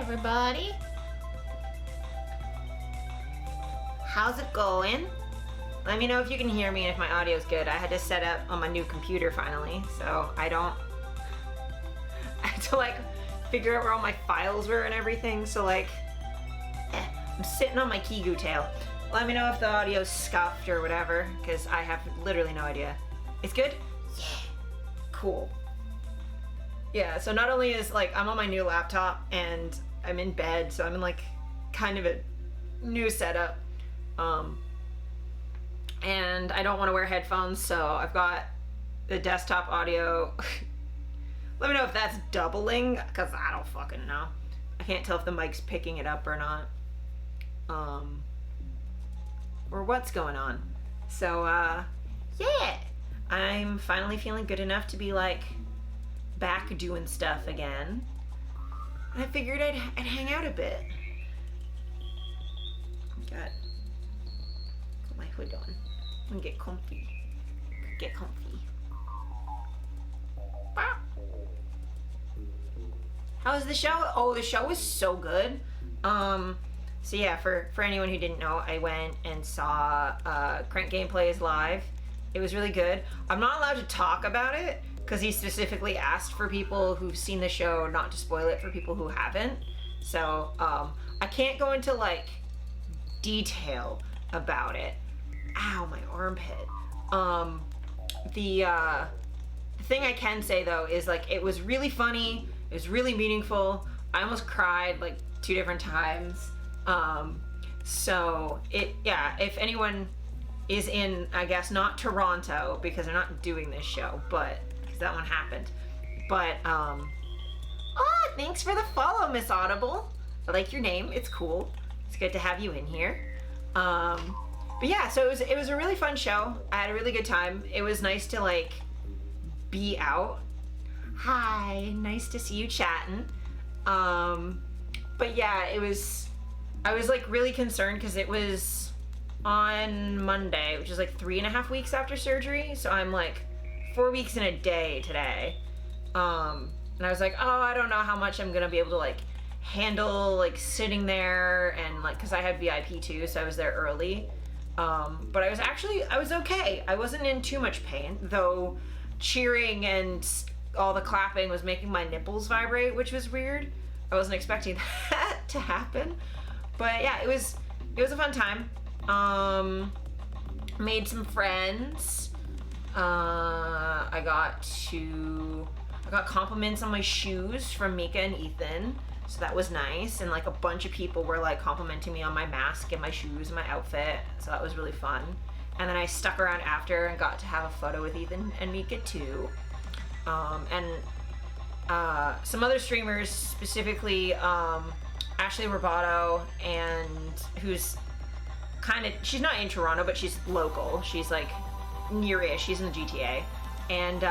everybody. How's it going? Let me know if you can hear me and if my audio's good. I had to set up on my new computer finally, so I had to like figure out where all my files were and everything, so like, I'm sitting on my Kigu tail. Let me know if the audio's scuffed or whatever, because I have literally no idea. It's good? Yeah. Cool. Yeah, so not only is like, I'm on my new laptop and I'm in bed, so I'm in like kind of a new setup. And I don't want to wear headphones, so I've got the desktop audio. Let me know if that's doubling, because I don't fucking know. I can't tell if the mic's picking it up or not. Or what's going on. So, yeah. I'm finally feeling good enough to be like back doing stuff again. And I figured I'd hang out a bit. Got my hood on. And get comfy. Get comfy. How was the show? Oh, the show was so good. So yeah, for anyone who didn't know, I went and saw Crank Gameplays live. It was really good. I'm not allowed to talk about it because he specifically asked for people who've seen the show not to spoil it for people who haven't. So I can't go into like detail about it. Ow, my armpit. The thing I can say though is like it was really funny. It was really meaningful. I almost cried like 2 different times. So if anyone is in, I guess not Toronto because they're not doing this show, but because that one happened. But thanks for the follow, Miss Audible. I like your name. It's cool. It's good to have you in here. But yeah, so it was a really fun show. I had a really good time. It was nice to like be out. Hi, nice to see you chatting. But yeah, I was like really concerned because it was on Monday, which is like 3.5 weeks after surgery. So I'm like 4 weeks and a day today. And I was like, oh, I don't know how much I'm gonna be able to like handle like sitting there and like, cause I had VIP too, so I was there early. But I was okay. I wasn't in too much pain, though cheering and all the clapping was making my nipples vibrate, which was weird. I wasn't expecting that to happen. But yeah, it was a fun time. Made some friends. I got compliments on my shoes from Mika and Ethan, so that was nice. And like a bunch of people were like complimenting me on my mask and my shoes and my outfit, so that was really fun. And then I stuck around after and got to have a photo with Ethan and Mika too. And some other streamers, specifically Ashley Roboto, and who's she's not in Toronto, but she's local. She's like near-ish. She's in the GTA. And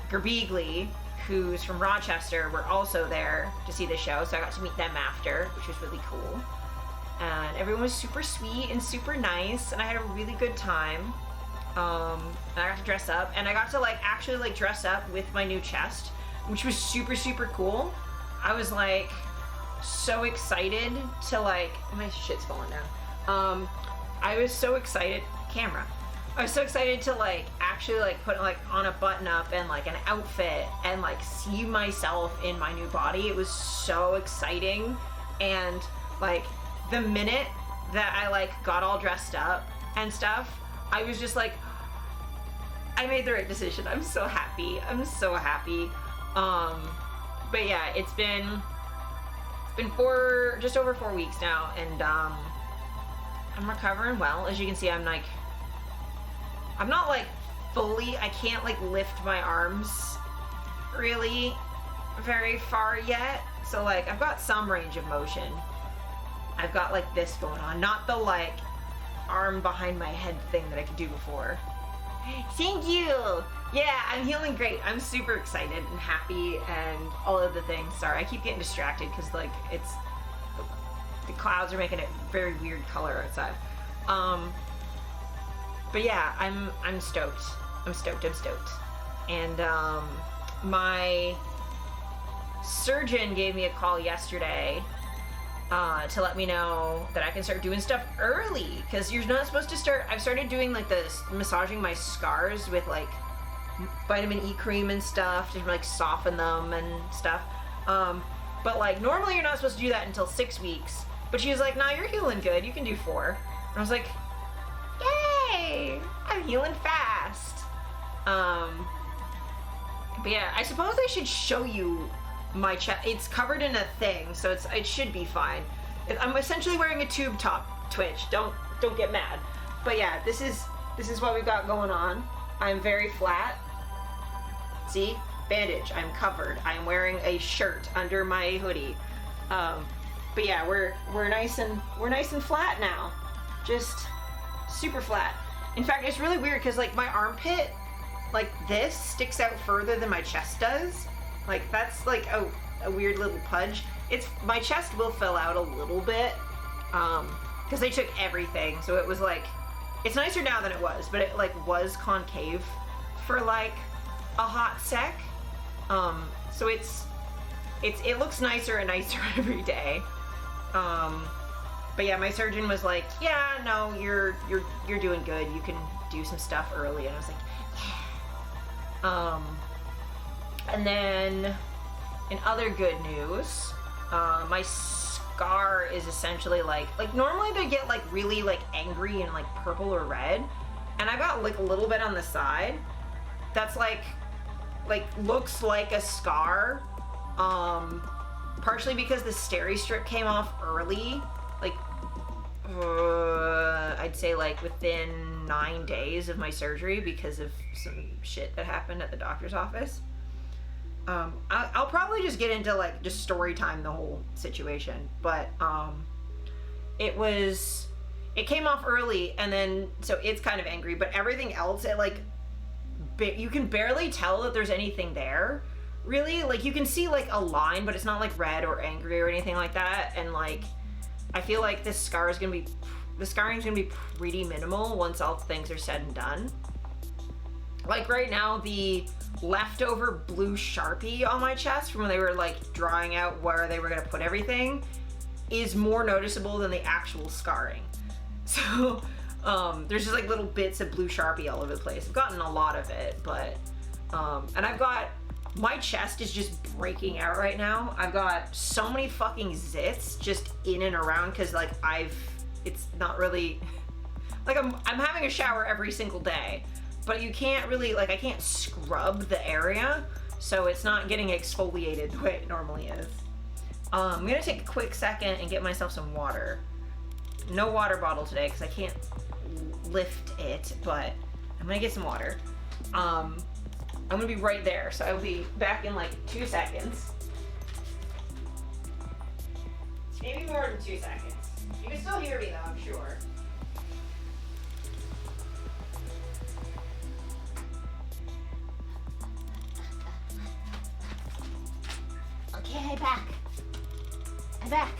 Gerbeegly, who's from Rochester, were also there to see the show, so I got to meet them after, which was really cool. And everyone was super sweet and super nice, and I had a really good time. And I got to dress up, and I got to like actually like dress up with my new chest, which was super, super cool. I was like so excited to like, my shit's falling down. I was so excited, I was so excited to like actually like put like on a button up and like an outfit and like see myself in my new body. It was so exciting. And like the minute that I like got all dressed up and stuff, I was just like, I made the right decision. I'm so happy. But yeah, it's been just over 4 weeks now, and I'm recovering well. As you can see, I'm not like fully, I can't like lift my arms really very far yet. So like I've got some range of motion. I've got like this going on, not the like arm behind my head thing that I could do before. Thank you. Yeah, I'm healing great. I'm super excited and happy and all of the things. Sorry, I keep getting distracted because like the clouds are making it very weird color outside. But yeah, I'm stoked. I'm stoked. And my surgeon gave me a call yesterday to let me know that I can start doing stuff early, because you're not supposed to start. I've started doing like this, massaging my scars with like vitamin E cream and stuff to like soften them and stuff. But like normally you're not supposed to do that until 6 weeks. But she was like, nah, you're healing good. You can do 4. And I was like, yay! I'm healing fast. But yeah, I suppose I should show you my chest. It's covered in a thing, so it should be fine. I'm essentially wearing a tube top, Twitch. Don't get mad. But yeah, this is what we've got going on. I'm very flat. See? Bandage. I'm covered. I'm wearing a shirt under my hoodie. But yeah, we're nice and flat now. Just super flat. In fact, it's really weird because like my armpit, like this, sticks out further than my chest does. Like that's like a weird little pudge. My chest will fill out a little bit because they took everything. So it was like, it's nicer now than it was, but it like was concave for like a hot sec. So it looks nicer and nicer every day. But yeah, my surgeon was like, yeah, no, you're doing good. You can do some stuff early. And I was like, yeah. And then in other good news, my scar is essentially like normally they get like really like angry and like purple or red. And I got like a little bit on the side. That's like looks like a scar. Partially because the steri strip came off early, like I'd say like within 9 days of my surgery because of some shit that happened at the doctor's office. I'll probably just get into like just story time the whole situation, but it came off early, and then so it's kind of angry, but everything else it like you can barely tell that there's anything there. Really, like you can see like a line, but it's not like red or angry or anything like that. And like I feel like the scarring's gonna be pretty minimal once all things are said and done. Like right now, the leftover blue Sharpie on my chest from when they were like drawing out where they were gonna put everything is more noticeable than the actual scarring. So there's just like little bits of blue Sharpie all over the place. I've gotten a lot of it, but and my chest is just breaking out right now. I've got so many fucking zits just in and around because like it's not really like I'm having a shower every single day, but you can't really like I can't scrub the area, so it's not getting exfoliated the way it normally is. I'm gonna take a quick second and get myself some water. No water bottle today because I can't lift it, but I'm gonna get some water. I'm gonna be right there, so I'll be back in like 2 seconds. Maybe more than 2 seconds. You can still hear me though, I'm sure. Okay, I'm back.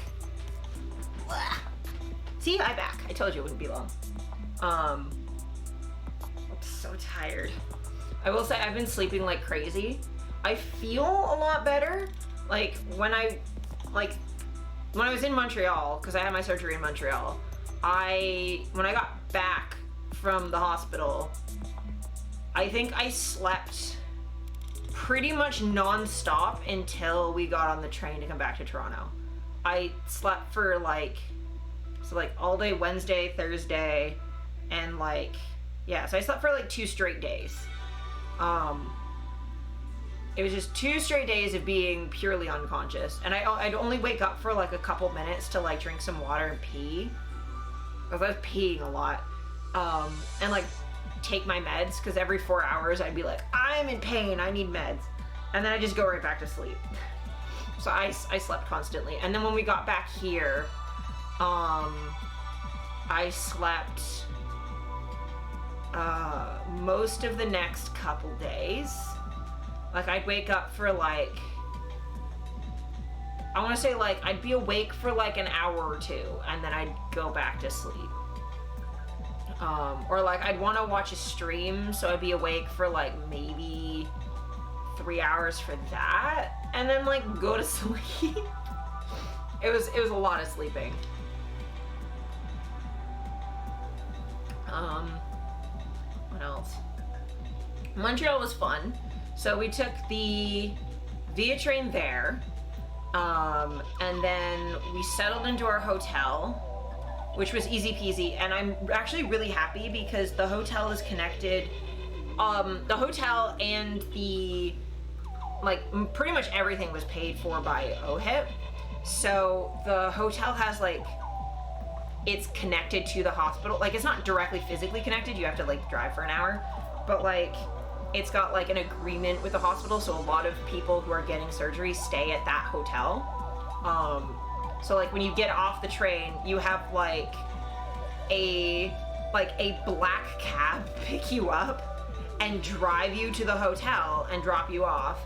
See, I'm back. I told you it wouldn't be long. I'm so tired. I will say I've been sleeping like crazy. I feel a lot better. Like when I was in Montreal, because I had my surgery in Montreal, when I got back from the hospital, I think I slept pretty much non-stop until we got on the train to come back to Toronto. I slept for like all day Wednesday, Thursday, and so I slept for like 2 straight days. It was just 2 straight days of being purely unconscious, and I'd only wake up for like a couple minutes to like drink some water and pee. I was peeing a lot, and like take my meds, because every 4 hours I'd be like, I'm in pain, I need meds, and then I just go right back to sleep. So I slept constantly, and then when we got back here, I slept most of the next couple days. Like I'd wake up for like, I want to say like I'd be awake for like an hour or 2, and then I'd go back to sleep. Or like I'd want to watch a stream, so I'd be awake for like maybe 3 hours for that and then like go to sleep. It was a lot of sleeping. What else? Montreal was fun. So we took the Via train there, and then we settled into our hotel, which was easy peasy. And I'm actually really happy because the hotel is connected. The hotel and the, like, pretty much everything was paid for by OHIP. So the hotel has, like, it's connected to the hospital. Like, it's not directly physically connected. You have to, like, drive for an hour. But, like, it's got, like, an agreement with the hospital. So a lot of people who are getting surgery stay at that hotel. So, like, when you get off the train, you have, like a black cab pick you up and drive you to the hotel and drop you off.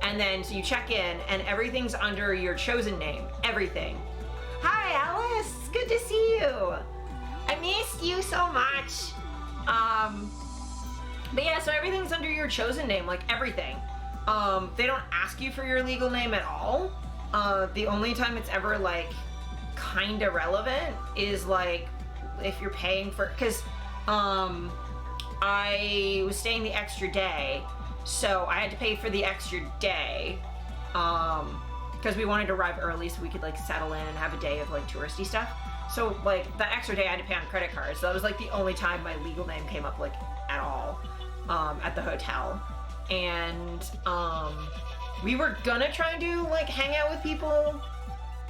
And then, so you check in and everything's under your chosen name. Everything. Hi, Alice. It's good to see you. I missed you so much. But yeah, so everything's under your chosen name, like everything. They don't ask you for your legal name at all. The only time it's ever like kinda relevant is like if you're paying for, cause I was staying the extra day, so I had to pay for the extra day, cause we wanted to arrive early so we could like settle in and have a day of like touristy stuff. So like the extra day I had to pay on credit cards. So that was like the only time my legal name came up like at all, at the hotel. And we were gonna try and do like hang out with people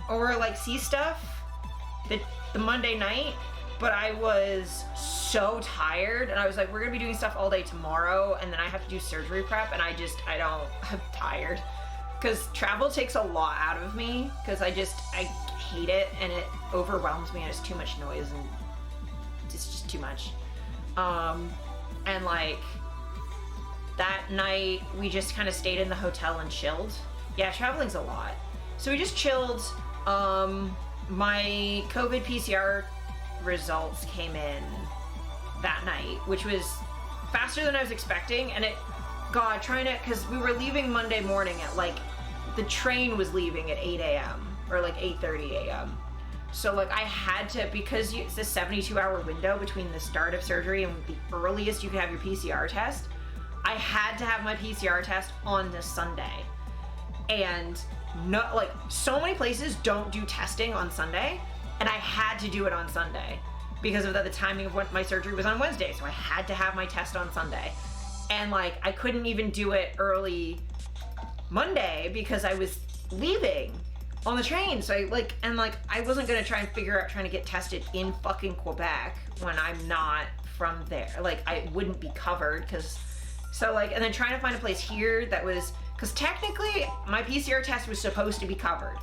or like see stuff the Monday night, but I was so tired and I was like, we're gonna be doing stuff all day tomorrow and then I have to do surgery prep and I'm tired. Because travel takes a lot out of me because I hate it and it overwhelms me and it's too much noise and it's just too much. And like that night we just kind of stayed in the hotel and chilled. Yeah, traveling's a lot. So we just chilled. My COVID PCR results came in that night, which was faster than I was expecting. And because we were leaving Monday morning at like, the train was leaving at 8 a.m. or like 8:30 a.m. So like I had to, because it's a 72-hour window between the start of surgery and the earliest you can have your PCR test, I had to have my PCR test on this Sunday. And so many places don't do testing on Sunday, and I had to do it on Sunday because of the timing of when my surgery was on Wednesday. So I had to have my test on Sunday. And like, I couldn't even do it early Monday because I was leaving on the train. So I wasn't gonna try and figure out trying to get tested in fucking Quebec when I'm not from there. Like, I wouldn't be covered and then trying to find a place here that was, because technically my PCR test was supposed to be covered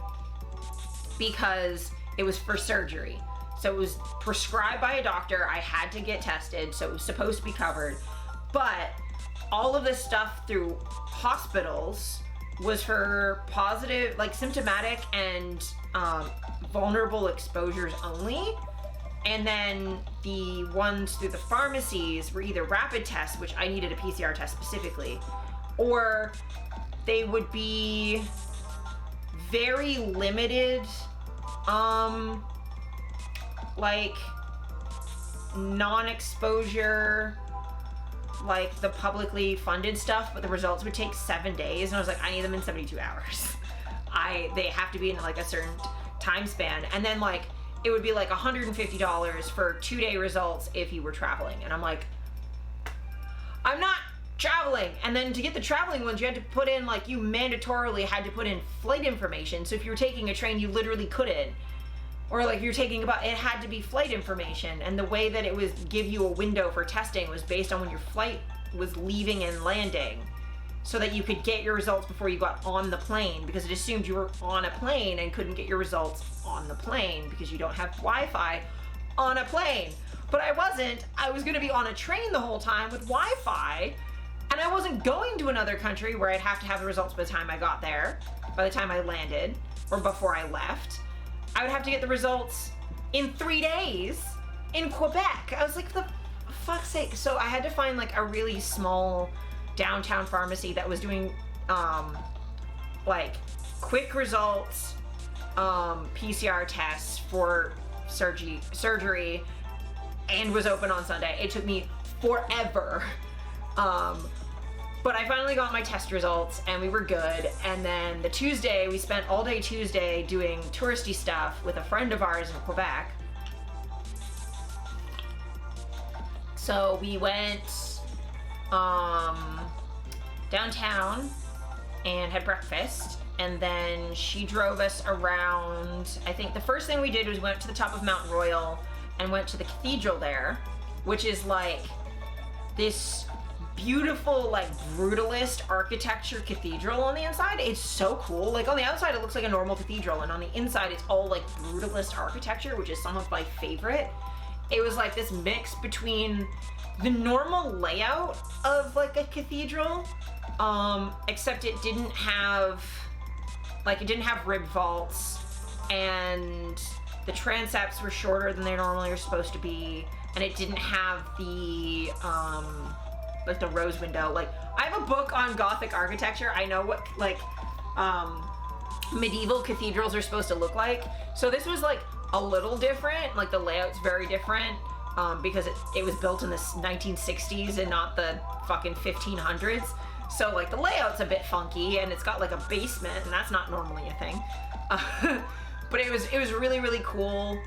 because it was for surgery. So it was prescribed by a doctor. I had to get tested, so it was supposed to be covered. But all of this stuff through hospitals was for positive, like symptomatic and vulnerable exposures only. And then the ones through the pharmacies were either rapid tests, which I needed a PCR test specifically, or they would be very limited, like non-exposure, like the publicly funded stuff, but the results would take 7 days. And I was like, I need them in 72 hours. They have to be in like a certain time span. And then like, it would be like $150 for 2-day results if you were traveling. And I'm like, I'm not traveling. And then to get the traveling ones, you had to put in, like, you mandatorily had to put in flight information. So if you were taking a train, you literally couldn't. Or like, if you're taking it had to be flight information. And the way that it was give you a window for testing was based on when your flight was leaving and landing, so that you could get your results before you got on the plane, because it assumed you were on a plane and couldn't get your results on the plane because you don't have Wi-Fi on a plane. But I wasn't. I was gonna be on a train the whole time with Wi-Fi, and I wasn't going to another country where I'd have to have the results by the time I got there, by the time I landed, or before I left. I would have to get the results in 3 days in Quebec. I was like, for fuck's sake. So I had to find like a really small downtown pharmacy that was doing like quick results PCR tests for surgery and was open on Sunday. It took me forever. But I finally got my test results and we were good. And then the Tuesday, we spent all day Tuesday doing touristy stuff with a friend of ours in Quebec. So we went downtown and had breakfast, and then she drove us around. I think the first thing we did was went to the top of Mount Royal and went to the cathedral there, which is like this beautiful, like, brutalist architecture cathedral on the inside. It's so cool. Like, on the outside it looks like a normal cathedral, and on the inside it's all like brutalist architecture, which is some of my favorite. It was like this mix between the normal layout of like a cathedral, except it didn't have ribbed vaults, and the transepts were shorter than they normally are supposed to be, and it didn't have the like the rose window. Like, I have a book on Gothic architecture. I know what like medieval cathedrals are supposed to look like. So this was like a little different. Like, the layout's very different because it was built in the 1960s and not the fucking 1500s. So like the layout's a bit funky, and it's got like a basement, and that's not normally a thing. But it was really, really cool.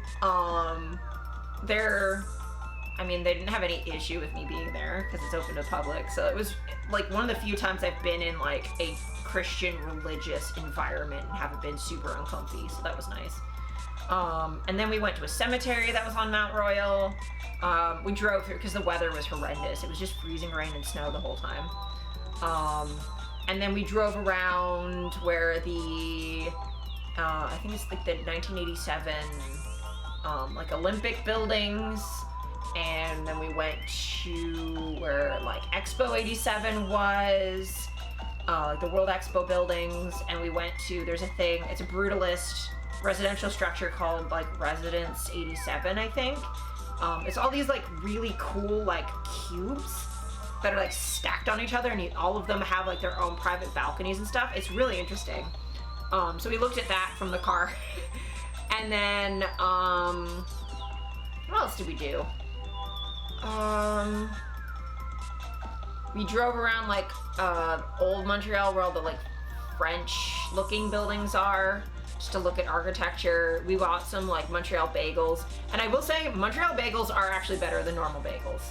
They didn't have any issue with me being there because it's open to the public. So it was like one of the few times I've been in like a Christian religious environment and haven't been super uncomfy. So that was nice. And then we went to a cemetery that was on Mount Royal. We drove through because the weather was horrendous. It was just freezing rain and snow the whole time. And then we drove around where the I think it's like the 1987 like Olympic buildings, and then we went to where like Expo 87 was, like the World Expo buildings, and we went to, there's a thing, it's a brutalist residential structure called like Residence 87, I think. It's all these like really cool like cubes that are like stacked on each other, and all of them have like their own private balconies and stuff. It's really interesting. So we looked at that from the car. And then, what else did we do? We drove around like old Montreal where all the like French looking buildings are, just to look at architecture. We bought some like Montreal bagels, and I will say Montreal bagels are actually better than normal bagels.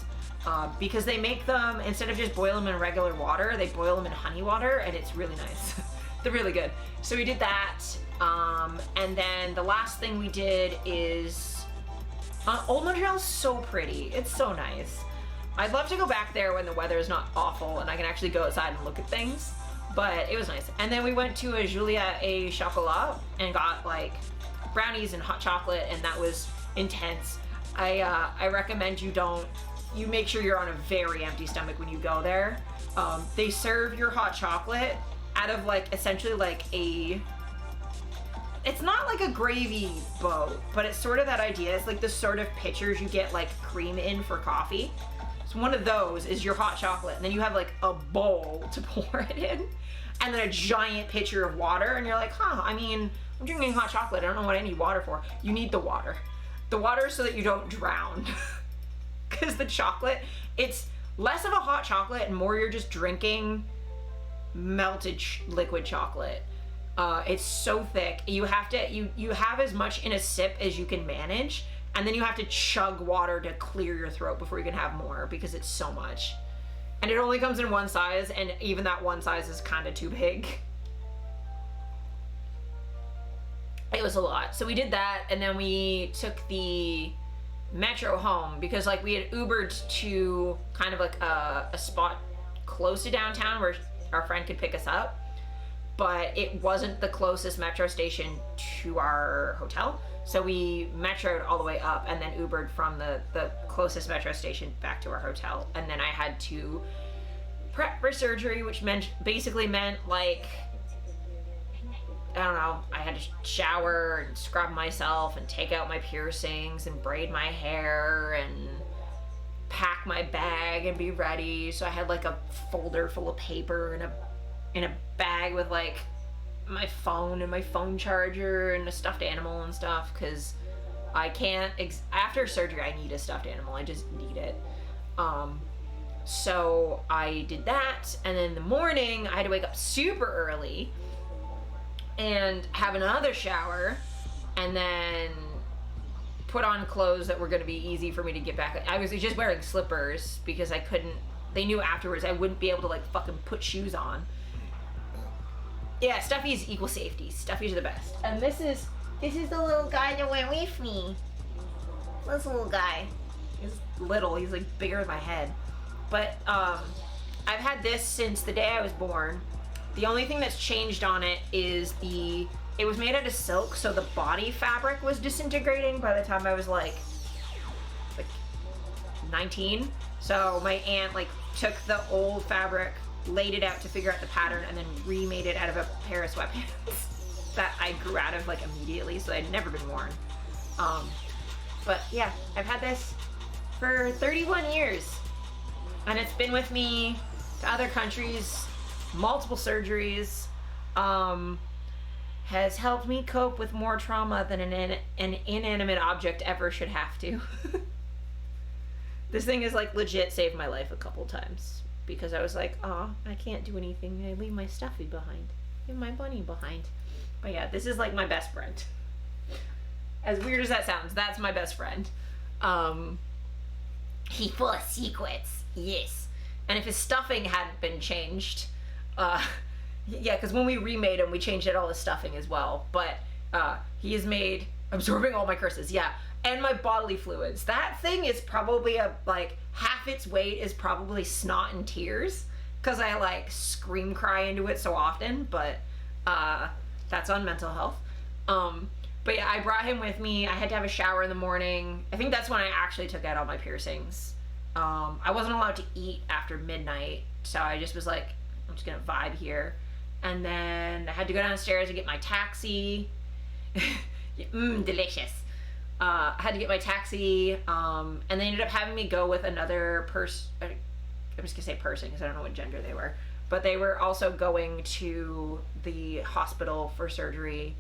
Because they make them, instead of just boil them in regular water, they boil them in honey water, and it's really nice. They're really good. So we did that, and then the last thing we did is, Old Montreal is so pretty. It's so nice. I'd love to go back there when the weather is not awful and I can actually go outside and look at things, but it was nice. And then we went to a Julia et Chocolat and got like brownies and hot chocolate, and that was intense. I recommend you make sure you're on a very empty stomach when you go there. They serve your hot chocolate out of like essentially like it's not like a gravy boat, but it's sort of that idea. It's like the sort of pitchers you get like cream in for coffee. So one of those is your hot chocolate, and then you have like a bowl to pour it in, and then a giant pitcher of water, and you're like, I'm drinking hot chocolate. I don't know what I need water for. You need the water. The water so that you don't drown. Because the chocolate, it's less of a hot chocolate and more you're just drinking melted liquid chocolate. It's so thick. You have to you have as much in a sip as you can manage, and then you have to chug water to clear your throat before you can have more, because it's so much. And it only comes in one size, and even that one size is kind of too big. It was a lot. So we did that, and then we took the metro home, because like we had Ubered to kind of like a spot close to downtown where our friend could pick us up, but it wasn't the closest metro station to our hotel. So we metroed all the way up and then Ubered from the closest metro station back to our hotel. And then I had to prep for surgery, which basically meant like, I don't know, I had to shower and scrub myself and take out my piercings and braid my hair and pack my bag and be ready. So I had like a folder full of paper and a in a bag with like my phone and my phone charger and a stuffed animal and stuff, because I can't after surgery I need a stuffed animal. I just need it. So I did that, and then in the morning I had to wake up super early and have another shower, and then put on clothes that were going to be easy for me to get back. I was just wearing slippers because I couldn't, they knew afterwards I wouldn't be able to like fucking put shoes on. Yeah, stuffies equal safety. Stuffies are the best. And this is the little guy that went with me. This little guy. He's little, he's like bigger than my head. But I've had this since the day I was born. The only thing that's changed on it is it was made out of silk, so the body fabric was disintegrating by the time I was like 19. So my aunt like took the old fabric, laid it out to figure out the pattern, and then remade it out of a pair of sweatpants that I grew out of like immediately, so they'd never been worn. But yeah, I've had this for 31 years, and it's been with me to other countries, multiple surgeries, has helped me cope with more trauma than an inanimate object ever should have to. This thing has like legit saved my life a couple times, because I was like, oh, I can't do anything. I leave my stuffy behind. Leave my bunny behind. But yeah, this is like my best friend. As weird as that sounds, that's my best friend. He full of secrets. Yes. And if his stuffing hadn't been changed, yeah, because when we remade him, we changed out all his stuffing as well. But he is made absorbing all my curses. Yeah. And my bodily fluids. That thing is probably like half its weight is probably snot and tears, because I like scream cry into it so often. But that's on mental health. But yeah, I brought him with me. I had to have a shower in the morning. I think that's when I actually took out all my piercings. I wasn't allowed to eat after midnight, so I just was like, I'm just gonna vibe here. And then I had to go downstairs and get my taxi. Delicious. I had to get my taxi, and they ended up having me go with another person. I'm just gonna say person because I don't know what gender they were, but they were also going to the hospital for surgery.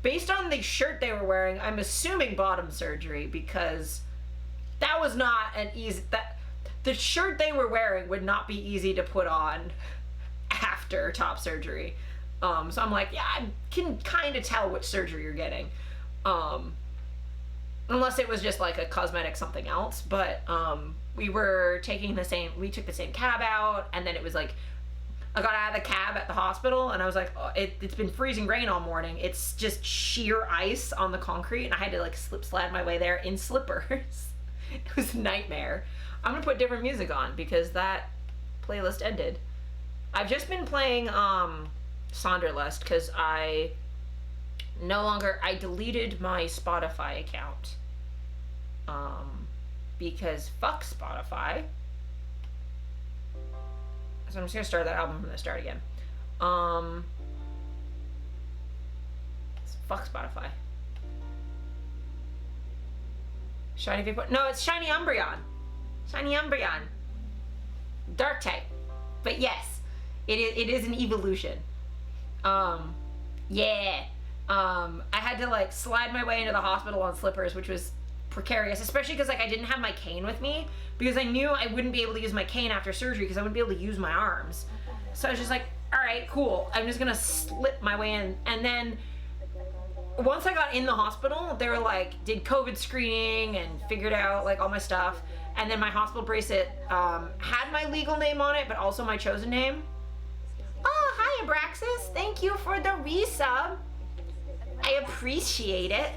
Based on the shirt they were wearing, I'm assuming bottom surgery, because that was not an easy, the shirt they were wearing would not be easy to put on after top surgery. So I'm like, yeah, I can kind of tell which surgery you're getting. Unless it was just like a cosmetic something else, but we took the same cab out, and then it was like, I got out of the cab at the hospital, and I was like, oh, it's been freezing rain all morning. It's just sheer ice on the concrete, and I had to like slide my way there in slippers. It was a nightmare. I'm gonna put different music on because that playlist ended. I've just been playing Sonderlust because I deleted my Spotify account. Because fuck Spotify. So I'm just gonna start that album from the start again. Fuck Spotify. Shiny Vaporeon. No, it's Shiny Umbreon. Shiny Umbreon. Dark type. But yes, it is an evolution. Yeah. I had to like slide my way into the hospital on slippers, which was precarious, especially because like I didn't have my cane with me, because I knew I wouldn't be able to use my cane after surgery because I wouldn't be able to use my arms. So I was just like, all right, cool. I'm just gonna slip my way in. And then once I got in the hospital, they were like, did COVID screening and figured out like all my stuff. And then my hospital bracelet had my legal name on it, but also my chosen name. Oh, hi Abraxas. Thank you for the resub. I appreciate it.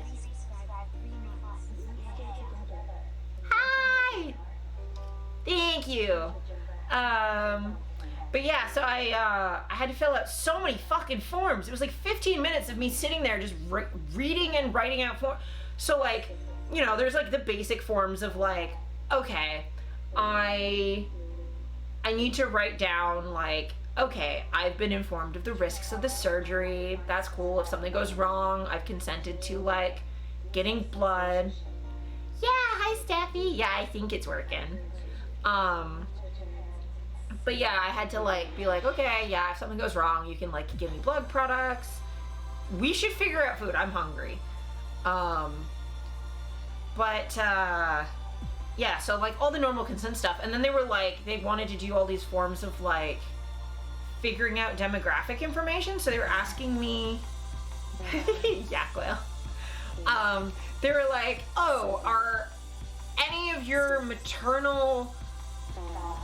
Hi. Thank you. But yeah, so I had to fill out so many fucking forms. It was like 15 minutes of me sitting there just reading and writing out forms. So like, you know, there's like the basic forms of like, okay, I need to write down like, okay, I've been informed of the risks of the surgery. That's cool. If something goes wrong, I've consented to like getting blood. Yeah, hi Steffi. Yeah, I think it's working. But yeah, I had to like be like, okay, yeah, if something goes wrong, you can like give me blood products. We should figure out food. I'm hungry. Yeah, so like all the normal consent stuff. And then they were like, they wanted to do all these forms of like figuring out demographic information. So they were asking me, yak whale. They were like, oh, are any of your maternal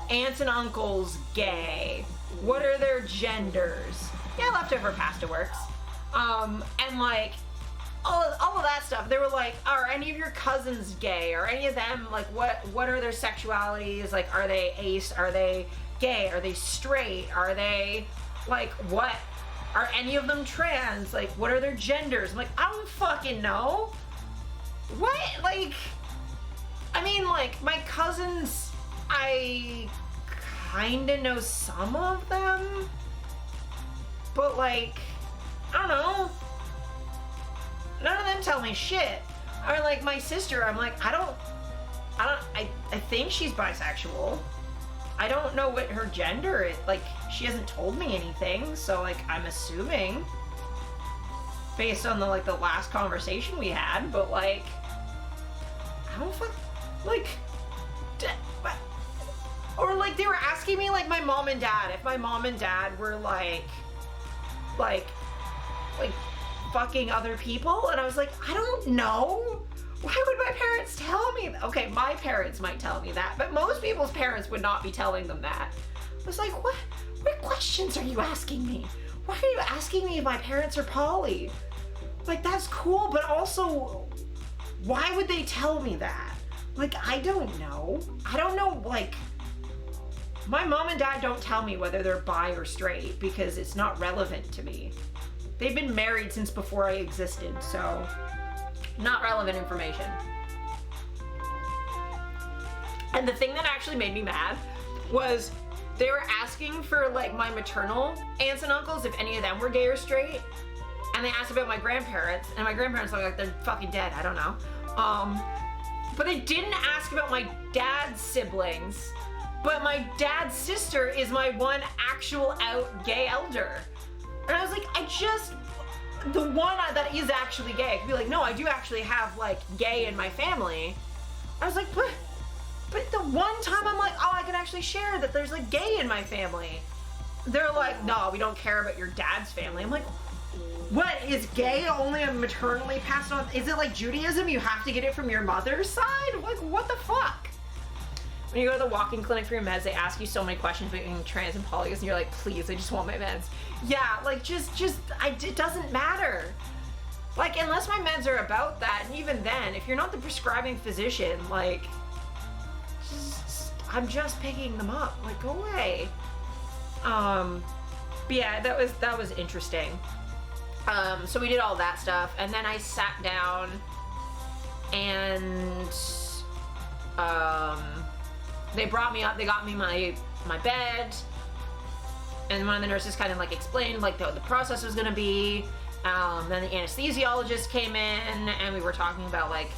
aunts and uncles gay? What are their genders? Yeah, leftover pasta works. And like all of that stuff. They were like, are any of your cousins gay? Or any of them, like what are their sexualities? Like, are they ace? Are they gay? Are they straight? Are they like what? Are any of them trans? Like, what are their genders? I'm like, I don't fucking know. What? Like, I mean, like, my cousins, I kinda know some of them, but like, I don't know. None of them tell me shit. Or like my sister, I'm like, I think she's bisexual. I don't know what her gender is. Like, she hasn't told me anything, so like I'm assuming based on the last conversation we had, but like I don't like or like they were asking me like my mom and dad, if my mom and dad were like fucking other people, and I was like, I don't know. Why would my parents tell me that? Okay, my parents might tell me that, but most people's parents would not be telling them that. I was like, what questions are you asking me? Why are you asking me if my parents are poly? Like, that's cool, but also, why would they tell me that? Like, I don't know. I don't know, like, my mom and dad don't tell me whether they're bi or straight because it's not relevant to me. They've been married since before I existed, so not relevant information. And the thing that actually made me mad was they were asking for like my maternal aunts and uncles if any of them were gay or straight, and they asked about my grandparents, and my grandparents look like they're fucking dead. I don't know. But they didn't ask about my dad's siblings. But my dad's sister is my one actual out gay elder. And I was like, the one that is actually gay, I could be like, no, I do actually have like gay in my family. I was like, but the one time I'm like, oh, I can actually share that there's like gay in my family. They're like, no, we don't care about your dad's family. I'm like, what, is gay only a maternally passed on? Is it like Judaism? You have to get it from your mother's side? Like, what the fuck? When you go to the walk-in clinic for your meds, they ask you so many questions about being trans and polygynous, and you're like, please, I just want my meds. Yeah, like, it doesn't matter. Like, unless my meds are about that, and even then, if you're not the prescribing physician, like, I'm just picking them up. Like, go away. But yeah, that was interesting. So we did all that stuff, and then I sat down, and, they brought me up, they got me my bed, and one of the nurses kind of like explained like the process was gonna be. Then the anesthesiologist came in, and we were talking about like,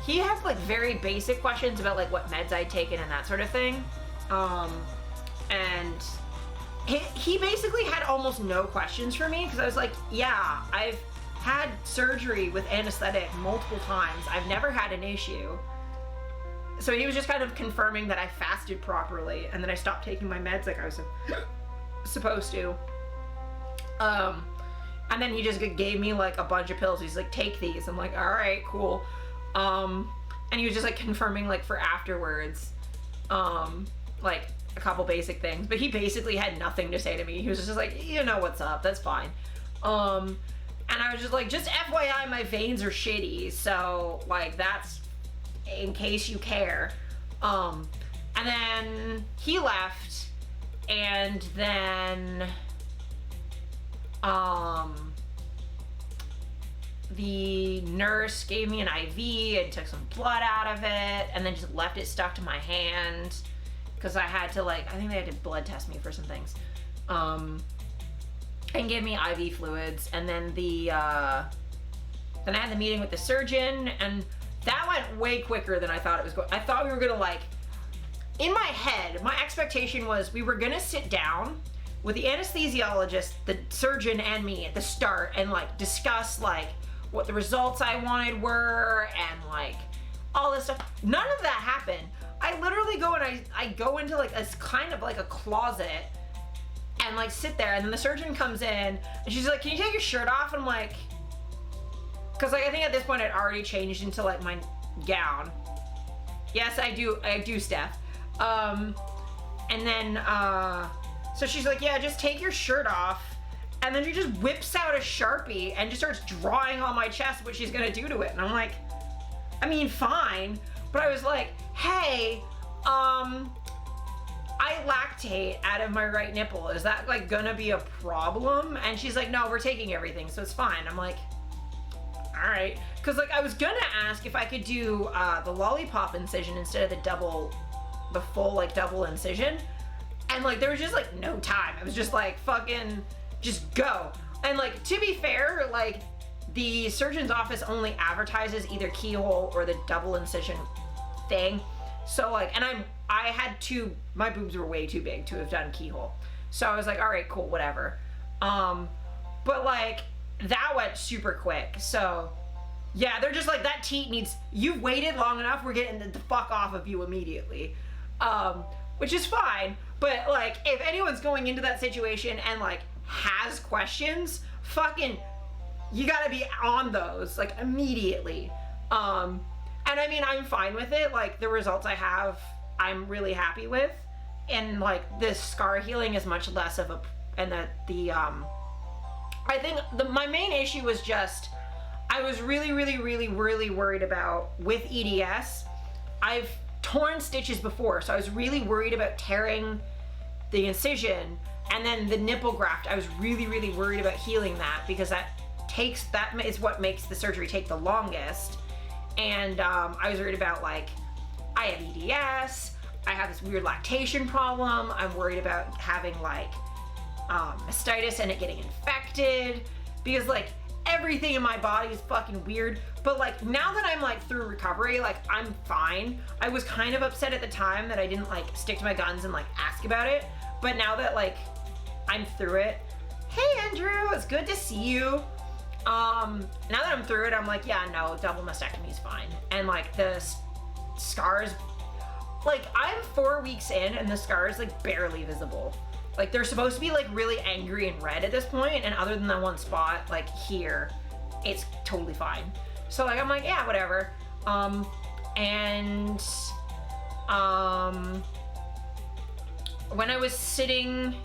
he had like very basic questions about like what meds I'd taken and that sort of thing. And he basically had almost no questions for me, because I was like, yeah, I've had surgery with anesthetic multiple times. I've never had an issue. So he was just kind of confirming that I fasted properly and that I stopped taking my meds like I was supposed to. And then he just gave me like a bunch of pills. He's like, take these. I'm like, all right, cool. And he was just like confirming like for afterwards, like a couple basic things, but he basically had nothing to say to me. He was just like, you know what's up, that's fine. And I was just like, just FYI, my veins are shitty. So like, that's in case you care. And then he left, and then the nurse gave me an IV and took some blood out of it, and then just left it stuck to my hand because I had to like, I think they had to blood test me for some things, and gave me IV fluids. And then then I had the meeting with the surgeon, and that went way quicker than I thought it was going. I thought we were gonna like in my head, my expectation was we were gonna sit down with the anesthesiologist, the surgeon, and me at the start and like discuss like what the results I wanted were and like all this stuff. None of that happened. I literally go and I go into like a kind of like a closet and like sit there, and then the surgeon comes in and she's like, can you take your shirt off? And I'm like, cause like I think at this point I'd already changed into like my gown. Yes, I do, Steph. And then, so she's like, yeah, just take your shirt off. And then she just whips out a Sharpie and just starts drawing on my chest what she's gonna do to it. And I'm like, I mean, fine. But I was like, hey, I lactate out of my right nipple. Is that like gonna be a problem? And she's like, no, we're taking everything, so it's fine. I'm like, all right. Cause like I was gonna ask if I could do the lollipop incision instead of the full like double incision. And like there was just like no time. It was just like fucking just go. And like to be fair, like the surgeon's office only advertises either keyhole or the double incision thing. So like, and I had my boobs were way too big to have done keyhole. So I was like, all right, cool, whatever. But like that went super quick. So yeah, they're just like, that teat needs, you've waited long enough, we're getting the fuck off of you immediately. Which is fine. But like, if anyone's going into that situation and like has questions, fucking, you gotta be on those like immediately. And I mean, I'm fine with it. Like the results I have, I'm really happy with. And like this scar healing is much less of I think my main issue was just, I was really worried about with EDS. I've torn stitches before, so I was really worried about tearing the incision, and then the nipple graft, I was really worried about healing that, because that is what makes the surgery take the longest. And I was worried about like, I have EDS, I have this weird lactation problem, I'm worried about having like mastitis and it getting infected, because like everything in my body is fucking weird. But like now that I'm like through recovery, like I'm fine. I was kind of upset at the time that I didn't like stick to my guns and like ask about it, but now that like I'm through it, hey Andrew, it's good to see you. Now that I'm through it, I'm like, yeah, no, double mastectomy is fine. And like the scars, like I'm 4 weeks in and the scars like barely visible. Like they're supposed to be like really angry and red at this point, and other than that one spot like here, it's totally fine. So like I'm like, yeah, whatever. When I was sitting,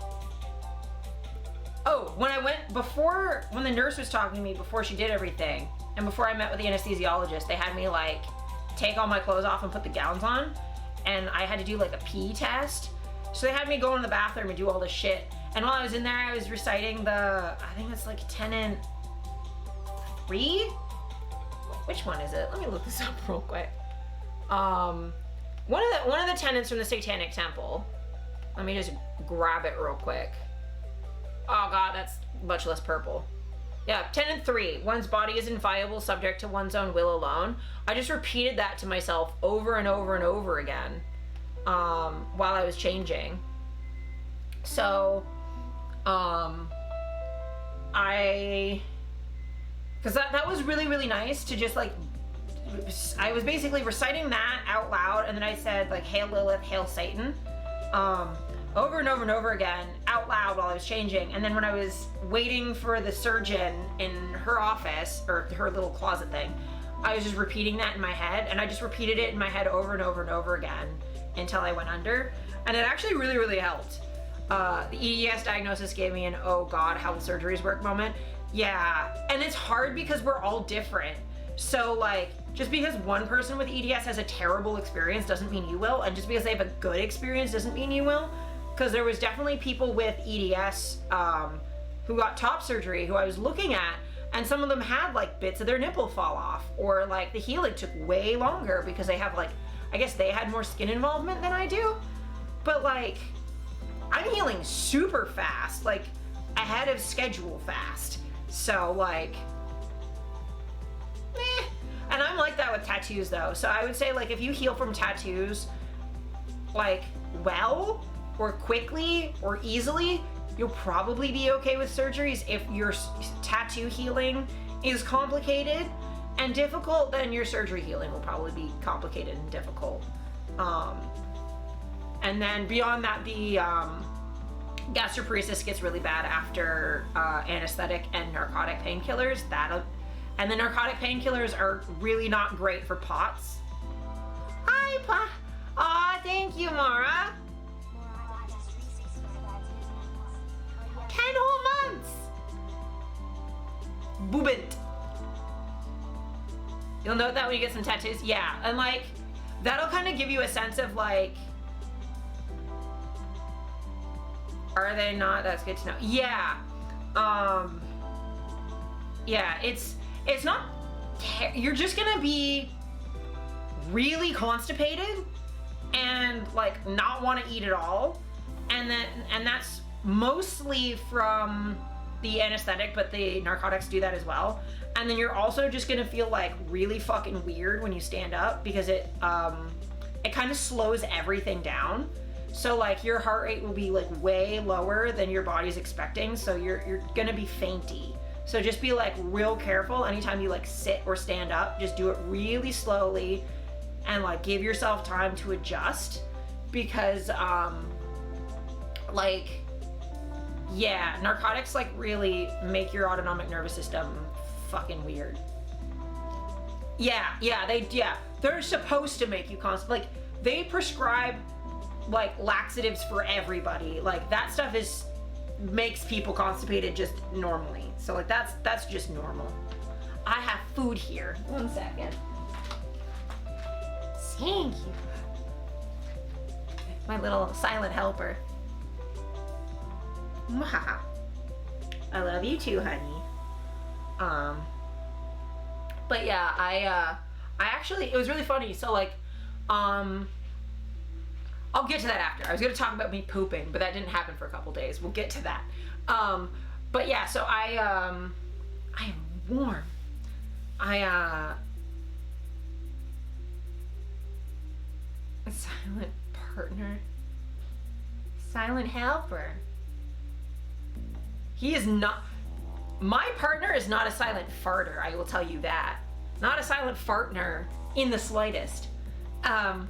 when the nurse was talking to me before she did everything, and before I met with the anesthesiologist, they had me like take all my clothes off and put the gowns on, and I had to do like a pee test. So they had me go in the bathroom and do all this shit. And while I was in there, I was reciting I think it's like Tenet 3? Which one is it? Let me look this up real quick. One of the tenets from the Satanic Temple. Let me just grab it real quick. Oh god, that's much less purple. Yeah, Tenet 3. One's body is inviolable, subject to one's own will alone. I just repeated that to myself over and over and over again. While I was changing. So, because that was really nice to just like, I was basically reciting that out loud, and then I said like, Hail Lilith, Hail Satan, over and over and over again out loud while I was changing. And then when I was waiting for the surgeon in her office, or her little closet thing, I was just repeating that in my head, and I just repeated it in my head over and over and over again until I went under, and it actually really helped. The EDS diagnosis gave me an oh god, how the surgeries work moment. Yeah, and it's hard because we're all different. So like, just because one person with EDS has a terrible experience doesn't mean you will, and just because they have a good experience doesn't mean you will. Because there was definitely people with EDS who got top surgery who I was looking at, and some of them had like bits of their nipple fall off, or like the healing took way longer because they have like, I guess they had more skin involvement than I do. But like, I'm healing super fast, like ahead of schedule fast. So like, and I'm like that with tattoos though. So I would say like, if you heal from tattoos, like well or quickly or easily, you'll probably be okay with surgeries. If your tattoo healing is complicated and difficult, then your surgery healing will probably be complicated and difficult. And then beyond that, the gastroparesis gets really bad after anesthetic and narcotic painkillers. And the narcotic painkillers are really not great for POTS. Hi, Pa. Aw, thank you, Mara. 10 whole months. Boobant. You'll note that when you get some tattoos. Yeah, and like, that'll kind of give you a sense of like, are they not? That's good to know. Yeah. Yeah, it's not, you're just gonna be really constipated and like not want to eat at all. And that's mostly from the anesthetic, but the narcotics do that as well. And then you're also just gonna feel like really fucking weird when you stand up, because it kind of slows everything down. So like your heart rate will be like way lower than your body's expecting, so you're gonna be fainty. So just be like real careful anytime you like sit or stand up. Just do it really slowly and like give yourself time to adjust, because like, yeah, narcotics like really make your autonomic nervous system fucking weird. Yeah, they're supposed to make you like, they prescribe like laxatives for everybody. Like that stuff makes people constipated just normally. So like that's just normal. I have food here. 1 second. Thank you. My little silent helper. Mwah. I love you too, honey. But yeah, I actually, it was really funny. So like, I'll get to that after. I was gonna talk about me pooping, but that didn't happen for a couple days. We'll get to that. But yeah, so I am warm. A silent partner. Silent helper. He is not, my partner is not a silent farter, I will tell you that. Not a silent fartner in the slightest. Yeah,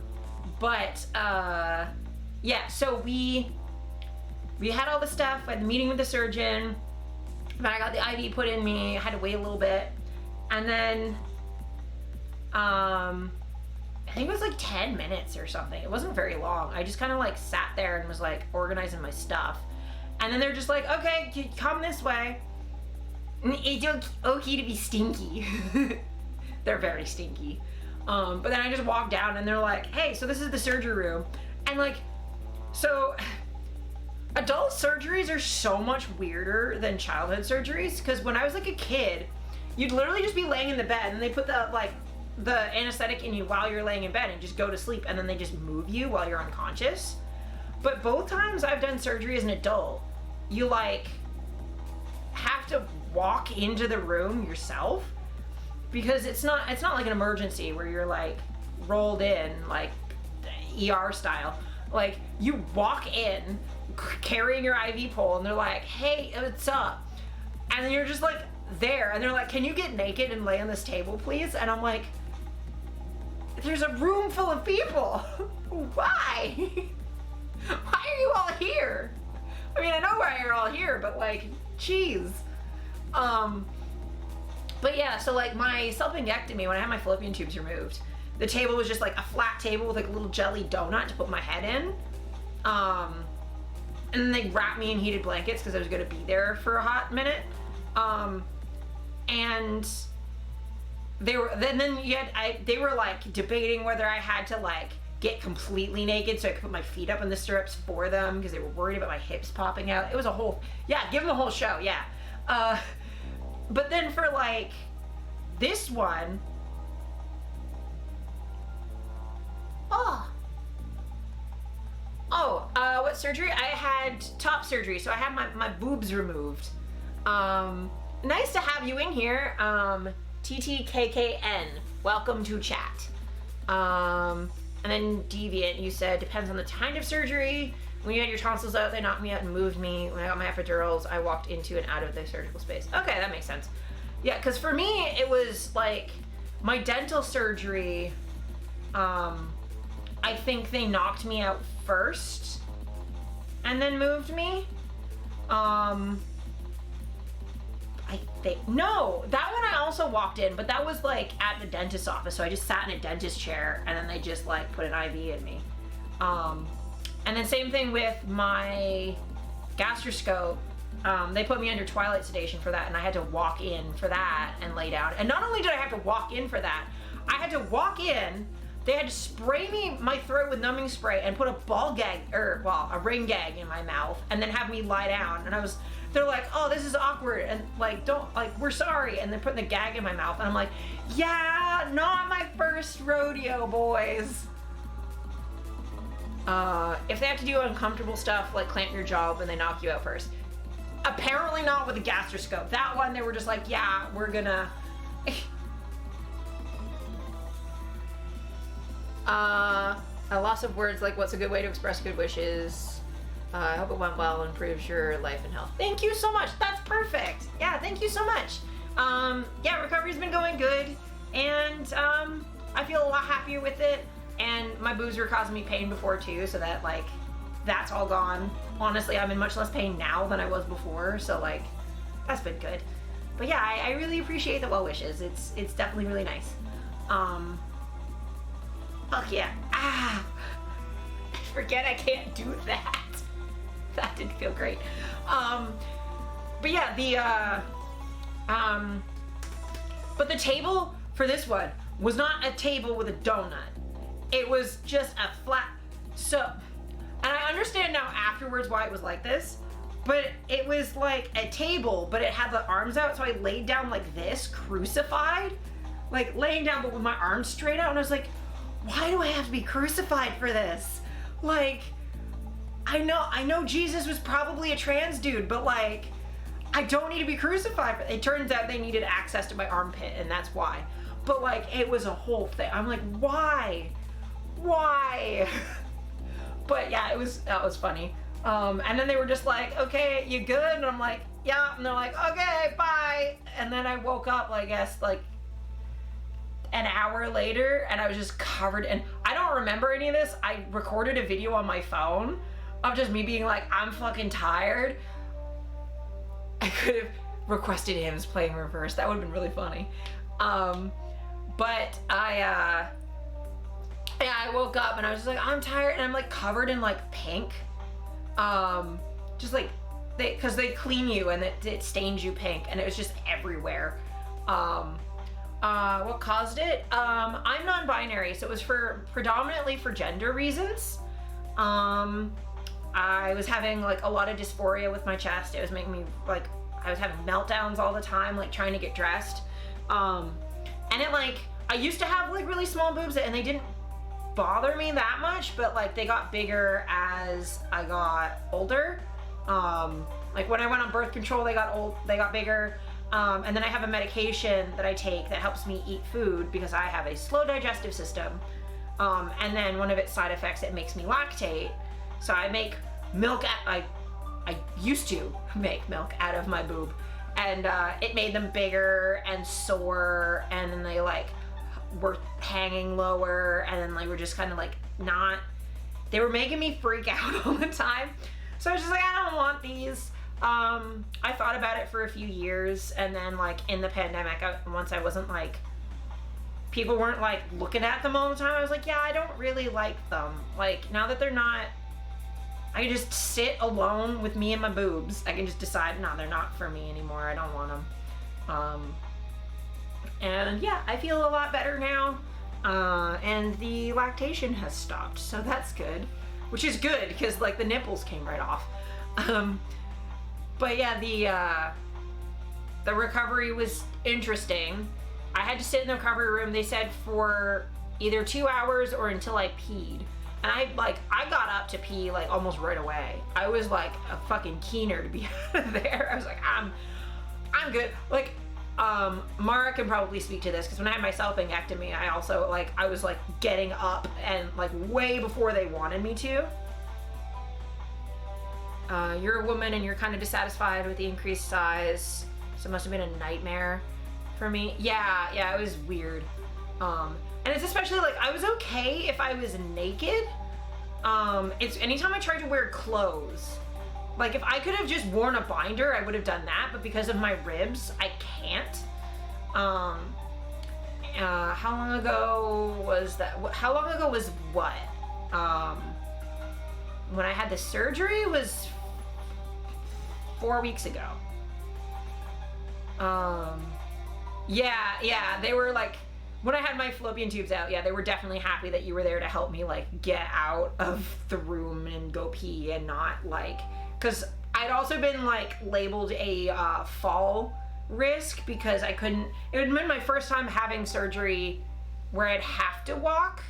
so we had all the stuff, I had the meeting with the surgeon, then I got the IV put in me, I had to wait a little bit, and then, I think it was like 10 minutes or something. It wasn't very long. I just kind of like sat there and was like organizing my stuff. And then they're just like, okay, come this way. It's okay to be stinky. They're very stinky. But then I just walked down and they're like, hey, so this is the surgery room. And like, so adult surgeries are so much weirder than childhood surgeries. Because when I was like a kid, you'd literally just be laying in the bed and they put the anesthetic in you while you're laying in bed and just go to sleep, and then they just move you while you're unconscious. But both times I've done surgery as an adult, you like have to walk into the room yourself, because it's not like an emergency where you're like rolled in like ER style. Like you walk in carrying your IV pole and they're like, hey, what's up? And then you're just like there and they're like, can you get naked and lay on this table please? And I'm like, there's a room full of people. Why? Why are you all here? I mean, I know why you're all here, but like, geez. But yeah, so like my self-injectomy, when I had my fallopian tubes removed, the table was just like a flat table with like a little jelly donut to put my head in. And then they wrapped me in heated blankets because I was gonna be there for a hot minute. And they were they were like debating whether I had to like get completely naked so I could put my feet up in the stirrups for them because they were worried about my hips popping out. It was a whole, yeah, give them the whole show, yeah. But then for like this one, what surgery? I had top surgery, so I had my boobs removed. Nice to have you in here. TTKKN, welcome to chat. And then deviant, you said, depends on the kind of surgery. When you had your tonsils out, they knocked me out and moved me. When I got my epidurals, I walked into and out of the surgical space. Okay, that makes sense. Yeah, because for me, it was like my dental surgery, I think they knocked me out first and then moved me. No, that one I also walked in, but that was like at the dentist's office. So I just sat in a dentist chair and then they just like put an IV in me. And then same thing with my gastroscope. They put me under twilight sedation for that, and I had to walk in for that and lay down. And not only did I have to walk in for that, I had to walk in, they had to spray me my throat with numbing spray and put a ball gag, or well, a ring gag in my mouth, and then have me lie down. And they're like, oh, this is awkward, and like, we're sorry. And they're putting the gag in my mouth, and I'm like, yeah, not my first rodeo, boys. If they have to do uncomfortable stuff, like clamp your jaw when they knock you out first. Apparently not with the gastroscope. That one, they were just like, yeah, we're gonna... a loss of words, like what's a good way to express good wishes? I hope it went well and improves your life and health. Thank you so much. That's perfect. Yeah, thank you so much. Yeah, recovery's been going good, and I feel a lot happier with it. And my boobs were causing me pain before too, so that like, that's all gone. Honestly, I'm in much less pain now than I was before, so like, that's been good. But yeah, I really appreciate the well wishes. It's definitely really nice. Fuck yeah. I forget I can't do that. That didn't feel great. But yeah, but the table for this one was not a table with a donut. It was just a flat, so, and I understand now afterwards why it was like this, but it was like a table, but it had the arms out, so I laid down like this, crucified, like laying down but with my arms straight out, and I was like, why do I have to be crucified for this? Like, I know Jesus was probably a trans dude, but like, I don't need to be crucified for it. It turns out they needed access to my armpit, and that's why. But like, it was a whole thing. I'm like, why? But yeah, that was funny. And then they were just like, okay, you good? And I'm like, yeah. And they're like, okay, bye. And then I woke up, I guess, like an hour later, and I was just covered in, I don't remember any of this. I recorded a video on my phone of just me being like, I'm fucking tired. I could have requested hymns playing reverse. That would have been really funny. But yeah, I woke up and I was just like, I'm tired, and I'm like covered in like pink. Just like, cause they clean you and it stains you pink, and it was just everywhere. What caused it? I'm non-binary, so it was predominantly for gender reasons. I was having like a lot of dysphoria with my chest. It was making me like, I was having meltdowns all the time, like trying to get dressed. And it like, I used to have like really small boobs and they didn't bother me that much, but like they got bigger as I got older. Like when I went on birth control, they got bigger. And then I have a medication that I take that helps me eat food because I have a slow digestive system. And then one of its side effects, it makes me lactate. So I make milk, I used to make milk out of my boob. And it made them bigger and sore, and then they like were hanging lower, and then like were just kind of like they were making me freak out all the time. So I was just like, I don't want these. I thought about it for a few years, and then like in the pandemic, once I wasn't like, people weren't like looking at them all the time, I was like, yeah, I don't really like them. Like now that they're not, I can just sit alone with me and my boobs. I can just decide, no, they're not for me anymore. I don't want them. And yeah, I feel a lot better now. And the lactation has stopped, so that's good. Which is good, because like the nipples came right off. But yeah, the recovery was interesting. I had to sit in the recovery room, they said, for either 2 hours or until I peed. And I got up to pee like almost right away. I was like a fucking keener to be out of there. I was like, I'm good. Like, Mara can probably speak to this, because when I had my self-ectomy, I also, like, I was, like, getting up and, like, way before they wanted me to. You're a woman and you're kind of dissatisfied with the increased size, so it must have been a nightmare for me. Yeah, it was weird. And it's especially, like, I was okay if I was naked. It's anytime I tried to wear clothes. Like, if I could have just worn a binder, I would have done that, but because of my ribs, I can't. How long ago was that? How long ago was what? When I had the surgery was 4 weeks ago. Yeah, they were like, when I had my fallopian tubes out, yeah, they were definitely happy that you were there to help me, like, get out of the room and go pee and not, like, because I'd also been, like, labeled a fall risk because I couldn't, it had been my first time having surgery where I'd have to walk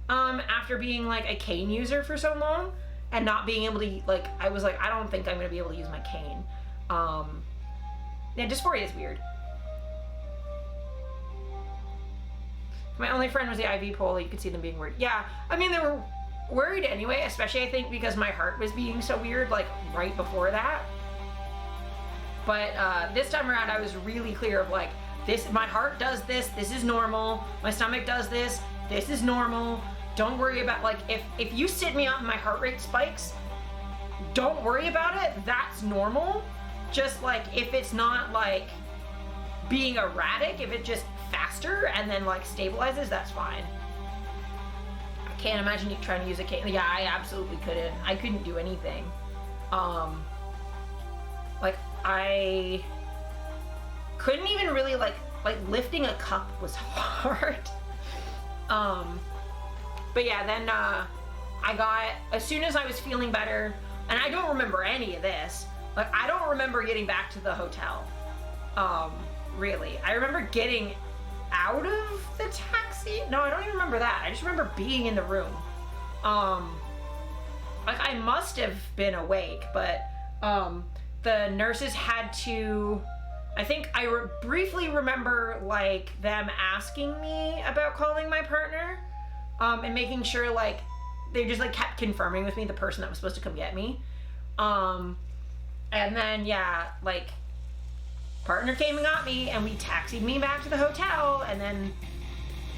after being, like, a cane user for so long and not being able to, like, I was like, I don't think I'm going to be able to use my cane. Yeah, dysphoria is weird. My only friend was the IV pole. You could see them being worried. Yeah, I mean, they were worried anyway, especially I think because my heart was being so weird, like, right before that. But this time around, I was really clear of, like, this, my heart does this is normal. My stomach does this is normal. Don't worry about, like, if you sit me up and my heart rate spikes, don't worry about it. That's normal. Just, like, if it's not, like, being erratic, if it just faster and then, like, stabilizes, that's fine. I can't imagine you trying to use a cane. Yeah, I absolutely couldn't. I couldn't do anything. Like, I couldn't even really, like lifting a cup was hard. But yeah, then I got, as soon as I was feeling better, and I don't remember any of this, like, I don't remember getting back to the hotel. Really. I remember getting out of the taxi. No, I don't even remember that. I just remember being in the room. Like, I must have been awake, but the nurses had to, I think I briefly remember, like, them asking me about calling my partner, and making sure, like, they just, like, kept confirming with me the person that was supposed to come get me. And then, yeah, like, partner came and got me, and we taxied me back to the hotel, and then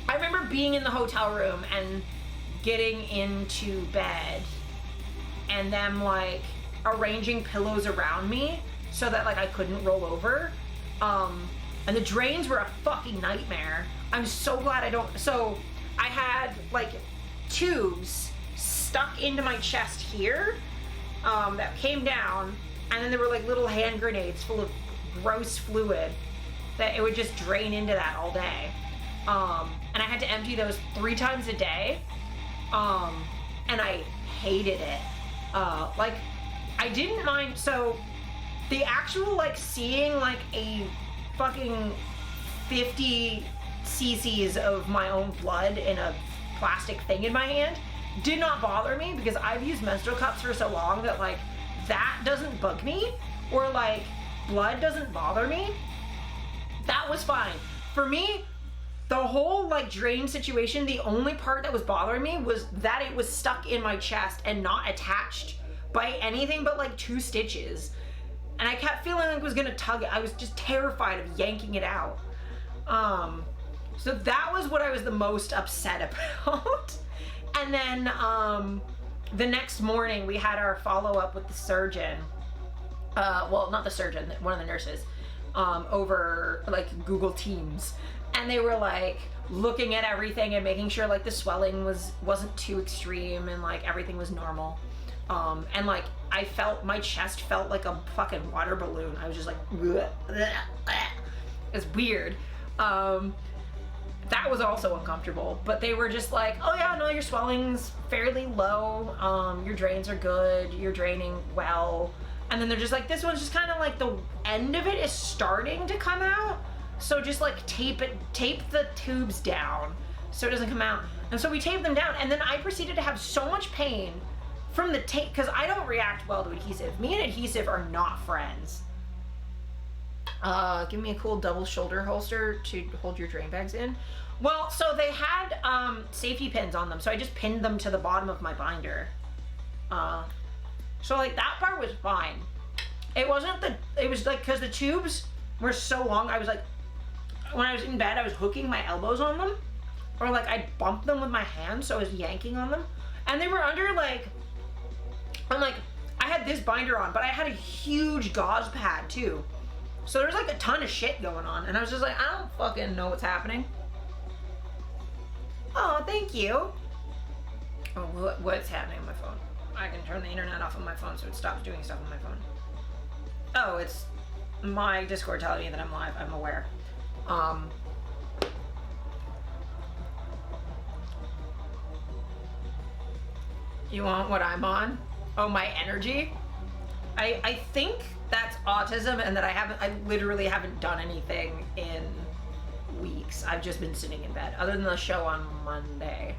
I remember being in the hotel room and getting into bed, and them, like, arranging pillows around me so that, like, I couldn't roll over. And the drains were a fucking nightmare. I'm so glad I don't, so I had, like, tubes stuck into my chest here, that came down, and then there were, like, little hand grenades full of gross fluid that it would just drain into that all day. And I had to empty those 3 times a day. And I hated it. Like, I didn't mind, so the actual, like, seeing, like, a fucking 50 cc's of my own blood in a plastic thing in my hand did not bother me, because I've used menstrual cups for so long that, like, that doesn't bug me, or, like, blood doesn't bother me. That was fine. For me, the whole, like, drain situation, the only part that was bothering me was that it was stuck in my chest and not attached by anything but, like, 2 stitches. And I kept feeling like it was gonna tug it. I was just terrified of yanking it out. So that was what I was the most upset about. And then the next morning we had our follow-up with the surgeon. Well, not the surgeon, one of the nurses, over, like, Google Teams. And they were, like, looking at everything and making sure, like, the swelling wasn't too extreme and, like, everything was normal. And, like, I felt, my chest felt like a fucking water balloon. I was just like, bleh, bleh, bleh. It's weird. That was also uncomfortable, but they were just like, oh yeah, no, your swelling's fairly low, your drains are good, you're draining well. And then they're just like, this one's just kind of like the end of it is starting to come out, so just, like, tape the tubes down so it doesn't come out. And so we taped them down, and then I proceeded to have so much pain from the tape, because I don't react well to adhesive. Me and adhesive are not friends. Give me a cool double shoulder holster to hold your drain bags in. Well, so they had safety pins on them, so I just pinned them to the bottom of my binder. So like that part was fine. It wasn't it was like, cause the tubes were so long, I was like, when I was in bed, I was hooking my elbows on them, or like I bumped them with my hands, so I was yanking on them. And they were under like, I'm like, I had this binder on, but I had a huge gauze pad too. So there's like a ton of shit going on, and I was just like, I don't fucking know what's happening. Oh, thank you. Oh, what's happening on my phone? I can turn the internet off on my phone so it stops doing stuff on my phone. Oh, it's my Discord telling me that I'm live. I'm aware. You want what I'm on? Oh, my energy? I think that's autism, and that I literally haven't done anything in weeks. I've just been sitting in bed, other than the show on Monday.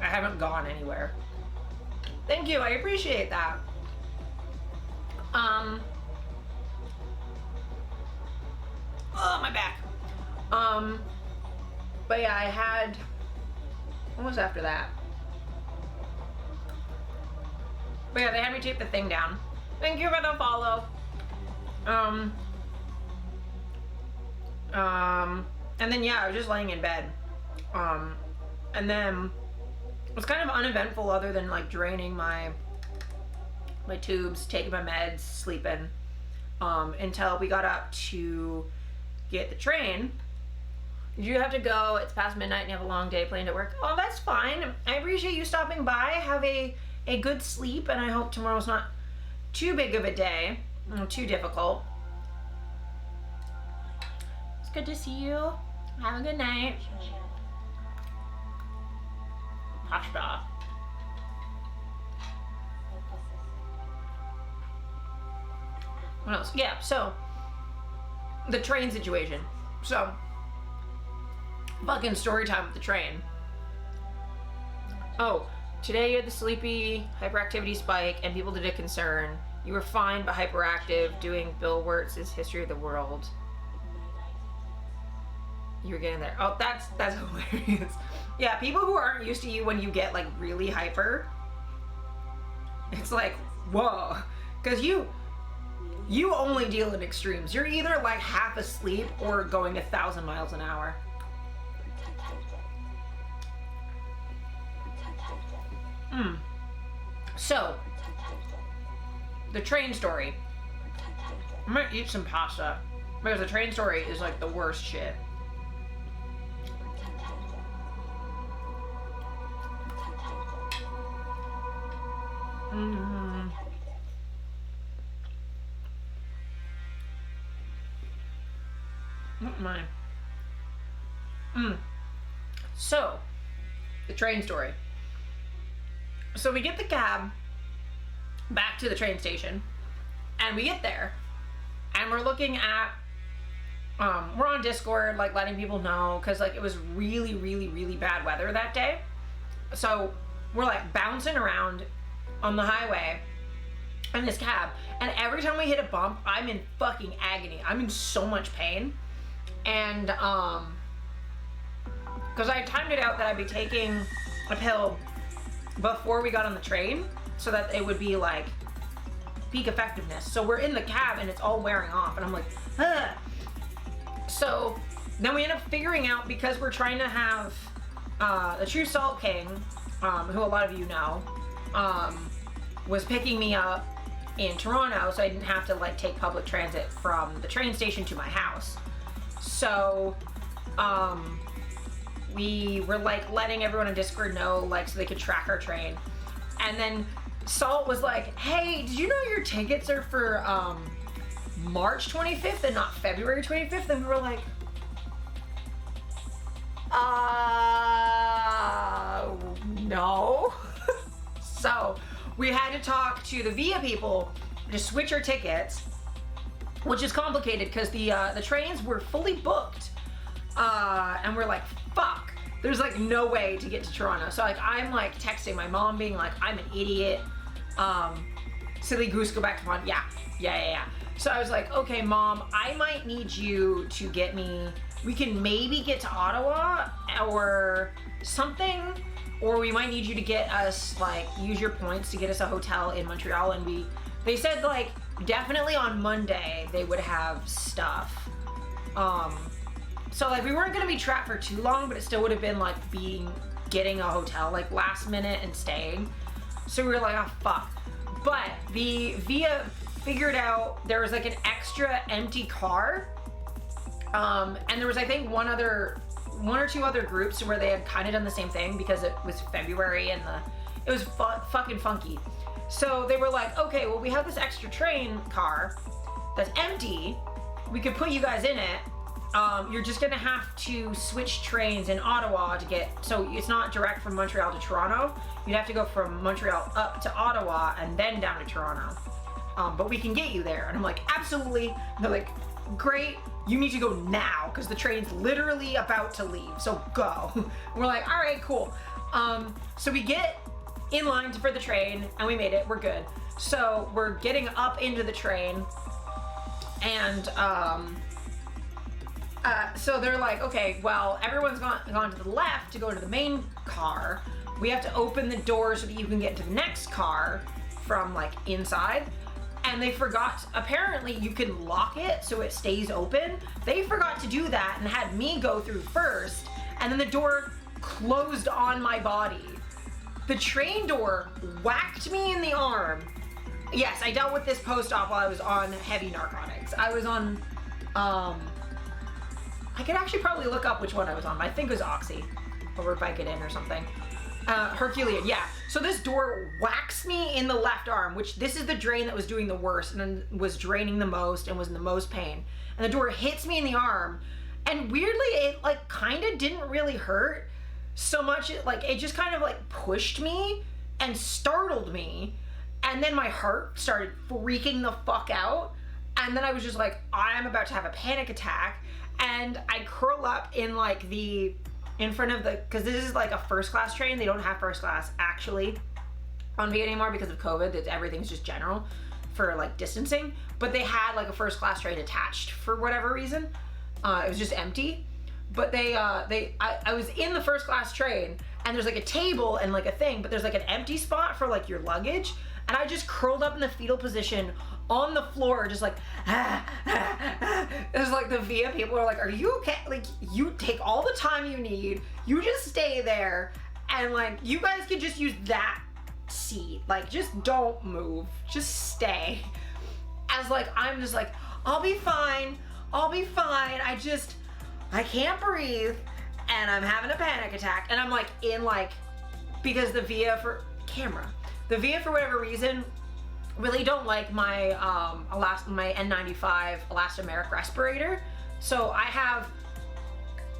I haven't gone anywhere. Thank you, I appreciate that. Oh, my back. But yeah, I had, what was after that? But yeah, they had me tape the thing down. Thank you for the follow. And then yeah, I was just laying in bed. And then it was kind of uneventful, other than like draining my tubes, taking my meds, sleeping, until we got up to get the train. You have to go, it's past midnight and you have a long day planned at work. Oh, that's fine. I appreciate you stopping by. Have a good sleep, and I hope tomorrow's not too big of a day, too difficult. It's good to see you. Have a good night. Pasta. What else? Yeah, so the train situation. So fucking story time with the train. Oh, today you had the sleepy hyperactivity spike and people did a concern. You were fine but hyperactive doing Bill Wurtz's History of the World. You were getting there. Oh, that's hilarious. Yeah, people who aren't used to you when you get like really hyper, it's like, whoa. Cause you only deal in extremes. You're either like half asleep or going 1,000 miles an hour. So, the train story. I'm gonna eat some pasta because the train story is like the worst shit. Not mine. So, the train story. So we get the cab back to the train station, and we get there, and we're looking at, we're on Discord, like letting people know, cause like it was really, really, really bad weather that day. So we're like bouncing around on the highway in this cab, and every time we hit a bump, I'm in fucking agony. I'm in so much pain. And cause I timed it out that I'd be taking a pill before we got on the train so that it would be like peak effectiveness. So we're in the cab and it's all wearing off, and I'm like, ugh. So then we end up figuring out, because we're trying to have the True Salt King, who a lot of you know, was picking me up in Toronto, so I didn't have to like take public transit from the train station to my house. So we were like letting everyone on Discord know, like, so they could track our train. And then Salt was like, hey, did you know your tickets are for March 25th and not February 25th? And we were like, no. So we had to talk to the VIA people to switch our tickets, which is complicated because the trains were fully booked. And we're like, fuck, there's like no way to get to Toronto. So like, I'm like texting my mom being like, I'm an idiot. Silly goose, go back to Toronto. Yeah. So I was like, okay, Mom, I might need you to get me, we can maybe get to Ottawa or something, or we might need you to get us, like, use your points to get us a hotel in Montreal. And they said, like, definitely on Monday they would have stuff. So, like, we weren't gonna be trapped for too long, but it still would have been, like, getting a hotel, like, last minute and staying. So we were like, oh, fuck. But the Via figured out there was, like, an extra empty car. And there was, I think, one or two other groups where they had kind of done the same thing because it was February and it was fucking funky. So they were like, okay, well, we have this extra train car that's empty. We could put you guys in it. You're just gonna have to switch trains in Ottawa to get, so it's not direct from Montreal to Toronto. You'd have to go from Montreal up to Ottawa and then down to Toronto. But we can get you there. And I'm like, absolutely. And they're like, great, you need to go now because the train's literally about to leave, so go. And we're like, all right, cool. So we get in line for the train and we made it, we're good. So we're getting up into the train and so they're like, okay, well, everyone's gone to the left to go to the main car. We have to open the door so that you can get to the next car from, like, inside. And they forgot, apparently you can lock it so it stays open. They forgot to do that and had me go through first, and then the door closed on my body. The train door whacked me in the arm. Yes, I dealt with this post-op while I was on heavy narcotics. I was on, I could actually probably look up which one I was on. I think it was Oxy or Vicodin or something. Herculean, yeah. So this door whacks me in the left arm, which this is the drain that was doing the worst and then was draining the most and was in the most pain. And the door hits me in the arm, and weirdly, it, like, kind of didn't really hurt so much. It just kind of, like, pushed me and startled me. And then my heart started freaking the fuck out. And then I was just like, I'm about to have a panic attack. And I curl up in, like, in front of because this is, like, a first class train. They don't have first class actually on Via anymore because of COVID. Everything's just general for, like, distancing. But they had, like, a first class train attached for whatever reason. It was just empty. But I was in the first class train, and there's, like, a table and, like, a thing, but there's, like, an empty spot for, like, your luggage. And I just curled up in the fetal position on the floor, just like, It was like the Via people are like, are you okay? Like, you take all the time you need, you just stay there, and, like, you guys can just use that seat. Like, just don't move, just stay. As, like, I'm just like, I'll be fine, I can't breathe, and I'm having a panic attack. And I'm, like, in, like, because the Via for whatever reason really don't like my my N95 elastomeric respirator. So I have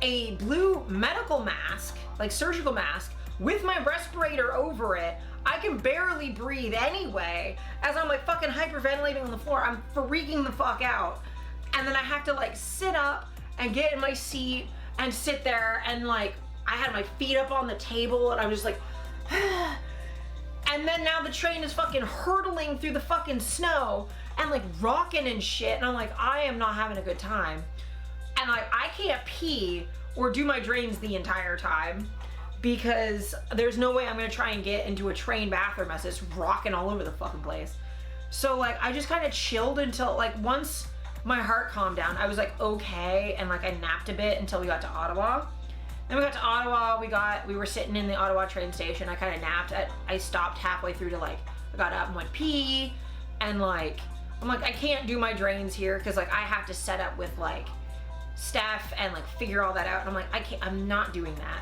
a blue medical mask, like surgical mask, with my respirator over it. I can barely breathe anyway. As I'm, like, fucking hyperventilating on the floor, I'm freaking the fuck out. And then I have to, like, sit up and get in my seat and sit there, and, like, I had my feet up on the table and I was like, and then now the train is fucking hurtling through the fucking snow and, like, rocking and shit. And I'm like, I am not having a good time. And, like, I can't pee or do my drains the entire time because there's no way I'm gonna try and get into a train bathroom as it's rocking all over the fucking place. So, like, I just kind of chilled until, like, once my heart calmed down, I was like, okay. And, like, I napped a bit until we got to Ottawa. Then we got to Ottawa, we were sitting in the Ottawa train station. I kind of napped. I stopped halfway through to, like, I got up and went pee. And, like, I'm like, I can't do my drains here because, like, I have to set up with, like, Steph and, like, figure all that out. And I'm like, I'm not doing that.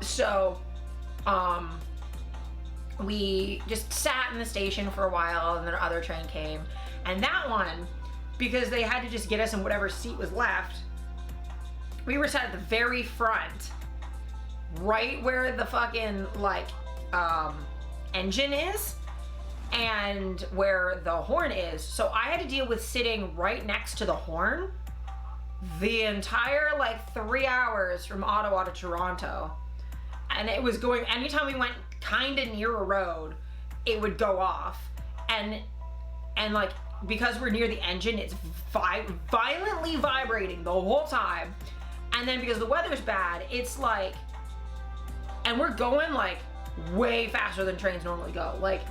So, we just sat in the station for a while, and then our other train came. And that one, because they had to just get us in whatever seat was left, we were sat at the very front, right where the fucking, like, engine is and where the horn is. So I had to deal with sitting right next to the horn the entire, like, 3 hours from Ottawa to Toronto. And it was going, anytime we went kind of near a road, it would go off. And like, because we're near the engine, it's violently vibrating the whole time. And then because the weather's bad, it's like, and we're going like way faster than trains normally go. Like,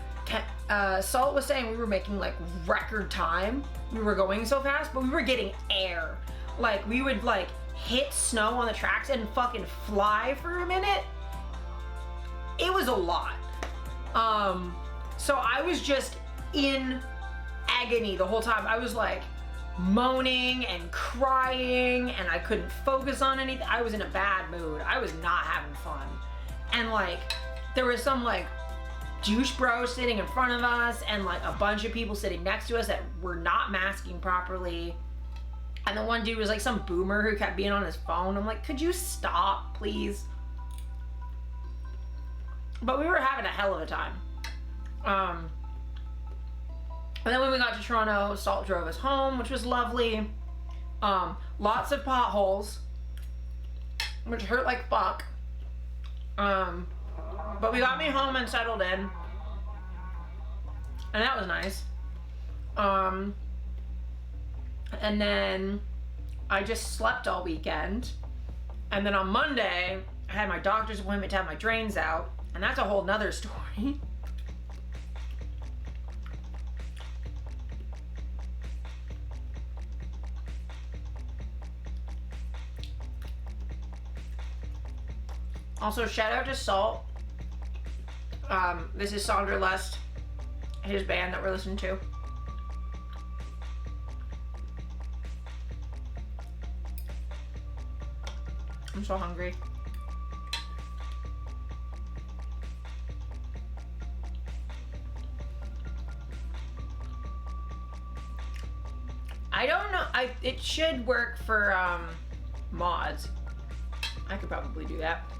Salt was saying we were making like record time. We were going so fast, but we were getting air. Like, we would like hit snow on the tracks and fucking fly for a minute. It was a lot. So I was just in agony the whole time. I was like moaning and crying, and I couldn't focus on anything. I was in a bad mood. I was not having fun. And like, there was some like douche bro sitting in front of us, and like a bunch of people sitting next to us that were not masking properly. And the one dude was like some boomer who kept being on his phone. I'm like, could you stop, please? But we were having a hell of a time. And then when we got to Toronto, Salt drove us home, which was lovely. Lots of potholes, which hurt like fuck. But we got me home and settled in, and that was nice. And then I just slept all weekend. And then on Monday, I had my doctor's appointment to have my drains out, and that's a whole nother story. Also, shout out to Salt. This is Sandra Lust, his band that we're listening to. I'm so hungry. I don't know. It should work for mods. I could probably do that.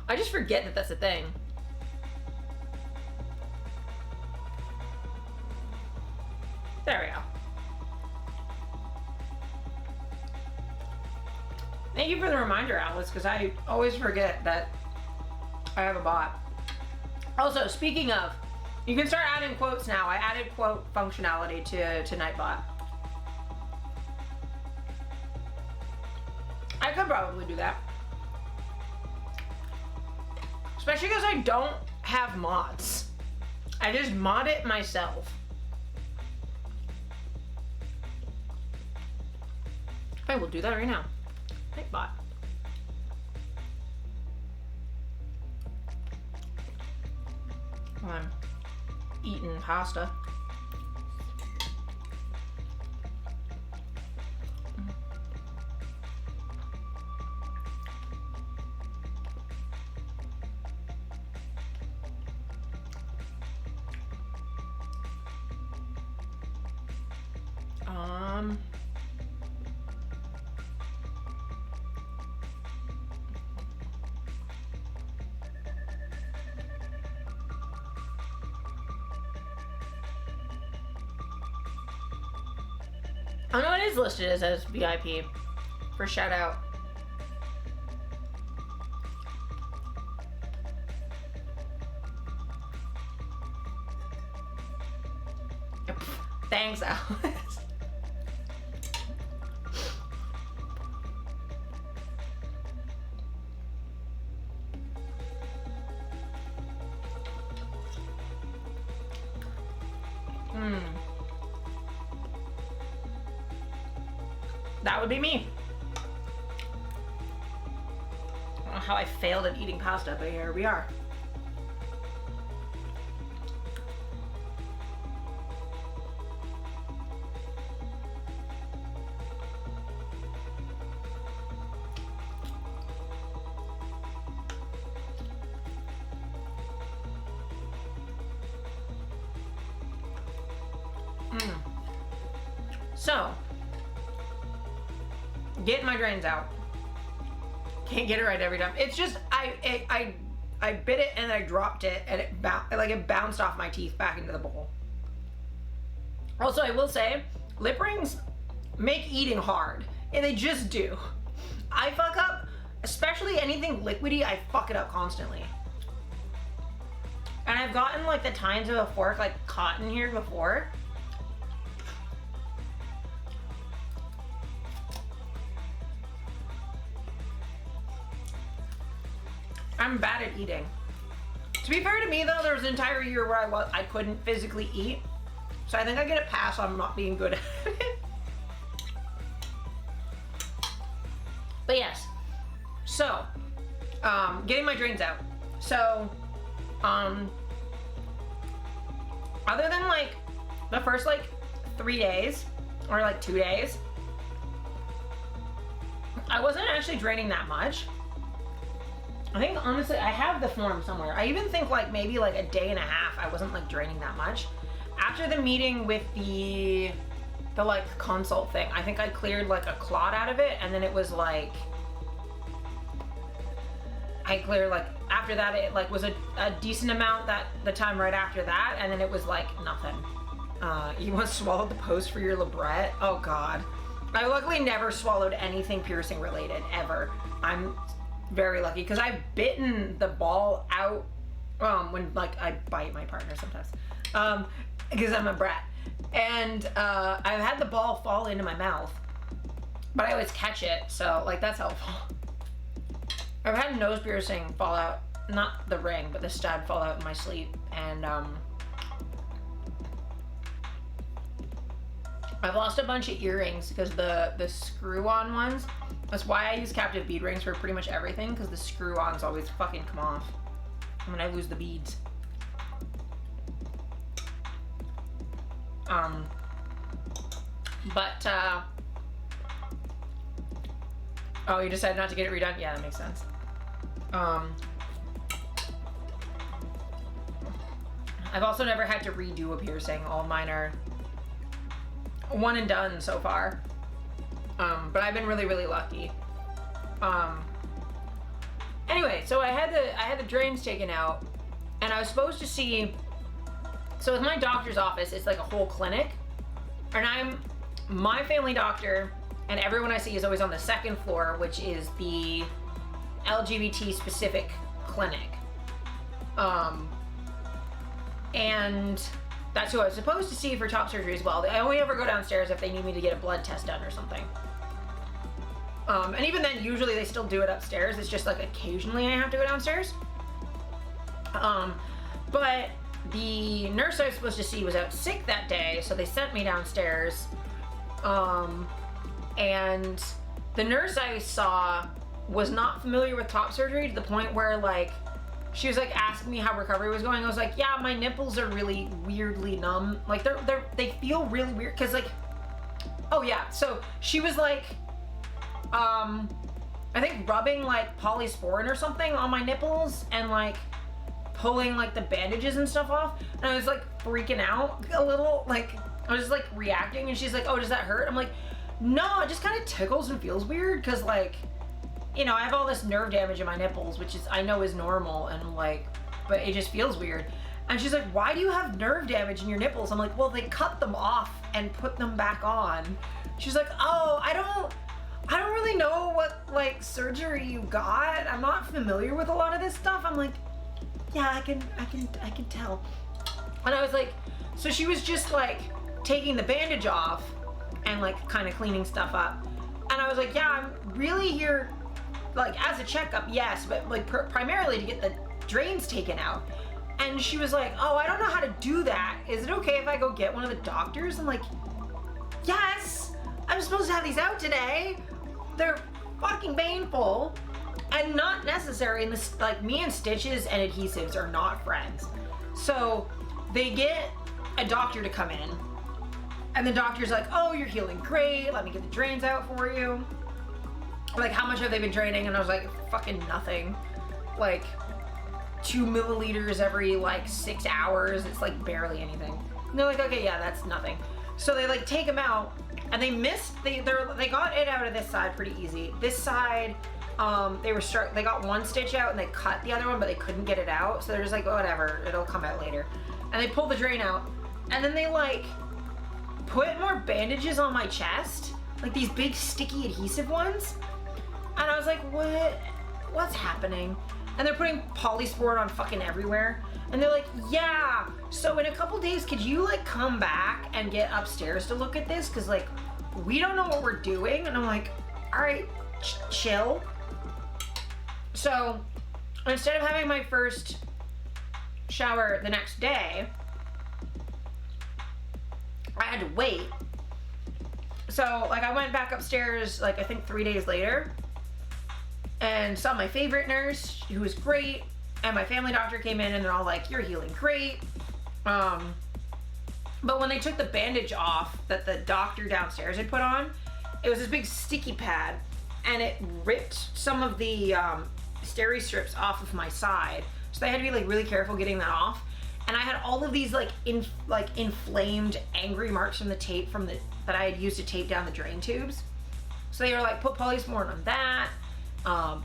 I just forget that that's a thing. There we go. Thank you for the reminder, Alice, because I always forget that I have a bot. Also, speaking of, you can start adding quotes now. I added quote functionality to Nightbot. I could probably do that. Especially because I don't have mods. I just mod it myself. I will do that right now. Nightbot. While I'm eating pasta. I know it is listed as VIP for shout out. Thanks, Alice. That would be me. I don't know how I failed at eating pasta, but here we are. So, getting my drains out. Can't get it right every time. It's just I bit it and I dropped it and it bounced off my teeth back into the bowl. Also, I will say, lip rings make eating hard, and they just do. I fuck up, especially anything liquidy. I fuck it up constantly. And I've gotten like the tines of a fork like caught in here before, I'm bad at eating. To be fair to me though, there was an entire year where I couldn't physically eat. So I think I get a pass on not being good at it. But yes, so, getting my drains out. So, other than like the first like 3 days or like 2 days, I wasn't actually draining that much. I think honestly, I have the form somewhere. I even think like maybe like a day and a half, I wasn't like draining that much. After the meeting with the like consult thing, I think I cleared like a clot out of it, and then it was like, I cleared like, after that it like was a decent amount that the time right after that, and then it was like nothing. You once swallowed the post for your labret? Oh God. I luckily never swallowed anything piercing related, ever. I'm very lucky, because I've bitten the ball out when like I bite my partner sometimes, because I'm a brat. And I've had the ball fall into my mouth, but I always catch it, so like that's helpful. I've had nose piercing fall out, not the ring, but the stud fall out in my sleep, and I've lost a bunch of earrings because the screw-on ones. That's why I use captive bead rings for pretty much everything, because the screw-ons always fucking come off when I lose the beads. Oh, you decided not to get it redone? Yeah, that makes sense. I've also never had to redo a piercing. All mine are one and done so far. But I've been really, really lucky. Anyway, so I had the drains taken out, and I was supposed to see, so with my doctor's office, it's like a whole clinic, and my family doctor, and everyone I see is always on the second floor, which is the LGBT specific clinic. And that's who I was supposed to see for top surgery as well. I only ever go downstairs if they need me to get a blood test done or something. And even then, usually they still do it upstairs. It's just like occasionally I have to go downstairs. But the nurse I was supposed to see was out sick that day, so they sent me downstairs. And the nurse I saw was not familiar with top surgery to the point where like, she was like asking me how recovery was going. I was like, yeah, my nipples are really weirdly numb. Like they feel really weird. Cause like, oh yeah. So she was like, I think rubbing like polysporin or something on my nipples and like pulling like the bandages and stuff off. And I was like freaking out a little, like I was just like reacting, and she's like, oh, does that hurt? I'm like, no, it just kind of tickles and feels weird. Cause like, you know, I have all this nerve damage in my nipples, which is, I know is normal, and like, but it just feels weird. And she's like, why do you have nerve damage in your nipples? I'm like, well, they cut them off and put them back on. She's like, oh, I don't really know what like surgery you got. I'm not familiar with a lot of this stuff. I'm like, yeah, I can tell. And I was like, so she was just like taking the bandage off and like kind of cleaning stuff up. And I was like, yeah, I'm really here like as a checkup, yes, but like primarily to get the drains taken out. And she was like, oh, I don't know how to do that. Is it okay if I go get one of the doctors? I'm like, yes, I'm supposed to have these out today. They're fucking painful and not necessary. And this, like, me and stitches and adhesives are not friends. So they get a doctor to come in, and the doctor's like, oh, you're healing great. Let me get the drains out for you. Like, how much have they been draining? And I was like, fucking nothing. Like 2 milliliters every like 6 hours. It's like barely anything. And they're like, okay, yeah, that's nothing. So they like take them out, and they got it out of this side pretty easy. This side, they got one stitch out and they cut the other one, but they couldn't get it out. So they're just like, oh, whatever, it'll come out later. And they pull the drain out, and then they like put more bandages on my chest, like these big sticky adhesive ones. And I was like, what's happening? And they're putting polysporin on fucking everywhere. And they're like, yeah, so in a couple days, could you like come back and get upstairs to look at this? Cause like, we don't know what we're doing. And I'm like, all right, chill. So instead of having my first shower the next day, I had to wait. So like I went back upstairs like I think 3 days later and saw my favorite nurse who was great, and my family doctor came in and they're all like, you're healing great. But when they took the bandage off that the doctor downstairs had put on, it was this big sticky pad and it ripped some of the steri strips off of my side. So they had to be like really careful getting that off. And I had all of these like inflamed, angry marks from the tape that I had used to tape down the drain tubes. So they were like, put polysporin on that,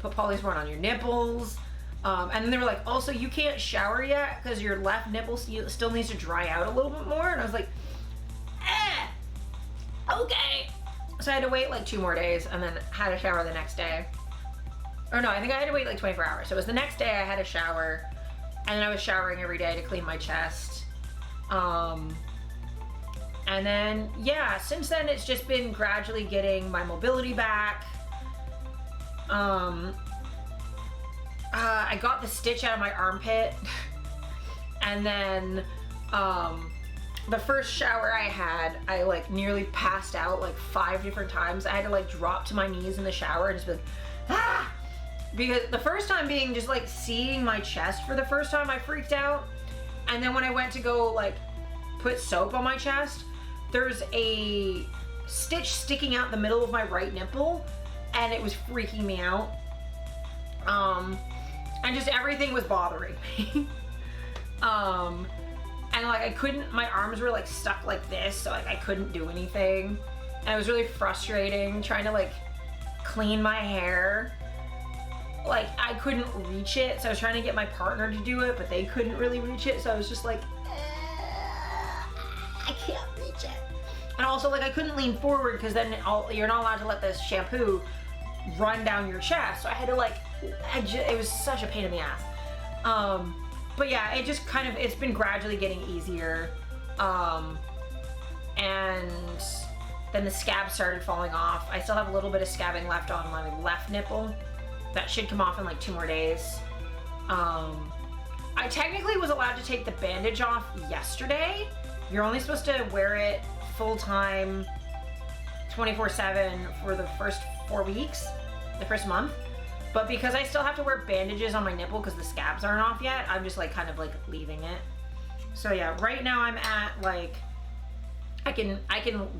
put polysporin on your nipples. And then they were like, also you can't shower yet because your left nipple still needs to dry out a little bit more. And I was like, okay. So I had to wait like 2 more days and then had a shower the next day. Or no, I think I had to wait like 24 hours. So it was the next day I had a shower, and then I was showering every day to clean my chest. And then, yeah, since then it's just been gradually getting my mobility back. I got the stitch out of my armpit. And then, the first shower I had, I like nearly passed out like 5 different times. I had to like drop to my knees in the shower and just be like, ah! Because the first time being just like seeing my chest for the first time, I freaked out. And then when I went to go like put soap on my chest, there's a stitch sticking out the middle of my right nipple and it was freaking me out. And just everything was bothering me. And like I couldn't, my arms were like stuck like this, so like I couldn't do anything. And it was really frustrating trying to like clean my hair. Like I couldn't reach it, so I was trying to get my partner to do it, but they couldn't really reach it, so I was just like, I can't reach it. And also like I couldn't lean forward because then you're not allowed to let this shampoo run down your chest. So I had to like, it was such a pain in the ass. But yeah, it just kind of, it's been gradually getting easier. And then the scab started falling off. I still have a little bit of scabbing left on my left nipple. That should come off in like 2 more days. I technically was allowed to take the bandage off yesterday. You're only supposed to wear it full-time 24/7 for the first 4 weeks, the first month. But because I still have to wear bandages on my nipple because the scabs aren't off yet, I'm just like kind of like leaving it. So yeah, right now I'm at like, I can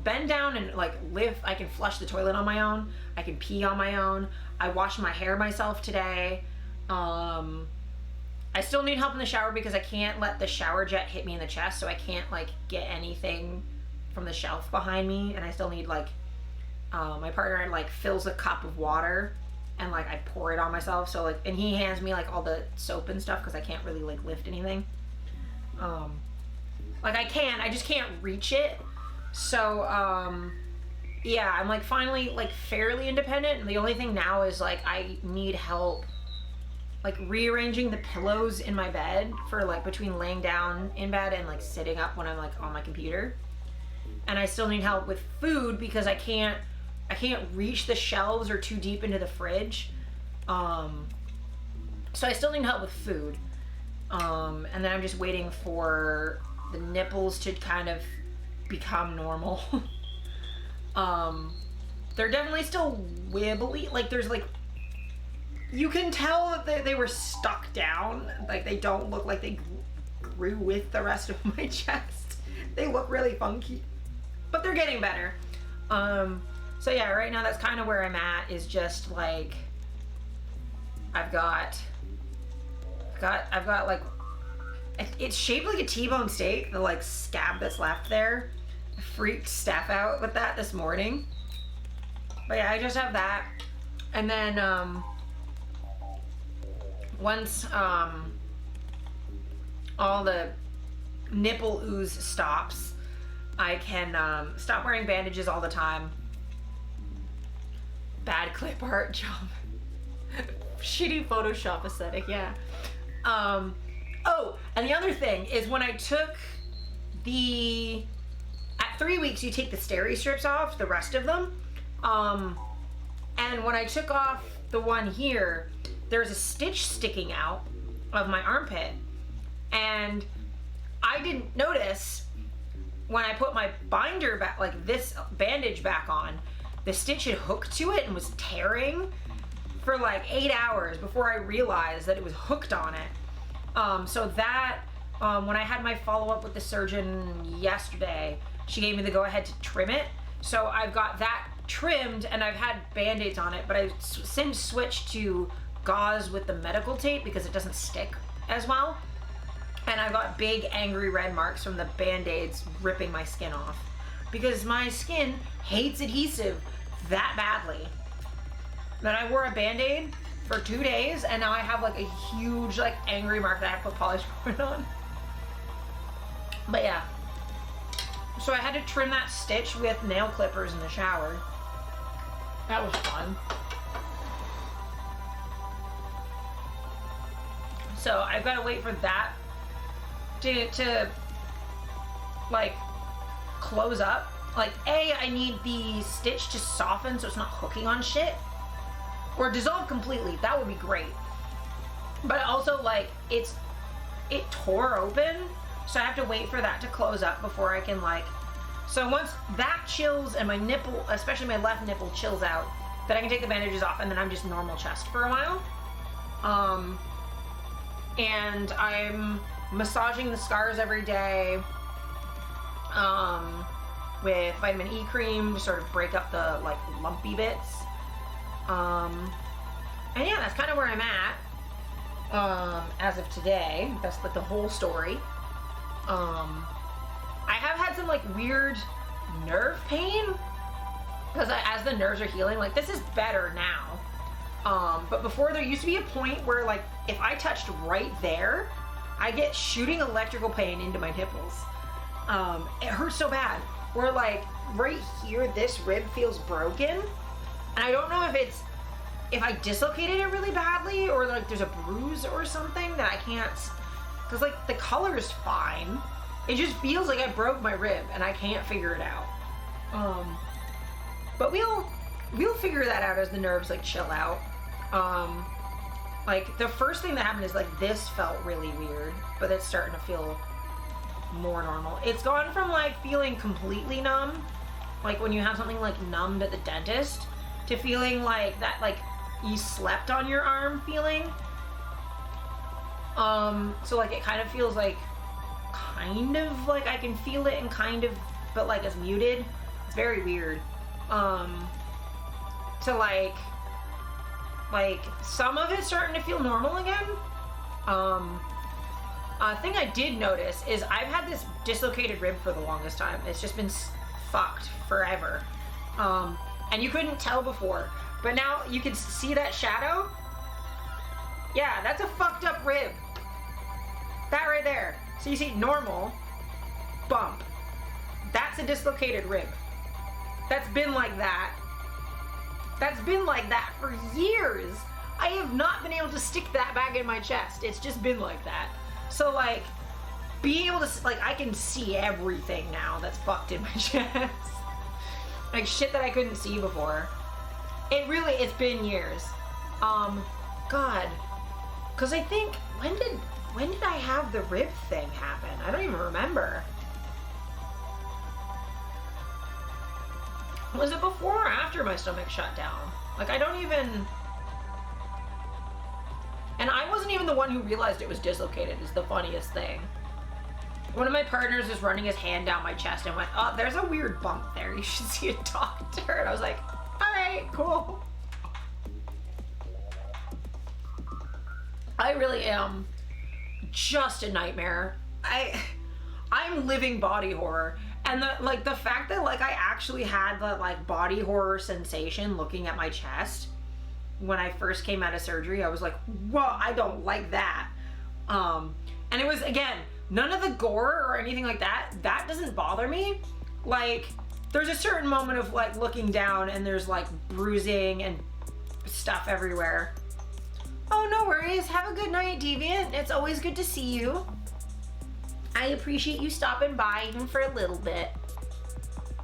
bend down and like lift, I can flush the toilet on my own. I can pee on my own. I washed my hair myself today. I still need help in the shower because I can't let the shower jet hit me in the chest, so I can't like get anything from the shelf behind me, and I still need like, my partner like fills a cup of water and like I pour it on myself, so like, and he hands me like all the soap and stuff because I can't really like lift anything. Like I just can't reach it. So yeah, I'm like finally like fairly independent, and the only thing now is like I need help like rearranging the pillows in my bed for like between laying down in bed and like sitting up when I'm like on my computer. And I still need help with food because I can't reach the shelves or too deep into the fridge. So I still need help with food. And then I'm just waiting for the nipples to kind of become normal. They're definitely still wibbly. Like there's like, you can tell that they were stuck down. Like they don't look like they grew with the rest of my chest. They look really funky, but they're getting better. So yeah, right now that's kind of where I'm at, is just like, I've got like, it's shaped like a T-bone steak, the like scab that's left there. I freaked Steph out with that this morning. But yeah, I just have that. And then, once, all the nipple ooze stops, I can, stop wearing bandages all the time. Bad clip art job. Shitty Photoshop aesthetic, yeah. Oh, and the other thing is when I took at 3 weeks you take the steri strips off, the rest of them. And when I took off the one here, there's a stitch sticking out of my armpit, and I didn't notice when I put my binder back, like this bandage back on, the stitch had hooked to it and was tearing for like 8 hours before I realized that it was hooked on it. So that, when I had my follow-up with the surgeon yesterday, she gave me the go-ahead to trim it. So I've got that trimmed and I've had Band-Aids on it, but I've since switched to gauze with the medical tape because it doesn't stick as well. And I've got big angry red marks from the Band-Aids ripping my skin off because my skin hates adhesive that badly. Then I wore a Band-Aid for 2 days and now I have like a huge like angry mark that I have to put polysporin on. But yeah. So I had to trim that stitch with nail clippers in the shower. That was fun. So I've got to wait for that to like close up. Like I need the stitch to soften so it's not hooking on shit. Or dissolve completely. That would be great. But also like it tore open. So I have to wait for that to close up before I can like, so once that chills and my nipple, especially my left nipple chills out, then I can take the bandages off and then I'm just normal chest for a while. And I'm massaging the scars every day with vitamin E cream to sort of break up the like lumpy bits. And yeah, that's kind of where I'm at as of today. That's like the whole story. I have had some like weird nerve pain because as the nerves are healing, like this is better now. But before there used to be a point where like if I touched right there, I get shooting electrical pain into my nipples. It hurts so bad. Where like right here, this rib feels broken. And I don't know if I dislocated it really badly or like there's a bruise or something that I can't, because like the color is fine. It just feels like I broke my rib and I can't figure it out. But we'll figure that out as the nerves like chill out. Like the first thing that happened is like this felt really weird, but it's starting to feel more normal. It's gone from like feeling completely numb, like when you have something like numbed at the dentist, to feeling like that like you slept on your arm feeling. So like it kind of feels like kind of like I can feel it and kind of, but like it's muted. It's very weird. To like some of it's starting to feel normal again. A thing I did notice is I've had this dislocated rib for the longest time. It's just been fucked forever. And you couldn't tell before, but now you can see that shadow. Yeah, that's a fucked up rib. That right there. So you see normal, bump. That's a dislocated rib. That's been like that. That's been like that for years. I have not been able to stick that back in my chest. It's just been like that. So like, being able to, like, I can see everything now that's fucked in my chest. Like shit that I couldn't see before. It's been years. God. Cause I think, when did I have the rib thing happen? I don't even remember. Was it before or after my stomach shut down? Like I don't even, and I wasn't even the one who realized it was dislocated, is the funniest thing. One of my partners was running his hand down my chest and went, oh, there's a weird bump there. You should see a doctor. And I was like, all right, cool. I really am just a nightmare. I'm living body horror. And the fact that like I actually had the like body horror sensation looking at my chest when I first came out of surgery, I was like, whoa, I don't like that. And it was, again, none of the gore or anything like that, that doesn't bother me. Like, there's a certain moment of like looking down and there's like bruising and stuff everywhere. Oh, no worries. Have a good night, Deviant. It's always good to see you. I appreciate you stopping by even for a little bit.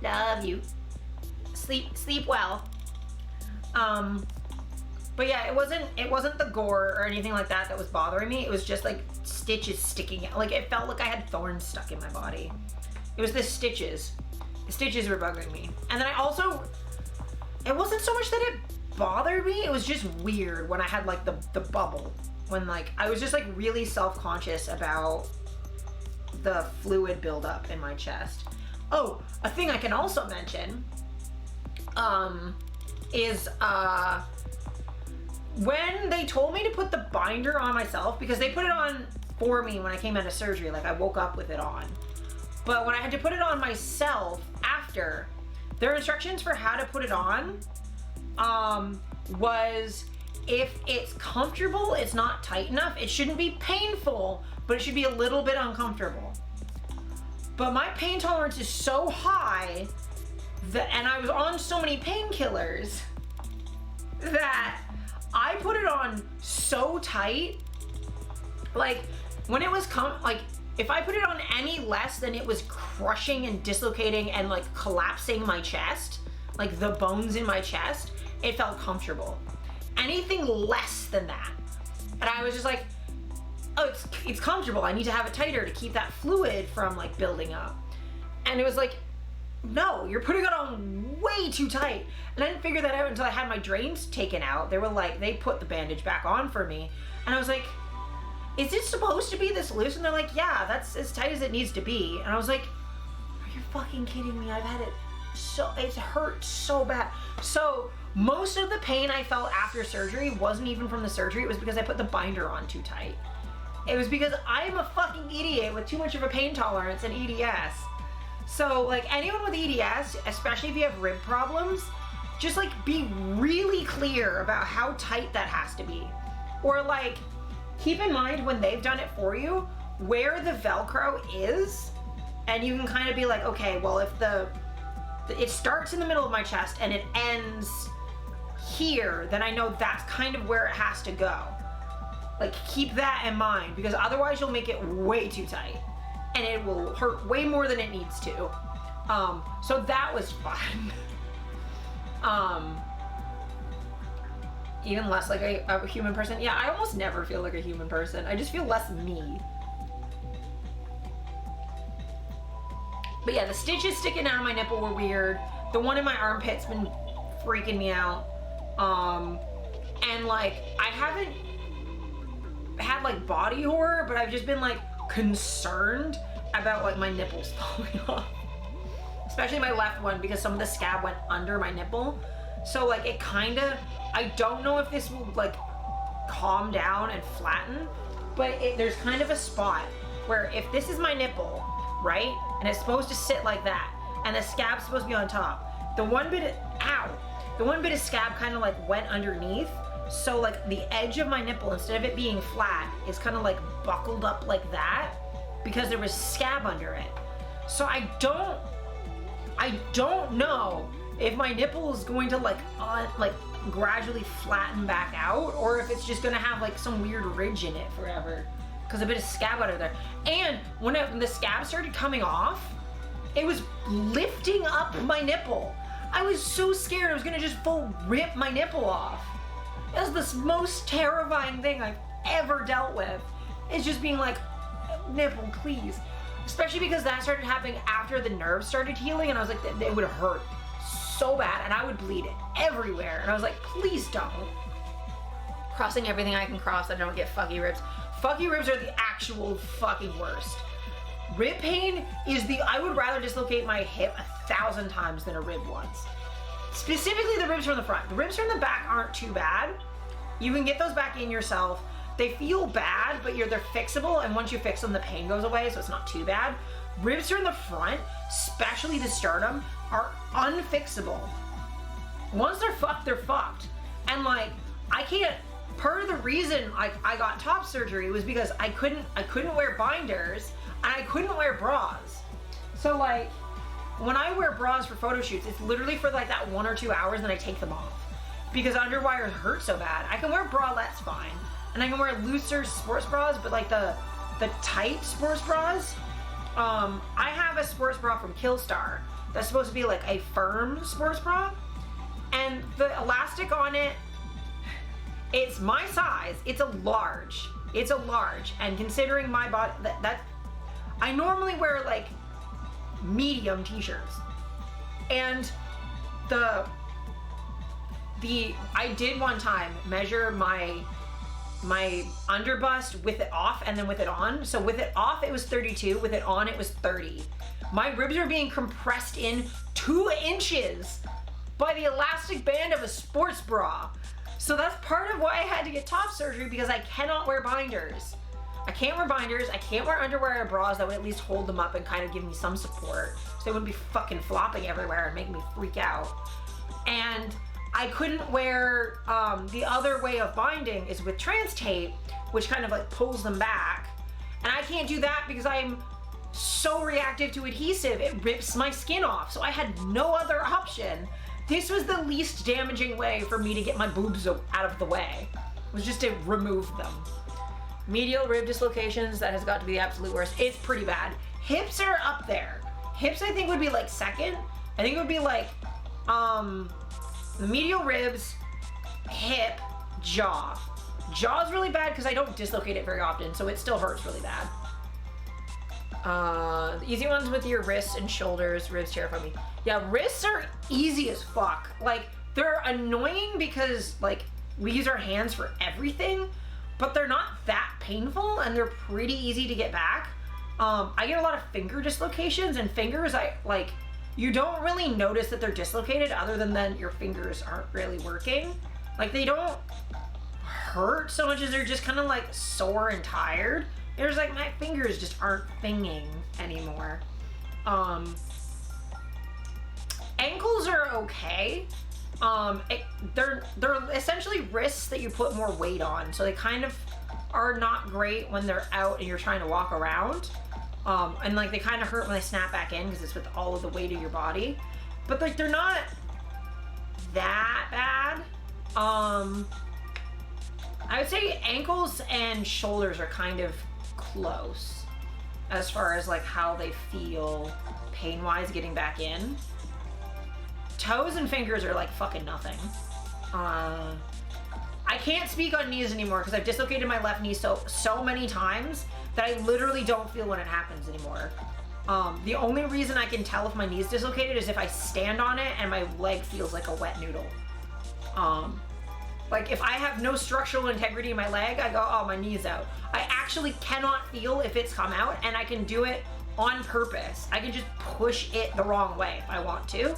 Love you. Sleep well. But But yeah, it wasn't the gore or anything like that that was bothering me. It was just like stitches sticking out. Like it felt like I had thorns stuck in my body. It was the stitches. The stitches were bugging me. And then I also, it wasn't so much that it bothered me, it was just weird when I had like the bubble. When like, I was just like really self-conscious about the fluid buildup in my chest. Oh, a thing I can also mention is when they told me to put the binder on myself, because they put it on for me when I came out of surgery, like I woke up with it on. But when I had to put it on myself after, their instructions for how to put it on was if it's comfortable, it's not tight enough. It shouldn't be painful, but it should be a little bit uncomfortable. But my pain tolerance is so high that, and I was on so many painkillers that I put it on so tight. Like when it was if I put it on any less, then it was crushing and dislocating and like collapsing my chest, like the bones in my chest. It felt comfortable. Anything less than that, and I was just like, oh, it's comfortable. I need to have it tighter to keep that fluid from like building up. And it was like, no, you're putting it on way too tight. And I didn't figure that out until I had my drains taken out. They were like, they put the bandage back on for me, and I was like, is it supposed to be this loose? And they're like, yeah, that's as tight as it needs to be. And I was like, are you fucking kidding me? I've had it it's hurt so bad. So most of the pain I felt after surgery wasn't even from the surgery. It was because I put the binder on too tight. It was because I'm a fucking idiot with too much of a pain tolerance and EDS. So like anyone with EDS, especially if you have rib problems, just like be really clear about how tight that has to be. Or like keep in mind when they've done it for you, where the Velcro is, and you can kind of be like, okay, well if it starts in the middle of my chest and it ends here, then I know that's kind of where it has to go. Like keep that in mind, because otherwise you'll make it way too tight and it will hurt way more than it needs to. So that was fun. Even less like a human person. Yeah, I almost never feel like a human person. I just feel less me. But yeah, the stitches sticking out of my nipple were weird. The one in my armpit's been freaking me out. And like, I haven't had like body horror, but I've just been like concerned about like my nipples falling off. Especially my left one, because some of the scab went under my nipple. So like it kinda, I don't know if this will like calm down and flatten, but there's kind of a spot where if this is my nipple, right? And it's supposed to sit like that, and the scab's supposed to be on top. The one bit of scab kind of like went underneath, so like the edge of my nipple, instead of it being flat, is kind of like buckled up like that because there was scab under it. So I don't know if my nipple is going to like gradually flatten back out, or if it's just gonna have like some weird ridge in it forever because a bit of scab under there. And when the scab started coming off, it was lifting up my nipple. I was so scared I was gonna just full rip my nipple off. It was the most terrifying thing I've ever dealt with. It's just being like, nipple, please. Especially because that started happening after the nerves started healing, and I was like, it would hurt so bad, and I would bleed everywhere. And I was like, please don't. Crossing everything I can cross so I don't get fucky ribs. Fucky ribs are the actual fucking worst. Rib pain is I would rather dislocate my hip 1,000 times than a rib once. Specifically the ribs from the front. The ribs from the back aren't too bad. You can get those back in yourself. They feel bad, but they're fixable, and once you fix them, the pain goes away, so it's not too bad. Ribs from the front, especially the sternum, are unfixable. Once they're fucked. And like, I can't, part of the reason I got top surgery was because I couldn't wear binders, and I couldn't wear bras. So like, when I wear bras for photo shoots, it's literally for like that 1 or 2 hours, and then I take them off. Because underwires hurt so bad. I can wear bralettes fine, and I can wear looser sports bras, but like the tight sports bras, I have a sports bra from Killstar that's supposed to be like a firm sports bra, and the elastic on it, It's my size. It's a large. It's a large. And considering my body, that I normally wear like medium t-shirts. And I did one time measure my underbust with it off and then with it on. So with it off, it was 32. With it on, it was 30. My ribs are being compressed in 2 inches by the elastic band of a sports bra. So that's part of why I had to get top surgery, because I cannot wear binders. I can't wear binders. I can't wear underwear or bras that would at least hold them up and kind of give me some support, so they wouldn't be fucking flopping everywhere and making me freak out. And I couldn't wear, the other way of binding is with trans tape, which kind of like pulls them back. And I can't do that because I'm so reactive to adhesive, it rips my skin off. So I had no other option. This was the least damaging way for me to get my boobs out of the way, was just to remove them. Medial rib dislocations, that has got to be the absolute worst. It's pretty bad. Hips are up there. Hips I think would be like second. I think it would be like, the medial ribs, hip, jaw. Jaw's really bad because I don't dislocate it very often, so it still hurts really bad. The easy ones with your wrists and shoulders, ribs terrify me. Yeah, wrists are easy as fuck. Like, they're annoying because, like, we use our hands for everything, but they're not that painful and they're pretty easy to get back. I get a lot of finger dislocations, and fingers, you don't really notice that they're dislocated other than then your fingers aren't really working. Like, they don't hurt so much as they're just kind of like sore and tired. There's like, my fingers just aren't thinging anymore. Ankles are okay. They're essentially wrists that you put more weight on, so they kind of are not great when they're out and you're trying to walk around. And like, they kind of hurt when they snap back in because it's with all of the weight of your body. But like, they're not that bad. I would say ankles and shoulders are kind of close as far as like how they feel pain-wise getting back in. Toes and fingers are like fucking nothing. I can't speak on knees anymore because I've dislocated my left knee so many times that I literally don't feel when it happens anymore. The only reason I can tell if my knee's dislocated is if I stand on it and my leg feels like a wet noodle. Like, if I have no structural integrity in my leg, I go, oh, my knee's out. I actually cannot feel if it's come out, and I can do it on purpose. I can just push it the wrong way if I want to.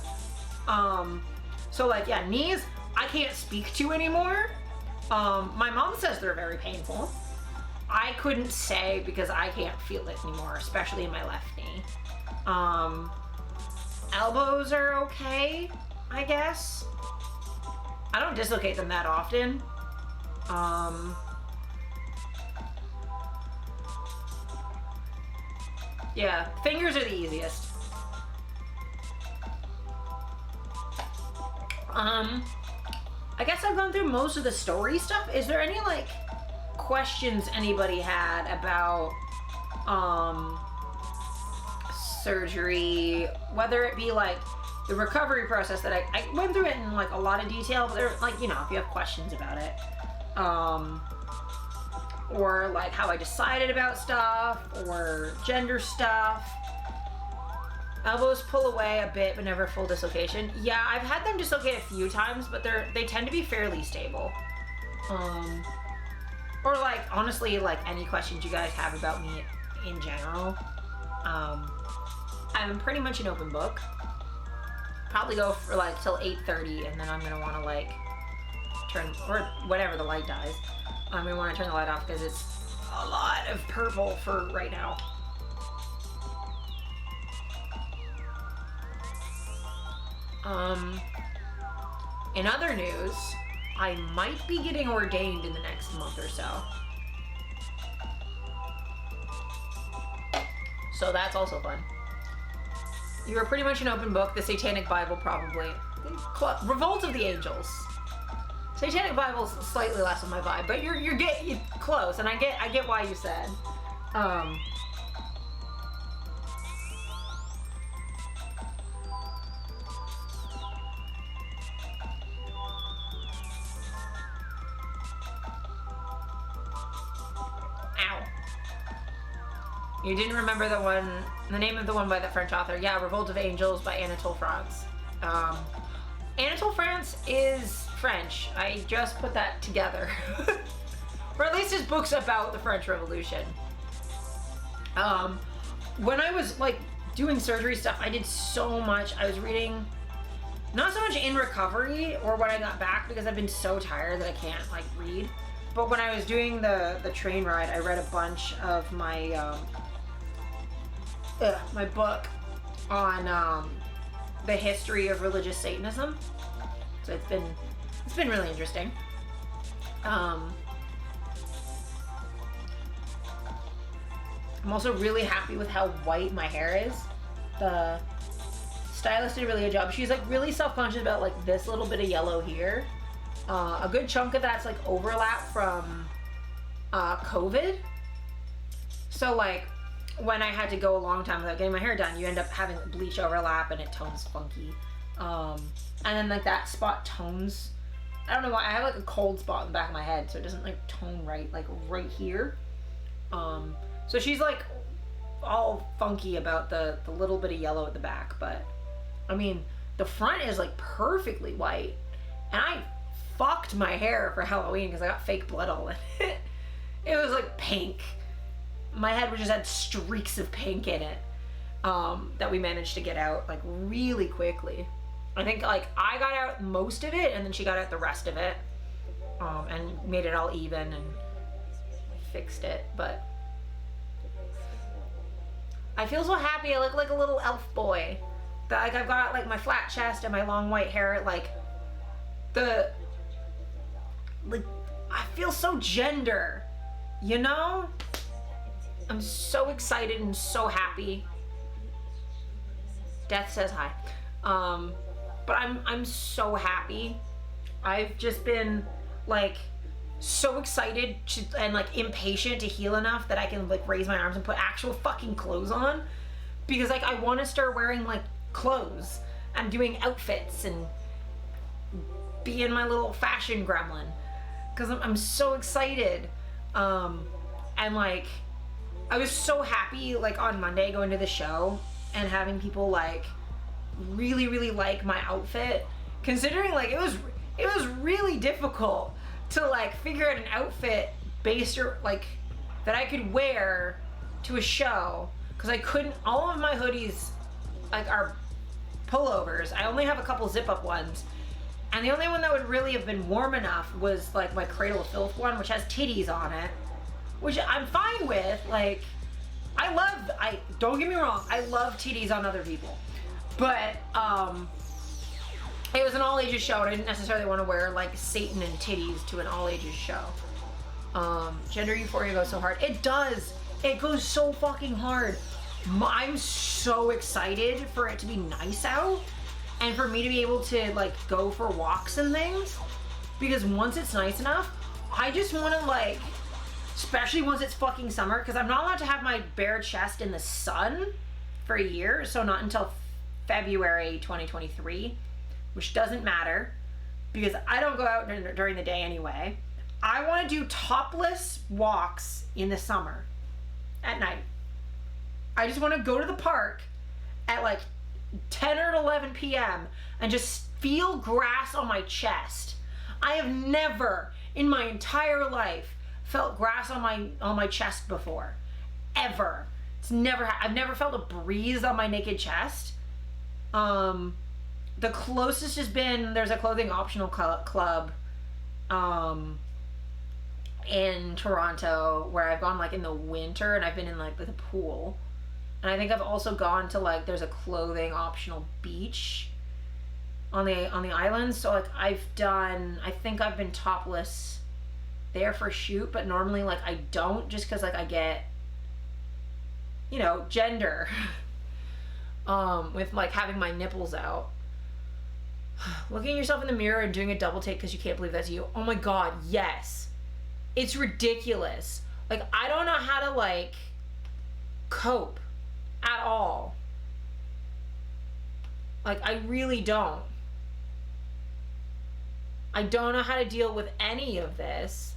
So like, yeah, knees, I can't speak to anymore. My mom says they're very painful. I couldn't say because I can't feel it anymore, especially in my left knee. Elbows are okay, I guess. I don't dislocate them that often. Yeah, fingers are the easiest. I guess I've gone through most of the story stuff. Is there any like questions anybody had about surgery, whether it be like the recovery process that I went through it in like a lot of detail, but they're like, you know, if you have questions about it, or like how I decided about stuff or gender stuff. Elbows pull away a bit, but never full dislocation. Yeah, I've had them dislocate a few times, but they tend to be fairly stable. Or like, honestly, like any questions you guys have about me in general, I'm pretty much an open book. Probably go for like till 8:30, and then I'm gonna want to like turn, or whatever, the light dies. I'm gonna want to turn the light off because it's a lot of purple for right now. In other news, I might be getting ordained in the next month or so. So that's also fun. You are pretty much an open book. The Satanic Bible, probably. Revolt of the Angels. Satanic Bible's slightly less of my vibe, but you're close, and I get why you said. You didn't remember the name of the one by the French author. Yeah, Revolt of Angels by Anatole France. Anatole France is French. I just put that together. Or at least his book's about the French Revolution. When I was like doing surgery stuff, I did so much. I was reading, not so much in recovery or when I got back because I've been so tired that I can't like read. But when I was doing the train ride, I read a bunch of my my book on the history of religious Satanism. So it's been really interesting. I'm also really happy with how white my hair is. The stylist did a really good job. She's like really self-conscious about like this little bit of yellow here. A good chunk of that's like overlap from COVID. So like when I had to go a long time without getting my hair done, you end up having bleach overlap and it tones funky. And then like that spot tones. I don't know why, I have like a cold spot in the back of my head, so it doesn't like tone right, like right here. So she's like all funky about the little bit of yellow at the back, but I mean, the front is like perfectly white. And I fucked my hair for Halloween because I got fake blood all in it. It was like pink. My head just had streaks of pink in it that we managed to get out like really quickly. I think like I got out most of it and then she got out the rest of it and made it all even and fixed it. But I feel so happy. I look like a little elf boy. Like I've got like my flat chest and my long white hair. Like I feel so gender, you know? I'm so excited and so happy. Death says hi. But I'm so happy. I've just been like so excited and like impatient to heal enough that I can like raise my arms and put actual fucking clothes on, because like I want to start wearing like clothes and doing outfits and being my little fashion gremlin, because I'm so excited. And like I was so happy like on Monday going to the show and having people like really like my outfit, considering like it was really difficult to like figure out an outfit based or like that I could wear to a show, because I couldn't, all of my hoodies like are pullovers. I only have a couple zip up ones, and the only one that would really have been warm enough was like my Cradle of Filth one, which has titties on it, which I'm fine with. Like I don't get me wrong, I love titties on other people, but it was an all ages show and I didn't necessarily want to wear like Satan and titties to an all ages show. Gender euphoria goes so hard. It does. It goes so fucking hard. I'm so excited for it to be nice out and for me to be able to like go for walks and things, because once it's nice enough, I just want to like, especially once it's fucking summer, because I'm not allowed to have my bare chest in the sun for a year, so not until February 2023, which doesn't matter because I don't go out during the day anyway. I want to do topless walks in the summer at night. I just want to go to the park at like 10 or 11 p.m. and just feel grass on my chest. I have never in my entire life felt grass on my chest before, ever. I've never felt a breeze on my naked chest. The closest has been, there's a clothing optional club in Toronto where I've gone like in the winter and I've been in like the pool. And I think I've also gone to like, there's a clothing optional beach on the island. So like I think I've been topless there for a shoot, but normally like I don't, just because like I get, you know, gender with like having my nipples out. Looking at yourself in the mirror and doing a double take because you can't believe that's you. Oh my god, yes. It's ridiculous. Like I don't know how to like cope at all. Like I really don't. I don't know how to deal with any of this.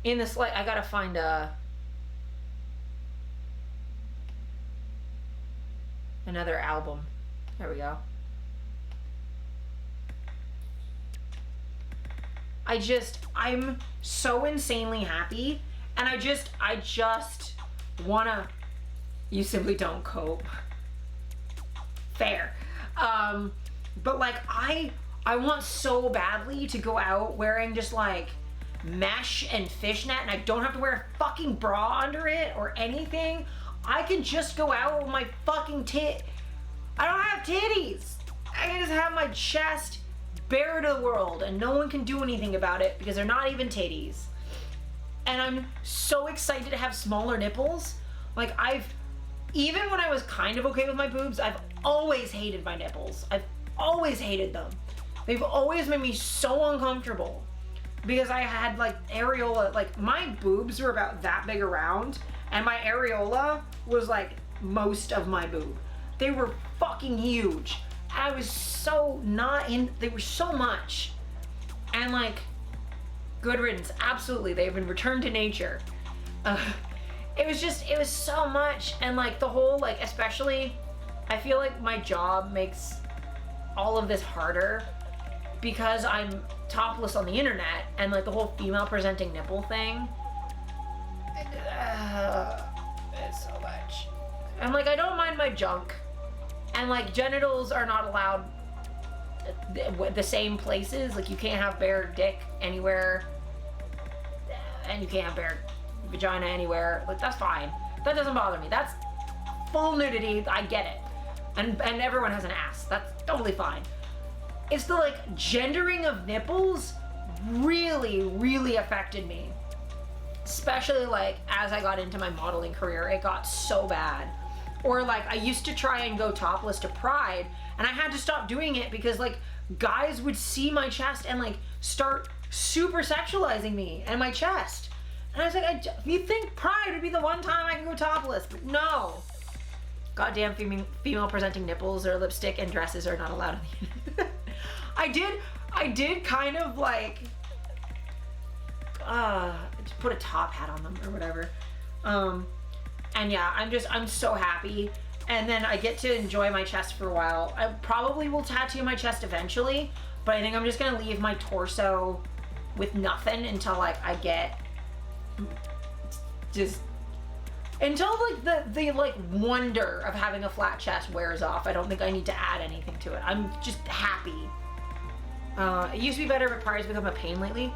In this, like, I gotta find a Another album. There we go. I'm so insanely happy, and I just wanna, you simply don't cope. Fair. But like, I want so badly to go out wearing just like mesh and fishnet, and I don't have to wear a fucking bra under it or anything. I can just go out with my fucking I don't have titties. I can just have my chest bare to the world, and no one can do anything about it because they're not even titties. And I'm so excited to have smaller nipples. Like, even when I was kind of okay with my boobs, I've always hated my nipples. I've always hated them. They've always made me so uncomfortable because I had like areola, like my boobs were about that big around, and my areola was like most of my boob. They were fucking huge. I was so not in, they were so much. And like, good riddance, absolutely, they've been returned to nature. It was so much, and like the whole, like, especially, I feel like my job makes all of this harder because I'm topless on the internet, and like the whole female presenting nipple thing, it's so much. I'm like, I don't mind my junk, and like genitals are not allowed the same places. Like, you can't have bare dick anywhere, and you can't have bare vagina anywhere. Like, that's fine. That doesn't bother me. That's full nudity. I get it. And everyone has an ass. That's totally fine. It's the like gendering of nipples really, really affected me. Especially like as I got into my modeling career, it got so bad. Or like, I used to try and go topless to Pride, and I had to stop doing it because like guys would see my chest and like start super sexualizing me and my chest. And I was like, you think Pride would be the one time I can go topless? But no. Goddamn female presenting nipples or lipstick and dresses are not allowed on the internet. I did kind of like, just put a top hat on them or whatever. And yeah, I'm so happy. And then I get to enjoy my chest for a while. I probably will tattoo my chest eventually, but I think I'm just gonna leave my torso with nothing until like I get just, until like the like wonder of having a flat chest wears off. I don't think I need to add anything to it. I'm just happy. It used to be better, but Pride's become a pain lately.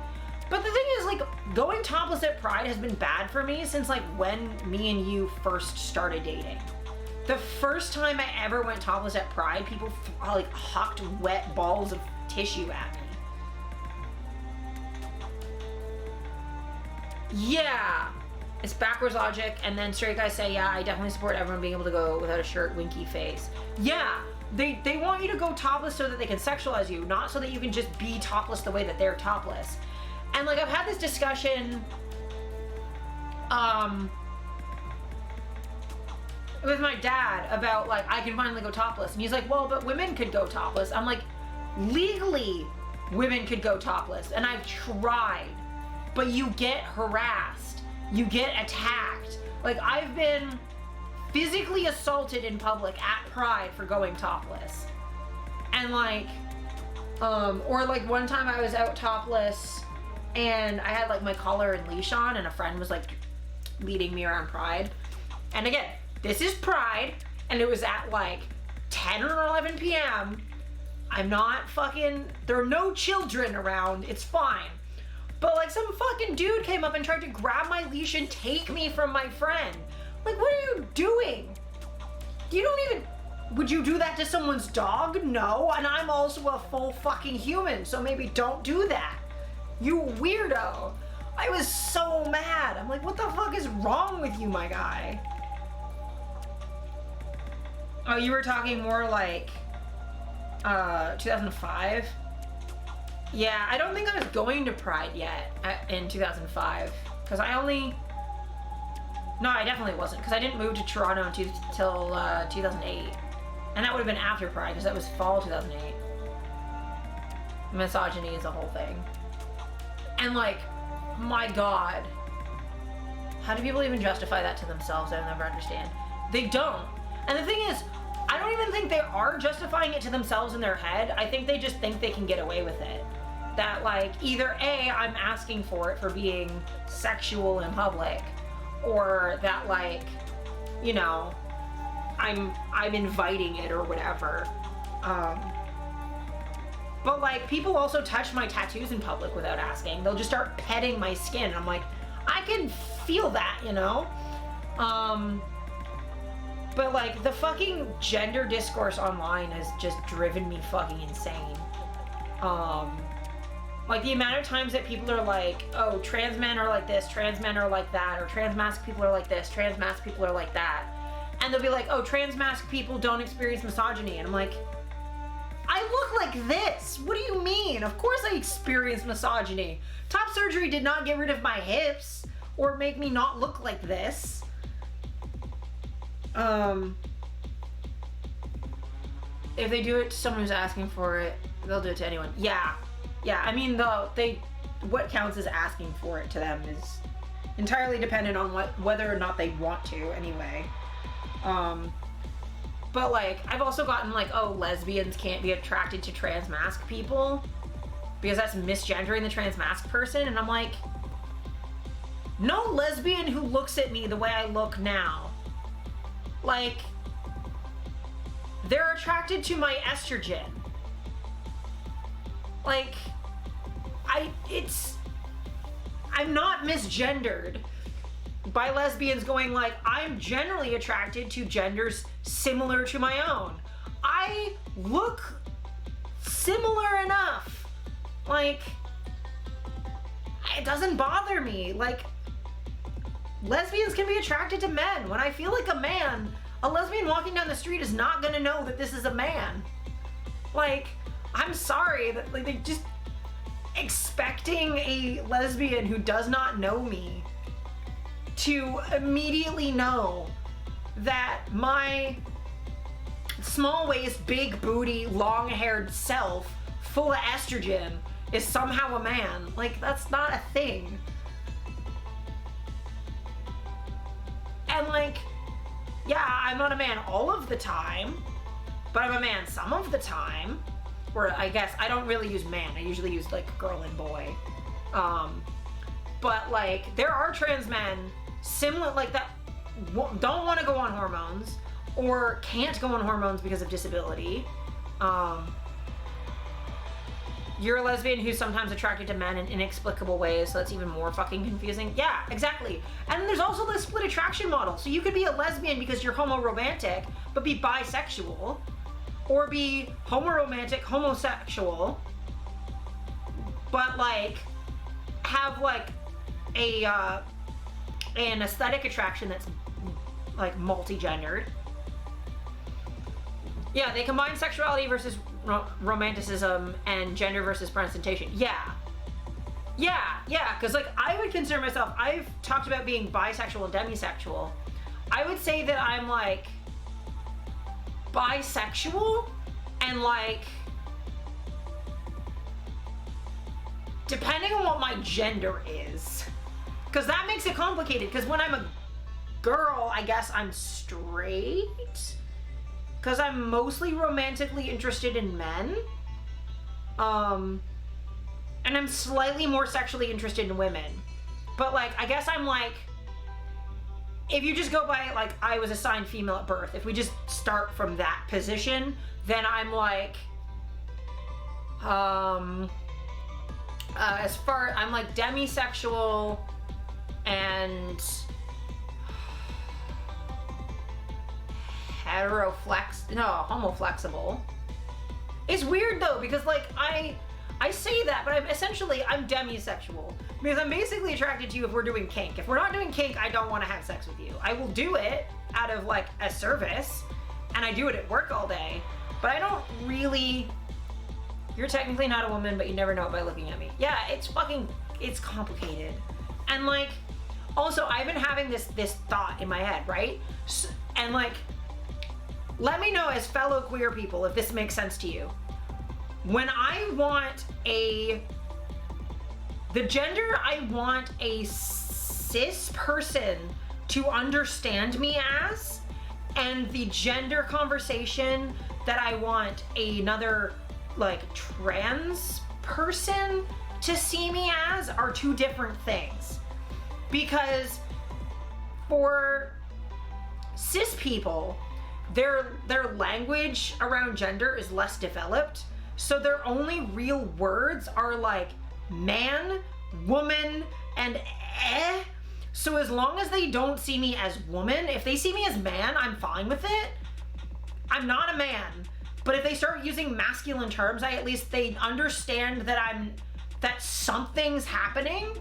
But the thing is, like, going topless at Pride has been bad for me since like when me and you first started dating. The first time I ever went topless at Pride, people like hucked wet balls of tissue at me. Yeah, it's backwards logic. And then straight guys say, yeah, I definitely support everyone being able to go without a shirt, winky face. Yeah, they want you to go topless so that they can sexualize you, not so that you can just be topless the way that they're topless. And like, I've had this discussion with my dad about like, I can finally go topless. And he's like, well, but women could go topless. I'm like, legally, women could go topless. And I've tried, but you get harassed. You get attacked. Like, I've been physically assaulted in public at Pride for going topless. And like, or like one time I was out topless and I had like my collar and leash on, and a friend was like leading me around Pride. And again, this is Pride, and it was at like 10 or 11 p.m. I'm not fucking, there are no children around, it's fine. But like, some fucking dude came up and tried to grab my leash and take me from my friend. Like, what are you doing? You don't even, would you do that to someone's dog? No, and I'm also a full fucking human, so maybe don't do that. You weirdo. I was so mad. I'm like, what the fuck is wrong with you, my guy? Oh, you were talking more like 2005? Yeah, I don't think I was going to Pride yet in 2005. Because I only... No, I definitely wasn't. Because I didn't move to Toronto until 2008. And that would have been after Pride, because that was fall 2008. Misogyny is a whole thing. And like, my God. How do people even justify that to themselves? I'll never understand. They don't. And the thing is, I don't even think they are justifying it to themselves in their head. I think they just think they can get away with it. That like either A, I'm asking for it for being sexual in public, or that like, you know, I'm inviting it or whatever. But like people also touch my tattoos in public without asking. They'll just start petting my skin. I'm like, I can feel that, you know? But like the fucking gender discourse online has just driven me fucking insane. Like the amount of times that people are like, oh, trans men are like this, trans men are like that, or trans masc people are like this, trans masc people are like that. And they'll be like, oh, trans masc people don't experience misogyny. And I'm like, I look like this. What do you mean? Of course I experience misogyny. Top surgery did not get rid of my hips or make me not look like this. If they do it to someone who's asking for it, they'll do it to anyone. Yeah. I mean, what counts as asking for it to them is entirely dependent on whether or not they want to anyway. But like, I've also gotten like, oh, lesbians can't be attracted to trans masc people because that's misgendering the trans masc person. And I'm like, no lesbian who looks at me the way I look now, like, they're attracted to my estrogen. Like, I'm not misgendered by lesbians going like, I'm generally attracted to genders similar to my own. I look similar enough. Like, it doesn't bother me. Like, lesbians can be attracted to men. When I feel like a man, a lesbian walking down the street is not gonna know that this is a man. Like, I'm sorry that like they just expecting a lesbian who does not know me to immediately know that my small waist, big booty, long haired self full of estrogen is somehow a man. Like, that's not a thing. And like, yeah, I'm not a man all of the time, but I'm a man some of the time. Or I guess I don't really use man, I usually use like girl and boy. But like, there are trans men similar like that don't want to go on hormones or can't go on hormones because of disability. You're a lesbian who's sometimes attracted to men in inexplicable ways, so that's even more fucking confusing. Yeah, exactly. And then there's also the split attraction model. So you could be a lesbian because you're homo-romantic, but be bisexual, or be homo-romantic, homosexual, but like have like an aesthetic attraction that's like multi-gendered. Yeah, they combine sexuality versus romanticism and gender versus presentation. Yeah, because like I would consider myself, I've talked about being bisexual and demisexual. I would say that I'm like bisexual and like depending on what my gender is, because that makes it complicated. Because when I'm a girl, I guess I'm straight because I'm mostly romantically interested in men, and I'm slightly more sexually interested in women. But like, I guess I'm like, if you just go by like I was assigned female at birth, if we just start from that position, then I'm like, I'm like demisexual and homoflexible. It's weird though, because like I say that, but I'm demisexual because I'm basically attracted to you if we're doing kink. If we're not doing kink, I don't want to have sex with you. I will do it out of like a service, and I do it at work all day, but I don't really. You're technically not a woman, but you never know it by looking at me. Yeah, it's complicated. And like, also I've been having this thought in my head, right? And like, let me know as fellow queer people if this makes sense to you. When I want the gender I want a cis person to understand me as And the gender conversation that I want another like trans person to see me as are two different things. Because for cis people, their language around gender is less developed, so their only real words are like man, woman, and eh. So as long as they don't see me as woman, if they see me as man, I'm fine with it. I'm not a man, but if they start using masculine terms, they understand that something's happening.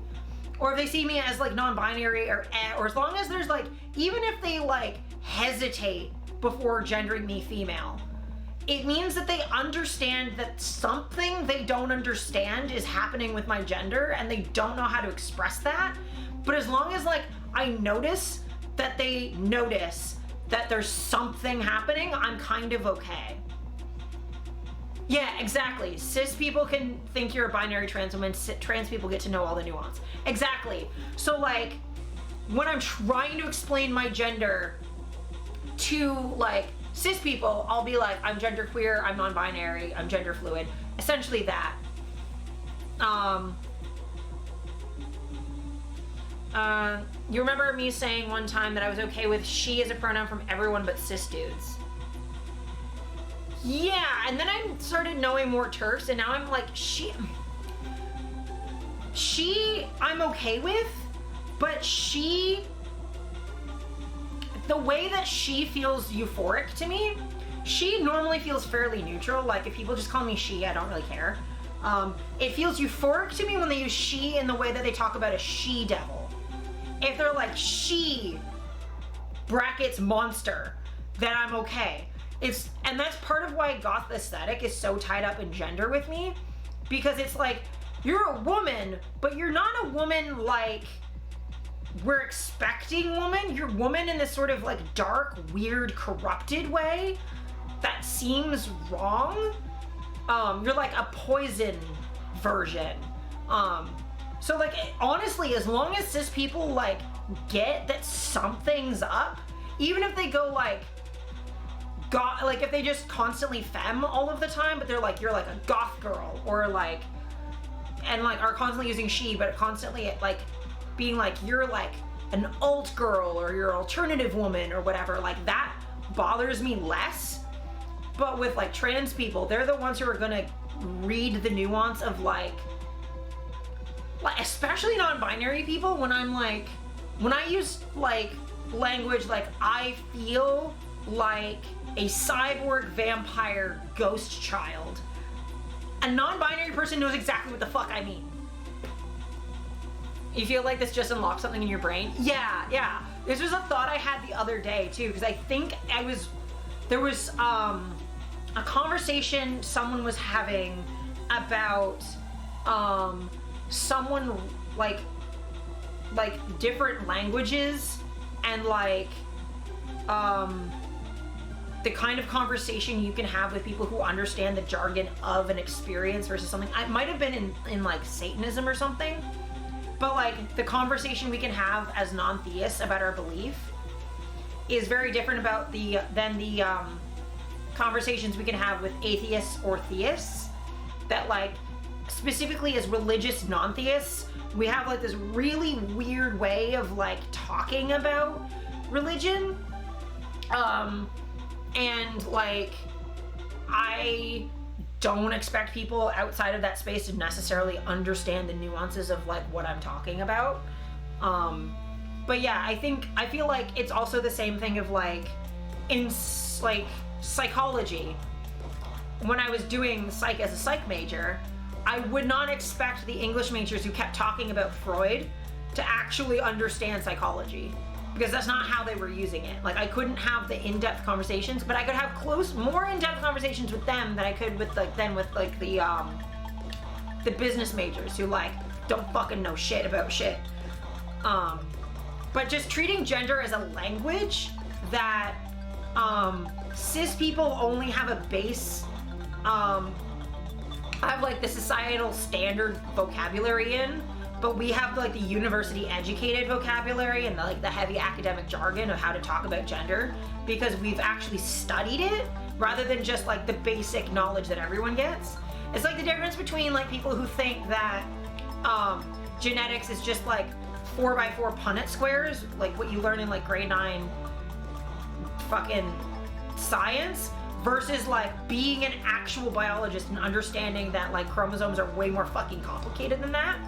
Or if they see me as like non-binary or as long as there's like, even if they like hesitate before gendering me female, it means that they understand that something they don't understand is happening with my gender and they don't know how to express that. But as long as like I notice that they notice that there's something happening, I'm kind of okay. Yeah, exactly. Cis people can think you're a binary trans woman. Trans people get to know all the nuance. Exactly. So like, when I'm trying to explain my gender to like cis people, I'll be like, I'm genderqueer, I'm non-binary, I'm gender fluid. Essentially that. You remember me saying one time that I was okay with she as a pronoun from everyone but cis dudes. Yeah, and then I started knowing more TERFs, and now I'm like, she I'm okay with, but the way that she feels euphoric to me, she normally feels fairly neutral. Like if people just call me she, I don't really care. It feels euphoric to me when they use she in the way that they talk about a she devil. If they're like she brackets monster, then I'm okay. And that's part of why goth aesthetic is so tied up in gender with me, because it's like, you're a woman, but you're not a woman like we're expecting woman. You're woman in this sort of like dark, weird, corrupted way that seems wrong. You're like a poison version. So like, honestly, as long as cis people like get that something's up, even if they go like, like if they just constantly femme all of the time, but they're like, you're like a goth girl, or like, and like are constantly using she, but constantly like being like, you're like an alt girl, or you're alternative woman, or whatever, like that bothers me less. But with like trans people, they're the ones who are gonna read the nuance of like especially non-binary people, when I use like language like I feel like a cyborg vampire ghost child, a non-binary person knows exactly what the fuck I mean. You feel like this just unlocked something in your brain? Yeah. This was a thought I had the other day too, because I think there was a conversation someone was having about someone like different languages and like the kind of conversation you can have with people who understand the jargon of an experience versus something. I might have been in like Satanism or something, but like the conversation we can have as non-theists about our belief is very different than the conversations we can have with atheists or theists. That like, specifically as religious non-theists, we have like this really weird way of like talking about religion. And like, I don't expect people outside of that space to necessarily understand the nuances of like what I'm talking about. But yeah, I feel like it's also the same thing of like, in like psychology, when I was doing psych as a psych major, I would not expect the English majors who kept talking about Freud to actually understand psychology, because that's not how they were using it. Like, I couldn't have the in-depth conversations, but I could have more in-depth conversations with them than I could with the business majors who like don't fucking know shit about shit. But just treating gender as a language that cis people only have a base, have like the societal standard vocabulary in, but we have like the university educated vocabulary and the heavy academic jargon of how to talk about gender because we've actually studied it rather than just like the basic knowledge that everyone gets. It's like the difference between like people who think that genetics is just like 4x4 Punnett squares, like what you learn in like grade 9 fucking science, versus like being an actual biologist and understanding that like chromosomes are way more fucking complicated than that.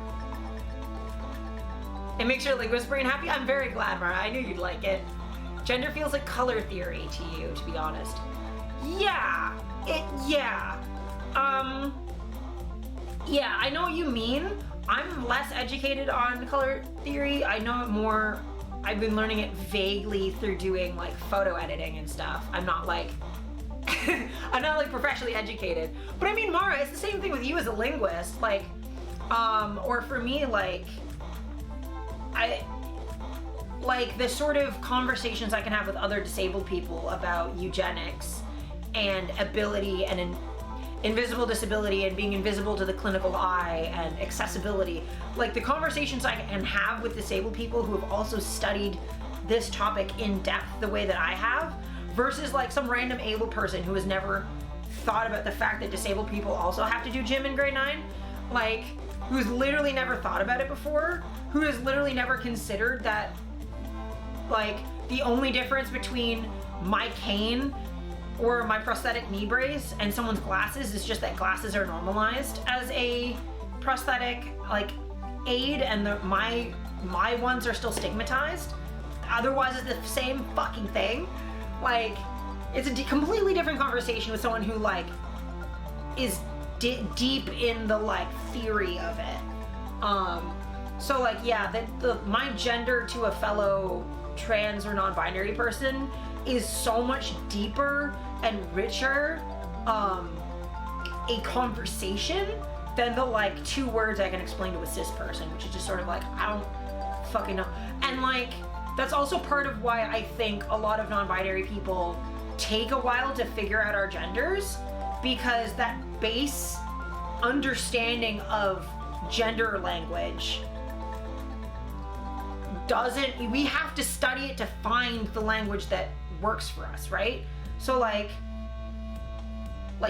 It makes your linguist brain happy. I'm very glad, Mara. I knew you'd like it. Gender feels like color theory to you, to be honest. Yeah. Yeah, I know what you mean. I'm less educated on color theory. I know it more. I've been learning it vaguely through doing like photo editing and stuff. I'm not like professionally educated. But I mean, Mara, it's the same thing with you as a linguist. Like, or for me, like, the sort of conversations I can have with other disabled people about eugenics and ability and invisible disability and being invisible to the clinical eye and accessibility. Like the conversations I can have with disabled people who have also studied this topic in depth the way that I have, versus like some random able person who has never thought about the fact that disabled people also have to do gym in grade 9, like who's literally never thought about it before, who has literally never considered that like the only difference between my cane or my prosthetic knee brace and someone's glasses is just that glasses are normalized as a prosthetic like aid, and my ones are still stigmatized. Otherwise it's the same fucking thing. Like it's a completely different conversation with someone who like is deep in the like theory of it. So like yeah, my gender to a fellow trans or non-binary person is so much deeper and richer a conversation than the like 2 words I can explain to a cis person, which is just sort of like, I don't fucking know. And like that's also part of why I think a lot of non-binary people take a while to figure out our genders, because that base understanding of gender language we have to study it to find the language that works for us, right? So like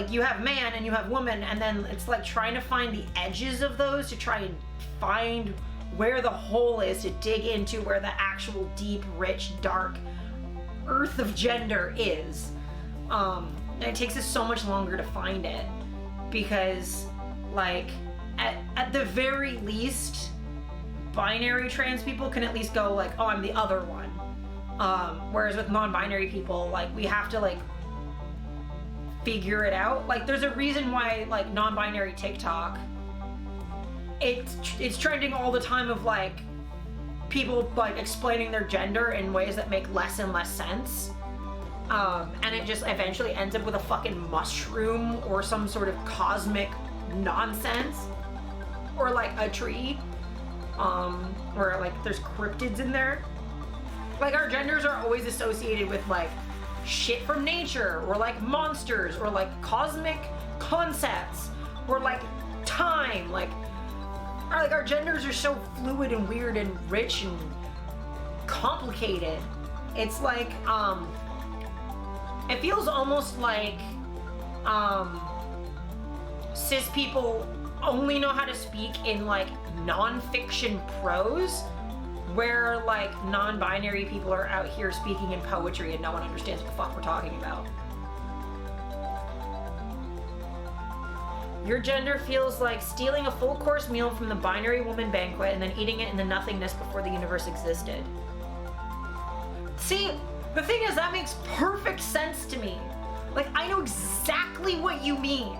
you have man and you have woman, and then it's like trying to find the edges of those to try and find where the hole is to dig into where the actual deep, rich, dark earth of gender is. And it takes us so much longer to find it because like at the very least, binary trans people can at least go like, oh, I'm the other one. Whereas with non-binary people, like we have to like figure it out. Like there's a reason why like non-binary TikTok, it's trending all the time of like people like explaining their gender in ways that make less and less sense. And it just eventually ends up with a fucking mushroom or some sort of cosmic nonsense, or like a tree. Where like there's cryptids in there. Like our genders are always associated with like shit from nature, or like monsters, or like cosmic concepts, or like time. Like our genders are so fluid and weird and rich and complicated. It's like it feels almost like cis people only know how to speak in like non-fiction prose, where like non-binary people are out here speaking in poetry and no one understands what the fuck we're talking about. Your gender feels like stealing a full course meal from the binary woman banquet and then eating it in the nothingness before the universe existed. See, the thing is, that makes perfect sense to me. Like, I know exactly what you mean.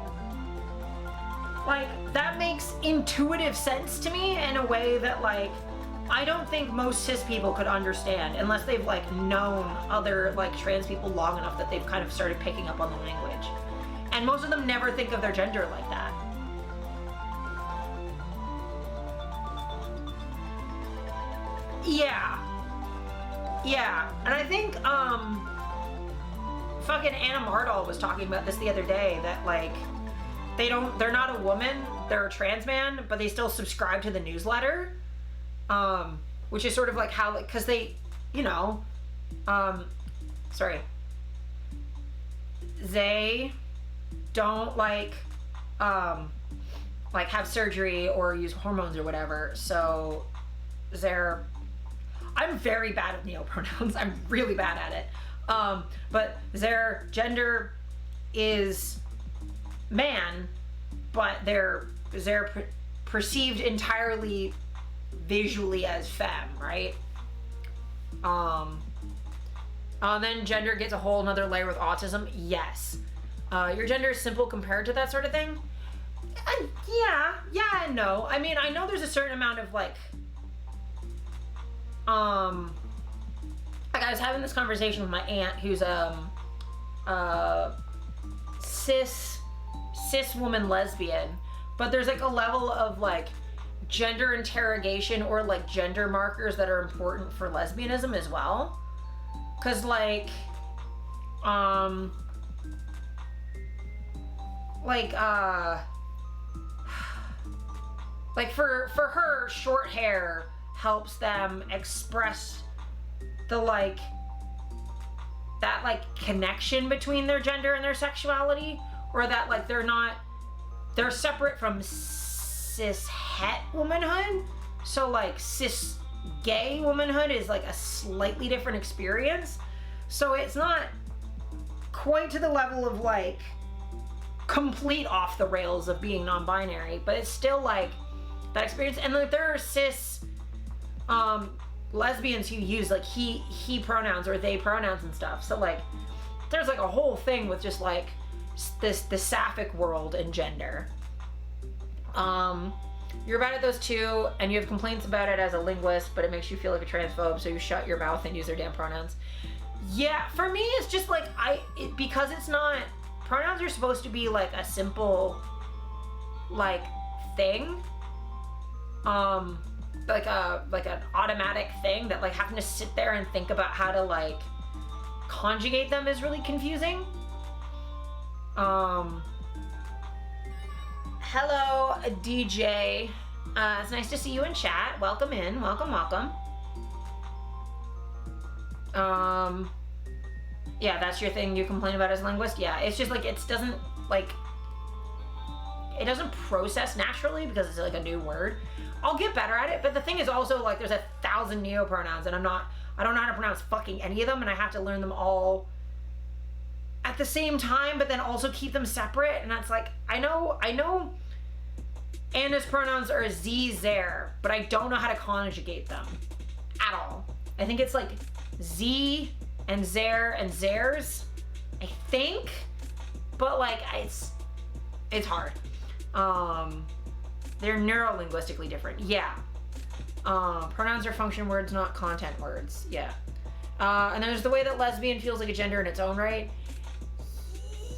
Like, that makes intuitive sense to me in a way that, like, I don't think most cis people could understand unless they've, like, known other, like, trans people long enough that they've kind of started picking up on the language. And most of them never think of their gender like that. Yeah. Yeah. And I think, fucking Anna Mardal was talking about this the other day, that, like, they're not a woman, they're a trans man, but they still subscribe to the newsletter, which is sort of like how, because they, you know, they don't like have surgery or use hormones or whatever, so I'm very bad at neopronouns. I'm really bad at it. But their gender is man, but they're perceived entirely visually as femme, right? Then gender gets a whole another layer with autism. Yes. Your gender is simple compared to that sort of thing. Yeah and no. I mean, I know there's a certain amount of like I was having this conversation with my aunt who's cis woman lesbian, but there's like a level of like gender interrogation or like gender markers that are important for lesbianism as well. Cause like for her, short hair helps them express the like that like connection between their gender and their sexuality, or that like they're separate from cis het womanhood. So like cis gay womanhood is like a slightly different experience. So it's not quite to the level of like complete off the rails of being non-binary, but it's still like that experience. And like there are cis lesbians who use like he pronouns or they pronouns and stuff. So like there's like a whole thing with just like the sapphic world and gender. You're bad at those two, and you have complaints about it as a linguist, but it makes you feel like a transphobe, so you shut your mouth and use their damn pronouns. Yeah, for me it's just like because it's not, pronouns are supposed to be like a simple like thing, like an automatic thing, that like having to sit there and think about how to like conjugate them is really confusing. Hello, DJ. It's nice to see you in chat. Welcome in. Welcome. Yeah, that's your thing you complain about as a linguist? Yeah, it's just like it doesn't process naturally because it's like a new word. I'll get better at it, but the thing is also like there's 1,000 neopronouns and I don't know how to pronounce fucking any of them, and I have to learn them all at the same time, but then also keep them separate. And that's like, I know Anna's pronouns are z, zer, but I don't know how to conjugate them at all. I think it's like z and zer and zers, I think, but like it's hard. They're neurolinguistically different. Yeah. Pronouns are function words, not content words. Yeah. And there's the way that lesbian feels like a gender in its own right.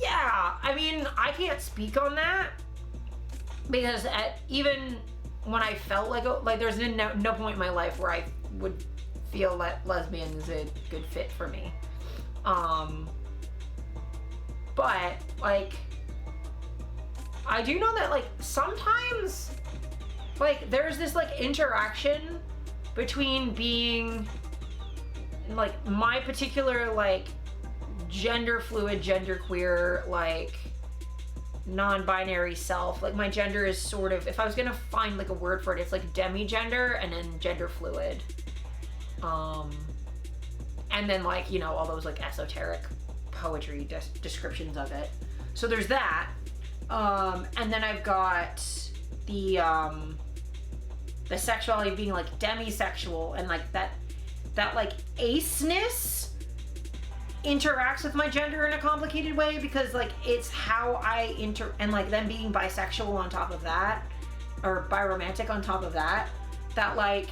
Yeah, I mean, I can't speak on that because even when I felt like there's no point in my life where I would feel that lesbian is a good fit for me. But like, I do know that like sometimes like there's this like interaction between being like my particular like gender fluid, gender queer, like non-binary self. Like my gender is sort of, if I was gonna find like a word for it, it's like demi-gender and then gender fluid. And then like, you know, all those like esoteric poetry descriptions of it. So there's that. And then I've got the sexuality of being like demisexual, and like that like aceness interacts with my gender in a complicated way because like it's how I and like them being bisexual on top of that, or biromantic on top of that, that like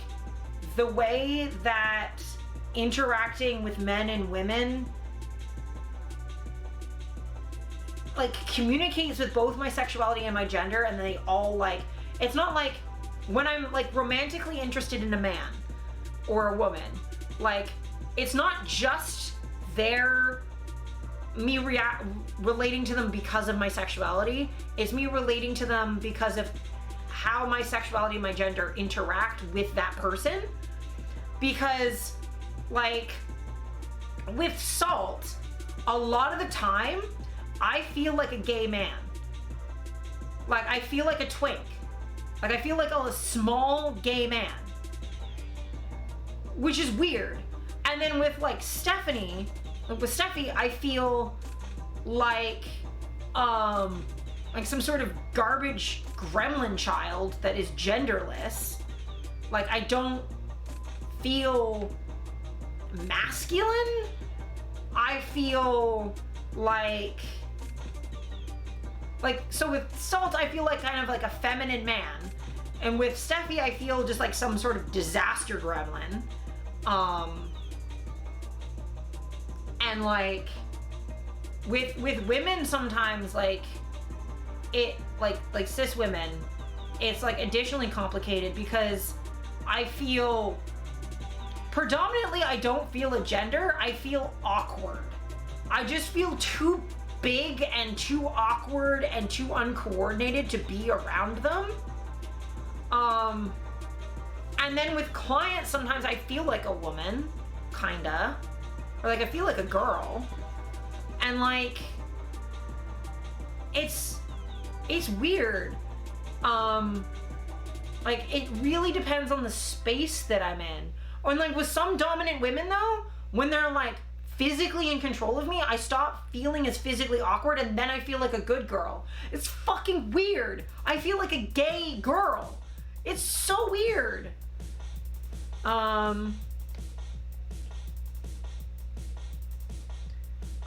the way that interacting with men and women like communicates with both my sexuality and my gender, and they all like, it's not like when I'm like romantically interested in a man or a woman, like it's not just their me relating to them because of my sexuality. It's me relating to them because of how my sexuality and my gender interact with that person. Because, like, with Salt, a lot of the time, I feel like a gay man. Like, I feel like a twink. Like, I feel like a small gay man. Which is weird. And then with, like, Steffi, I feel like some sort of garbage gremlin child that is genderless. Like, I don't feel masculine. I feel like, so with Salt, I feel like kind of like a feminine man. And with Steffi, I feel just like some sort of disaster gremlin. And like, with women sometimes, like, it, like cis women, it's like additionally complicated because I feel, predominantly I don't feel a gender, I feel awkward. I just feel too big and too awkward and too uncoordinated to be around them. And then with clients, sometimes I feel like a woman, kinda. Or like I feel like a girl. And like, it's weird. Like, it really depends on the space that I'm in. Or like with some dominant women though, when they're like physically in control of me, I stop feeling as physically awkward and then I feel like a good girl. It's fucking weird. I feel like a gay girl. It's so weird.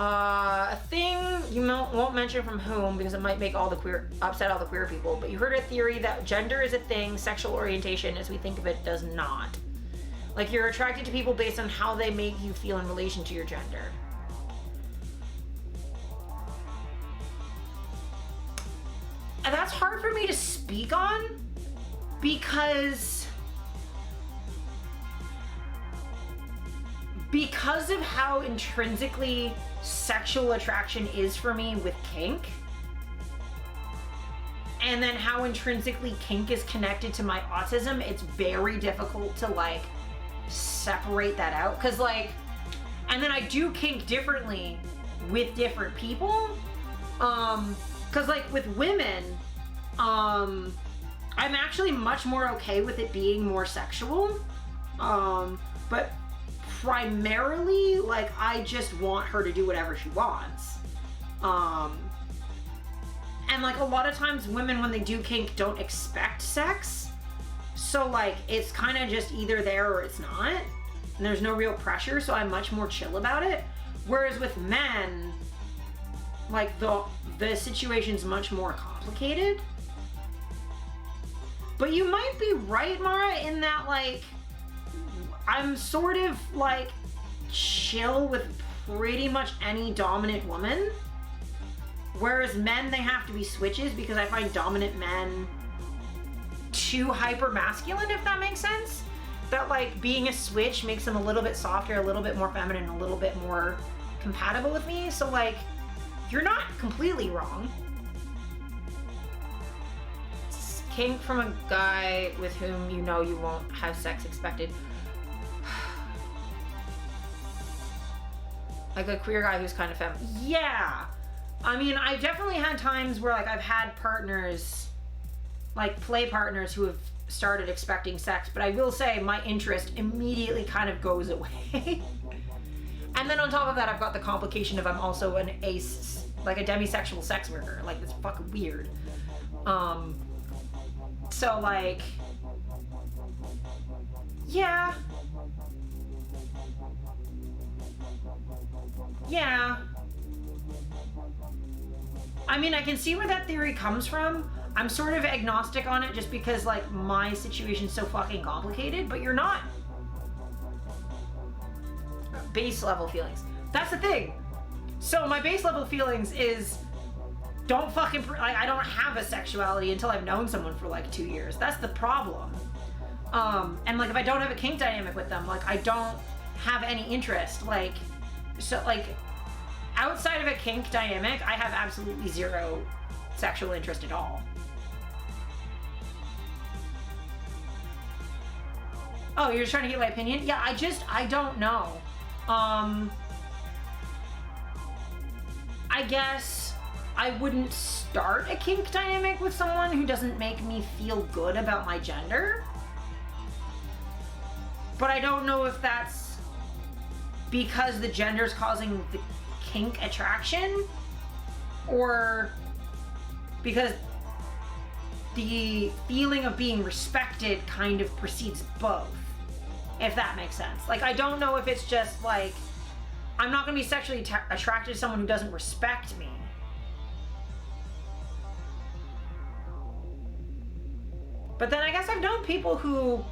A thing you won't mention from whom because it might make upset all the queer people, but you heard a theory that gender is a thing, sexual orientation as we think of it does not. Like, you're attracted to people based on how they make you feel in relation to your gender. And that's hard for me to speak on because of how intrinsically sexual attraction is for me with kink, and then how intrinsically kink is connected to my autism, it's very difficult to like separate that out. Cause like, and then I do kink differently with different people. Cause like with women, I'm actually much more okay with it being more sexual. But primarily, like, I just want her to do whatever she wants. And like a lot of times women, when they do kink, don't expect sex. So like, it's kind of just either there or it's not. And there's no real pressure, so I'm much more chill about it. Whereas with men, like the situation's much more complicated. But you might be right, Mara, in that like, I'm sort of like chill with pretty much any dominant woman. Whereas men, they have to be switches because I find dominant men too hyper masculine, if that makes sense. That like being a switch makes them a little bit softer, a little bit more feminine, a little bit more compatible with me. So like, you're not completely wrong. Kink from a guy with whom you know you won't have sex expected. Like a queer guy who's kind of feminine. Yeah. I mean, I've definitely had times where like I've had partners, like play partners who have started expecting sex, but I will say my interest immediately kind of goes away. And then on top of that, I've got the complication of I'm also a demisexual sex worker. Like, it's fucking weird. So like, yeah. Yeah. I mean, I can see where that theory comes from. I'm sort of agnostic on it just because like my situation's so fucking complicated, but you're not. Base level feelings. That's the thing. So my base level feelings is don't fucking, I don't have a sexuality until I've known someone for like 2 years. That's the problem. And like if I don't have a kink dynamic with them, like I don't have any interest. Like, so like outside of a kink dynamic, I have absolutely zero sexual interest at all. Oh, you're just trying to get my opinion? Yeah, I don't know. I guess I wouldn't start a kink dynamic with someone who doesn't make me feel good about my gender. But I don't know if that's because the gender's causing the kink attraction, or because the feeling of being respected kind of precedes both, if that makes sense. Like, I don't know if it's just like, I'm not going to be sexually attracted to someone who doesn't respect me. But then I guess I've known people who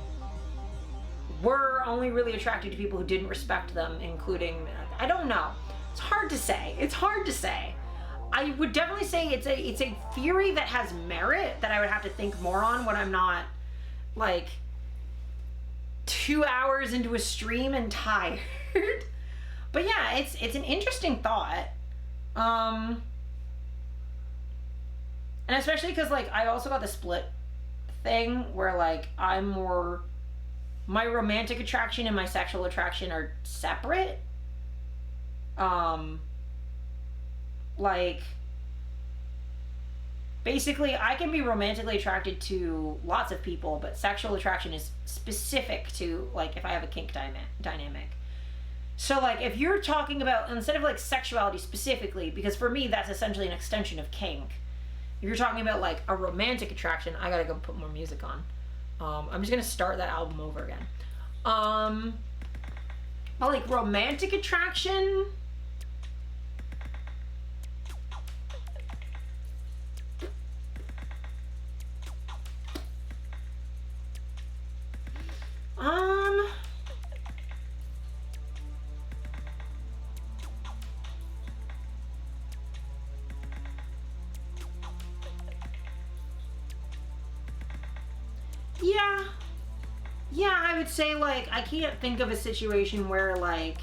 were only really attracted to people who didn't respect them, including, I don't know. It's hard to say. It's hard to say. I would definitely say it's a theory that has merit that I would have to think more on when I'm not, like, 2 hours into a stream and tired. But yeah, it's an interesting thought. And especially because, like, I also got the split thing where, like, I'm more, my romantic attraction and my sexual attraction are separate. Like, basically, I can be romantically attracted to lots of people, but sexual attraction is specific to, like, if I have a kink dynamic. So, like, if you're talking about, instead of, like, sexuality specifically, because for me, that's essentially an extension of kink. If you're talking about, like, a romantic attraction, I gotta go put more music on. I'm just gonna start that album over again. But, like, romantic attraction, yeah, I would say, like, I can't think of a situation where, like,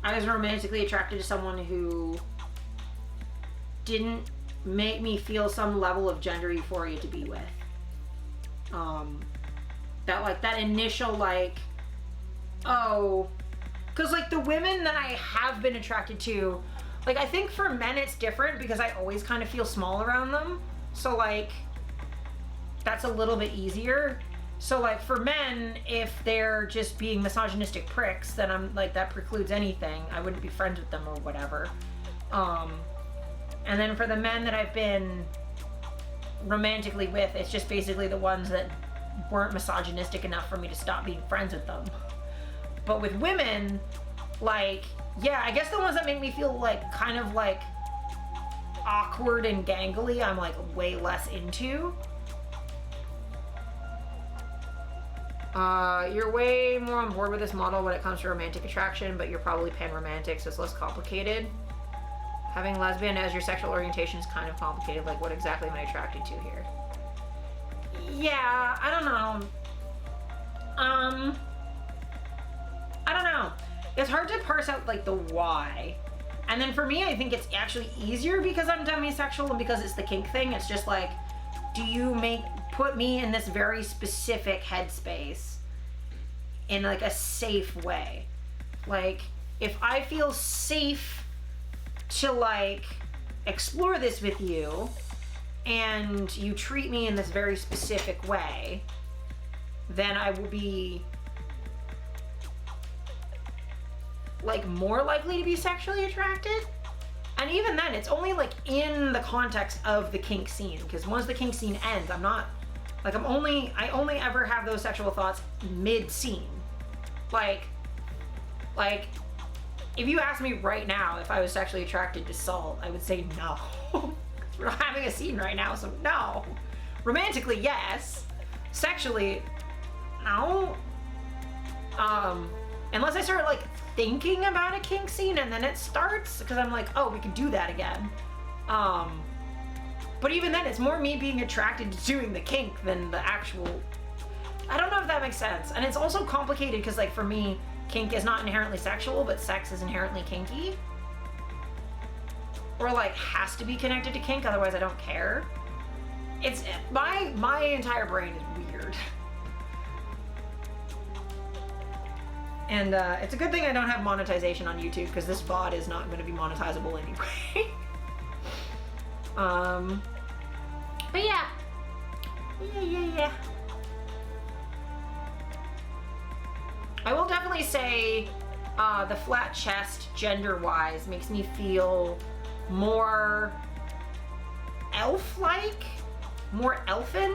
I was romantically attracted to someone who didn't make me feel some level of gender euphoria to be with. That, like, that initial, like, oh, because, like, the women that I have been attracted to, like, I think for men it's different because I always kind of feel small around them. So, like, that's a little bit easier. So, like, for men, if they're just being misogynistic pricks, then I'm, like, that precludes anything. I wouldn't be friends with them or whatever. And then for the men that I've been romantically with, it's just basically the ones that weren't misogynistic enough for me to stop being friends with them. But with women, like, yeah, I guess the ones that make me feel, like, kind of, like, awkward and gangly, I'm, like, way less into. You're way more on board with this model when it comes to romantic attraction, but you're probably pan-romantic, so it's less complicated. Having lesbian as your sexual orientation is kind of complicated. Like, what exactly am I attracted to here? Yeah, I don't know. I don't know. It's hard to parse out, like, the why. And then for me, I think it's actually easier because I'm demisexual and because it's the kink thing. It's just like, do you put me in this very specific headspace in, like, a safe way? Like, if I feel safe to, like, explore this with you and you treat me in this very specific way, then I will be, like, more likely to be sexually attracted. And even then, it's only, like, in the context of the kink scene, because once the kink scene ends, I'm not, like, I only ever have those sexual thoughts mid-scene. Like, if you asked me right now if I was sexually attracted to Salt, I would say no. We're not having a scene right now, so no. Romantically, yes. Sexually, no. Unless I start, like, thinking about a kink scene and then it starts, because I'm like, oh, we could do that again. But even then, it's more me being attracted to doing the kink than the actual, I don't know if that makes sense. And it's also complicated because, like, for me, kink is not inherently sexual, but sex is inherently kinky. or like has to be connected to kink, otherwise I don't care. It's my entire brain is weird. And it's a good thing I don't have monetization on YouTube, because this VOD is not going to be monetizable anyway. But yeah. I will definitely say the flat chest, gender-wise, makes me feel more elf-like, more elfin,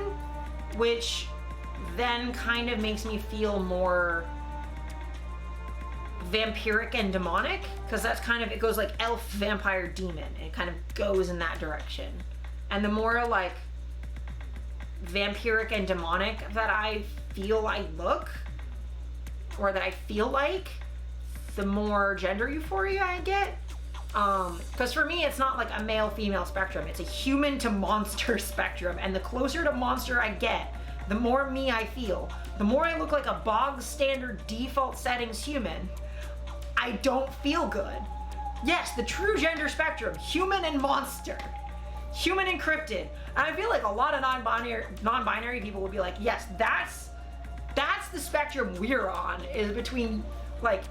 which then kind of makes me feel more vampiric and demonic, because that's kind of, it goes like elf, vampire, demon, and it kind of goes in that direction. And the more like vampiric and demonic that I feel I look, or that I feel like, the more gender euphoria I get. Because for me, it's not like a male-female spectrum, it's a human to monster spectrum, and the closer to monster I get, the more me I feel. The more I look like a bog standard default settings human, I don't feel good. Yes, the true gender spectrum, human and monster. Human encrypted. And I feel like a lot of non-binary people will be like, yes, that's the spectrum we're on, is between like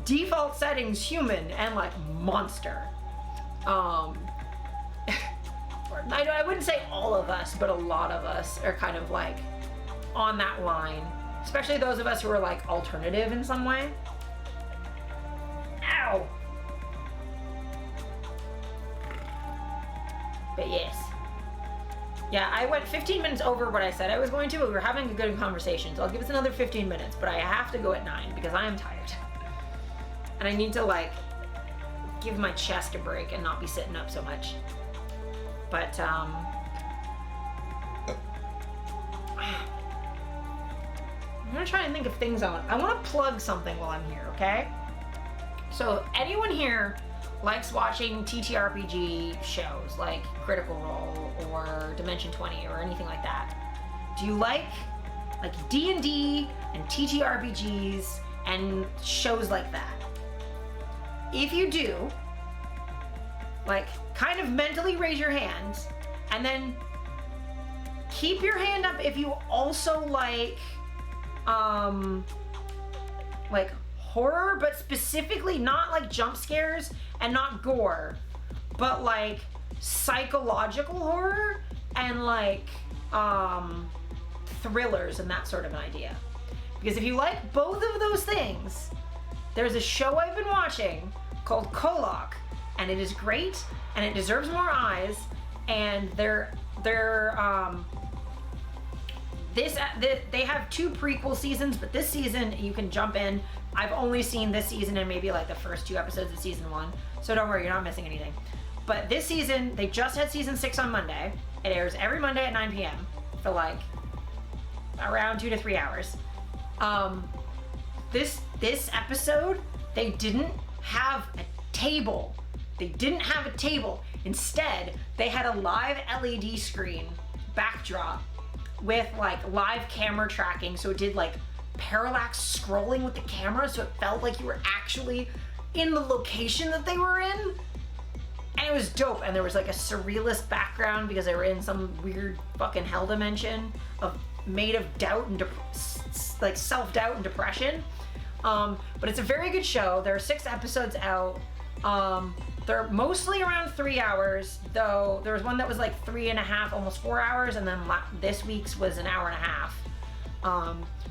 default settings human and like monster. I wouldn't say all of us, but a lot of us are kind of like on that line, especially those of us who are like alternative in some way. Ow! But yes. Yeah, I went 15 minutes over what I said I was going to, but we were having a good conversation, so I'll give us another 15 minutes, but I have to go at 9 because I am tired. And I need to like give my chest a break and not be sitting up so much. But I'm gonna try and think of things I want to plug something while I'm here, okay? So if anyone here likes watching TTRPG shows like Critical Role or Dimension 20 or anything like that, do you like D&D and TTRPGs and shows like that? If you do, like, kind of mentally raise your hands, and then keep your hand up if you also like horror, but specifically not like jump scares and not gore, but like psychological horror and like thrillers and that sort of an idea. Because if you like both of those things, there's a show I've been watching called Kolok, and it is great and it deserves more eyes, and they have 2 prequel seasons, but this season you can jump in. I've only seen this season and maybe like the first 2 episodes of season 1, so don't worry, you're not missing anything. But this season, they just had season 6 on Monday. It airs every Monday at 9 p.m. for like around 2 to 3 hours. This episode, they didn't have a table. They didn't have a table. Instead, they had a live LED screen backdrop with like live camera tracking, so it did like parallax scrolling with the camera, so it felt like you were actually in the location that they were in. And it was dope, and there was like a surrealist background because they were in some weird fucking hell dimension made of doubt and like self-doubt and depression. But it's a very good show. There are 6 episodes out. They're mostly around 3 hours, though there was one that was like 3.5, almost 4 hours, and then this week's was an hour and a half.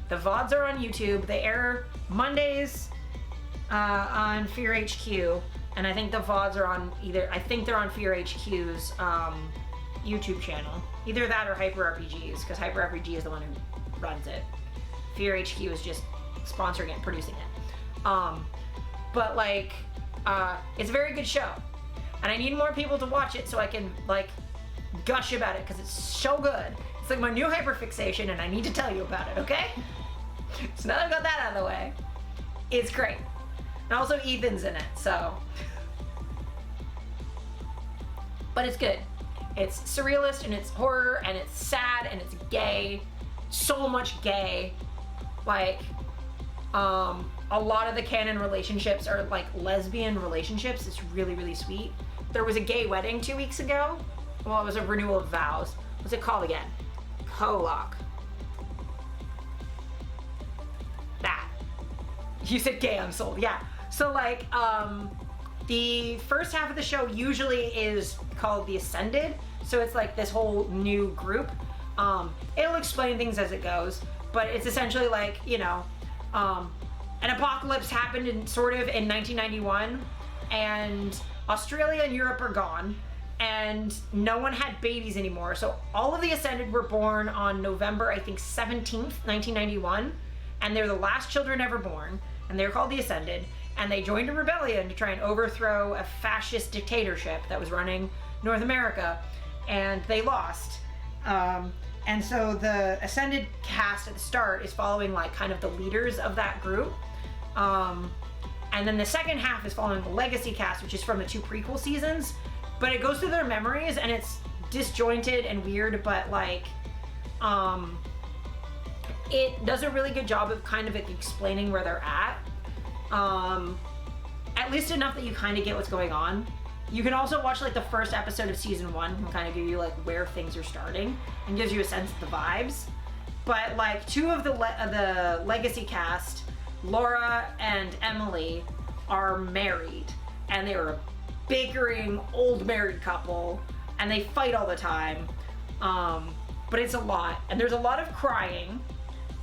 The VODs are on YouTube. They air Mondays on Fear HQ, and I think the VODs are on I think they're on Fear HQ's YouTube channel. Either that or Hyper RPGs, because Hyper RPG is the one who runs it. Fear HQ is just sponsoring it and producing it. But like, it's a very good show, and I need more people to watch it so I can like gush about it, because it's so good. It's like my new hyperfixation, and I need to tell you about it, okay? So now that I've got that out of the way, it's great. And also Ethan's in it, so. But it's good. It's surrealist, and it's horror, and it's sad, and it's gay. So much gay. Like, a lot of the canon relationships are like lesbian relationships. It's really, really sweet. there was a gay wedding 2 weeks ago. Well, it was a renewal of vows. What's it called again? Kolak. That. You said gay, I'm sold. Yeah. So like, the first half of the show usually is called The Ascended. So it's like this whole new group. It'll explain things as it goes, but it's essentially like, you know, an apocalypse happened in 1991, and Australia and Europe are gone, and no one had babies anymore. So all of the Ascended were born on November, I think, 17th, 1991, and they're the last children ever born, and they're called the Ascended, and they joined a rebellion to try and overthrow a fascist dictatorship that was running North America, and they lost. And so the Ascended cast at the start is following like kind of the leaders of that group. And then the second half is following the Legacy cast, which is from the 2 prequel seasons. But it goes through their memories, and it's disjointed and weird, but like, it does a really good job of kind of explaining where they're at least enough that you kind of get what's going on. You can also watch like the first episode of season 1 and kind of give you like where things are starting and gives you a sense of the vibes. But like 2 of the Legacy cast, Laura and Emily, are married, and they are a bickering old married couple, and they fight all the time. But it's a lot, and there's a lot of crying,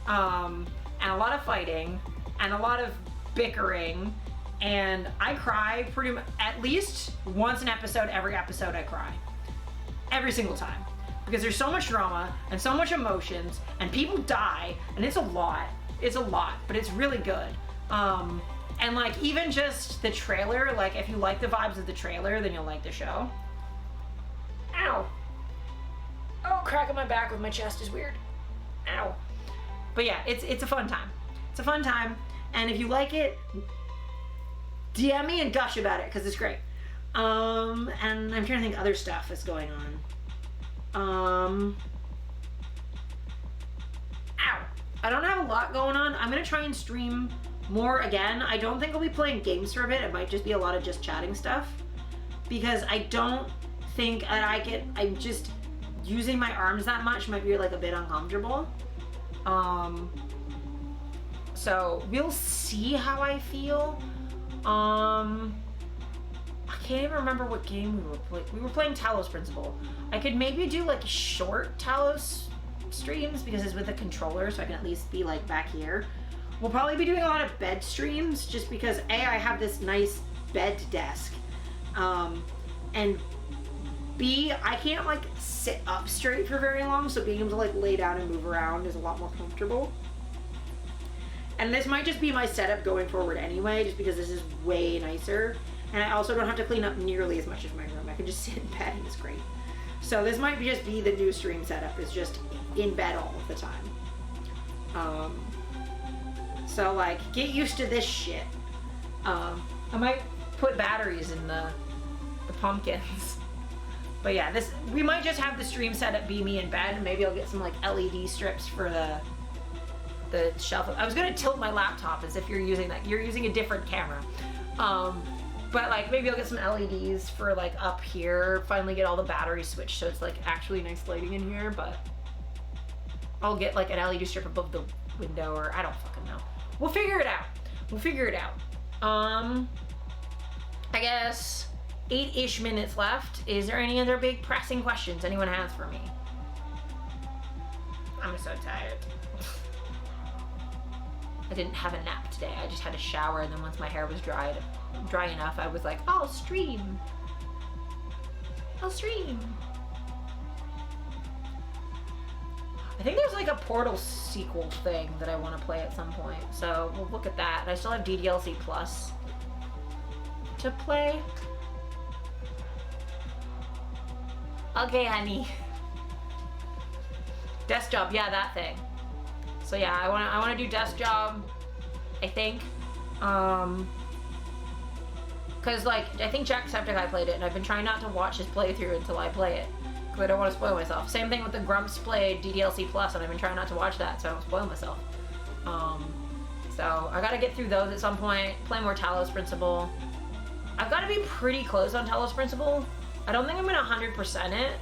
and a lot of fighting, and a lot of bickering. And I cry pretty much at least once an episode. Every episode I cry. Every single time. Because there's so much drama and so much emotions, and people die, and it's a lot. It's a lot, but it's really good. And like even just the trailer, like if you like the vibes of the trailer, then you'll like the show. Ow. Oh, cracking my back with my chest is weird. Ow. But yeah, it's a fun time. It's a fun time, and if you like it, DM me and gush about it, because it's great. And I'm trying to think other stuff is going on. Ow. I don't have a lot going on. I'm going to try and stream more again. I don't think I'll be playing games for a bit. It might just be a lot of just chatting stuff, because I don't think that I'm just using my arms that much might be like a bit uncomfortable. So we'll see how I feel. I can't even remember what game we were playing. We were playing Talos Principle. I could maybe do like short Talos streams because it's with a controller, so I can at least be like back here. We'll probably be doing a lot of bed streams just because A, I have this nice bed desk, and B, I can't like sit up straight for very long, so being able to like lay down and move around is a lot more comfortable. And this might just be my setup going forward anyway, just because this is way nicer. And I also don't have to clean up nearly as much as my room. I can just sit in bed and it's great. So this might just be the new stream setup, is just in bed all of the time. So like, get used to this shit. I might put batteries in the pumpkins. But yeah, we might just have the stream setup be me in bed, and maybe I'll get some like LED strips for the shelf. I was gonna tilt my laptop as if you're using that. You're using a different camera. But like maybe I'll get some LEDs for like up here. Finally get all the batteries switched so it's like actually nice lighting in here. But I'll get like an LED strip above the window, or I don't fucking know. We'll figure it out. We'll figure it out. I guess 8-ish minutes left. Is there any other big pressing questions anyone has for me? I'm so tired. I didn't have a nap today. I just had a shower, and then once my hair was dry enough, I was like, I'll stream. I'll stream. I think there's like a Portal sequel thing that I want to play at some point, so we'll look at that. And I still have DDLC Plus to play. Okay, honey. Desk Job, yeah, that thing. So yeah, I wanna do Desk Job, I think. Cause like, I think Jacksepticeye played it, and I've been trying not to watch his playthrough until I play it, cause I don't want to spoil myself. Same thing with the Grumps played DDLC Plus, and I've been trying not to watch that so I don't spoil myself. So I gotta get through those at some point, play more Talos Principle. I've got to be pretty close on Talos Principle. I don't think I'm gonna 100% it.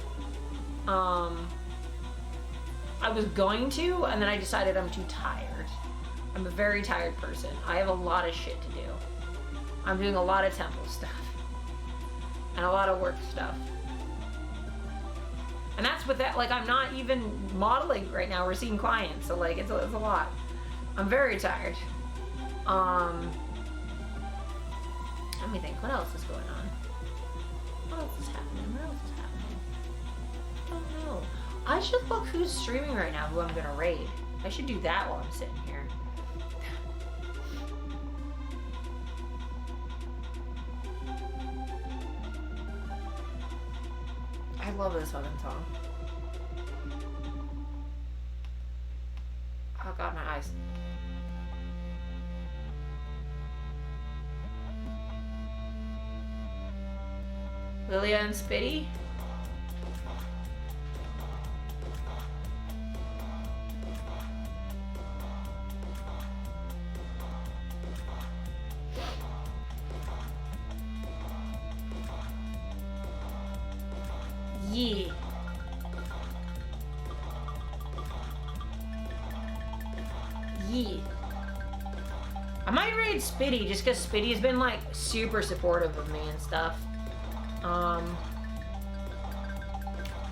I was going to, and then I decided I'm too tired. I'm a very tired person. I have a lot of shit to do. I'm doing a lot of temple stuff. And a lot of work stuff. And that's with that, like, I'm not even modeling right now. We're seeing clients, so like, it's a lot. I'm very tired. Let me think, what else is going on? What else is happening? What else is happening? I don't know. I should look who's streaming right now, who I'm gonna raid. I should do that while I'm sitting here. I love this fucking song. Oh god, my eyes. Lilia and Spitty? Yeah. Yeah. I might raid Spitty just because Spitty's been like super supportive of me and stuff.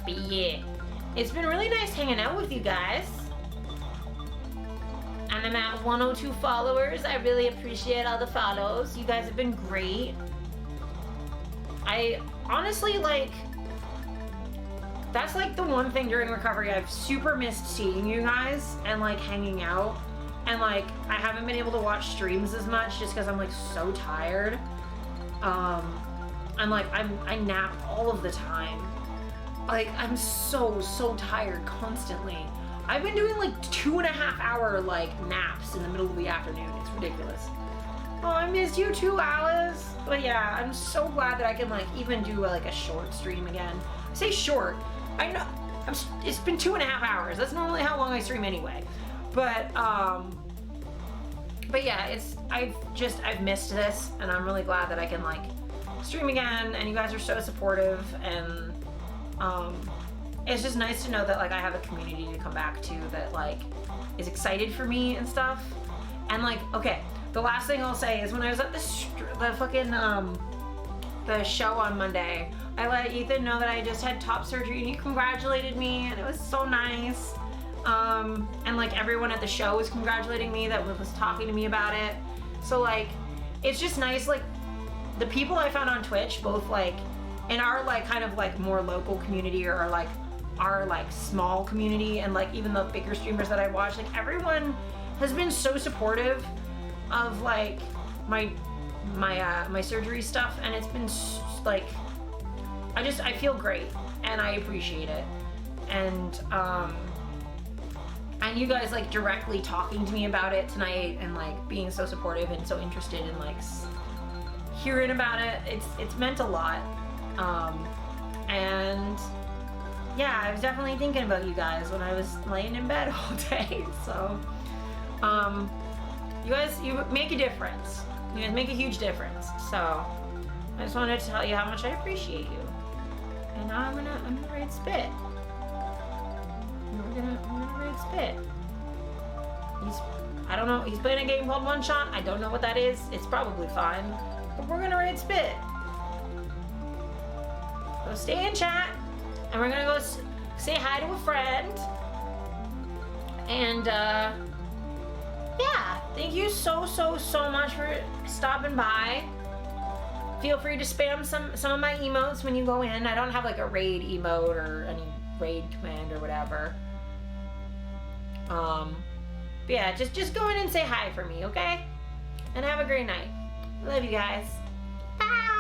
But yeah, it's been really nice hanging out with you guys. And I'm at 102 followers. I really appreciate all the follows. You guys have been great. I honestly, like, that's like the one thing during recovery I've super missed seeing you guys and like hanging out. And like, I haven't been able to watch streams as much just because I'm like so tired. I'm like, I nap all of the time. Like, I'm so tired constantly. I've been doing like 2.5 hour like naps in the middle of the afternoon. It's ridiculous. Oh, I missed you too, Alice. But yeah, I'm so glad that I can like even do like a short stream again. I say short. I know it's been 2.5 hours. That's normally how long I stream anyway. But yeah, I've missed this, and I'm really glad that I can like stream again, and you guys are so supportive, and it's just nice to know that like I have a community to come back to that like is excited for me and stuff. And like, okay, the last thing I'll say is when I was at the show on Monday, I let Ethan know that I just had top surgery, and he congratulated me, and it was so nice. And like everyone at the show was congratulating me that was talking to me about it. So like, it's just nice, like the people I found on Twitch, both like in our like kind of like more local community or like our like small community, and like even the bigger streamers that I watch, like everyone has been so supportive of like my surgery stuff, and it's been like, I feel great and I appreciate it. And you guys like directly talking to me about it tonight and like being so supportive and so interested in like hearing about it, it's meant a lot. And yeah, I was definitely thinking about you guys when I was laying in bed all day. So you guys, you make a difference. You guys make a huge difference. So I just wanted to tell you how much I appreciate you. And now I'm gonna raid Spit. I'm gonna raid Spit. I don't know, he's playing a game called One Shot. I don't know what that is. It's probably fine. But we're gonna raid Spit. So stay in chat, and we're gonna go say hi to a friend. And yeah, thank you so much for stopping by. Feel free to spam some of my emotes when you go in. I don't have like a raid emote or any raid command or whatever. But yeah, just go in and say hi for me, okay? And have a great night. Love you guys. Bye.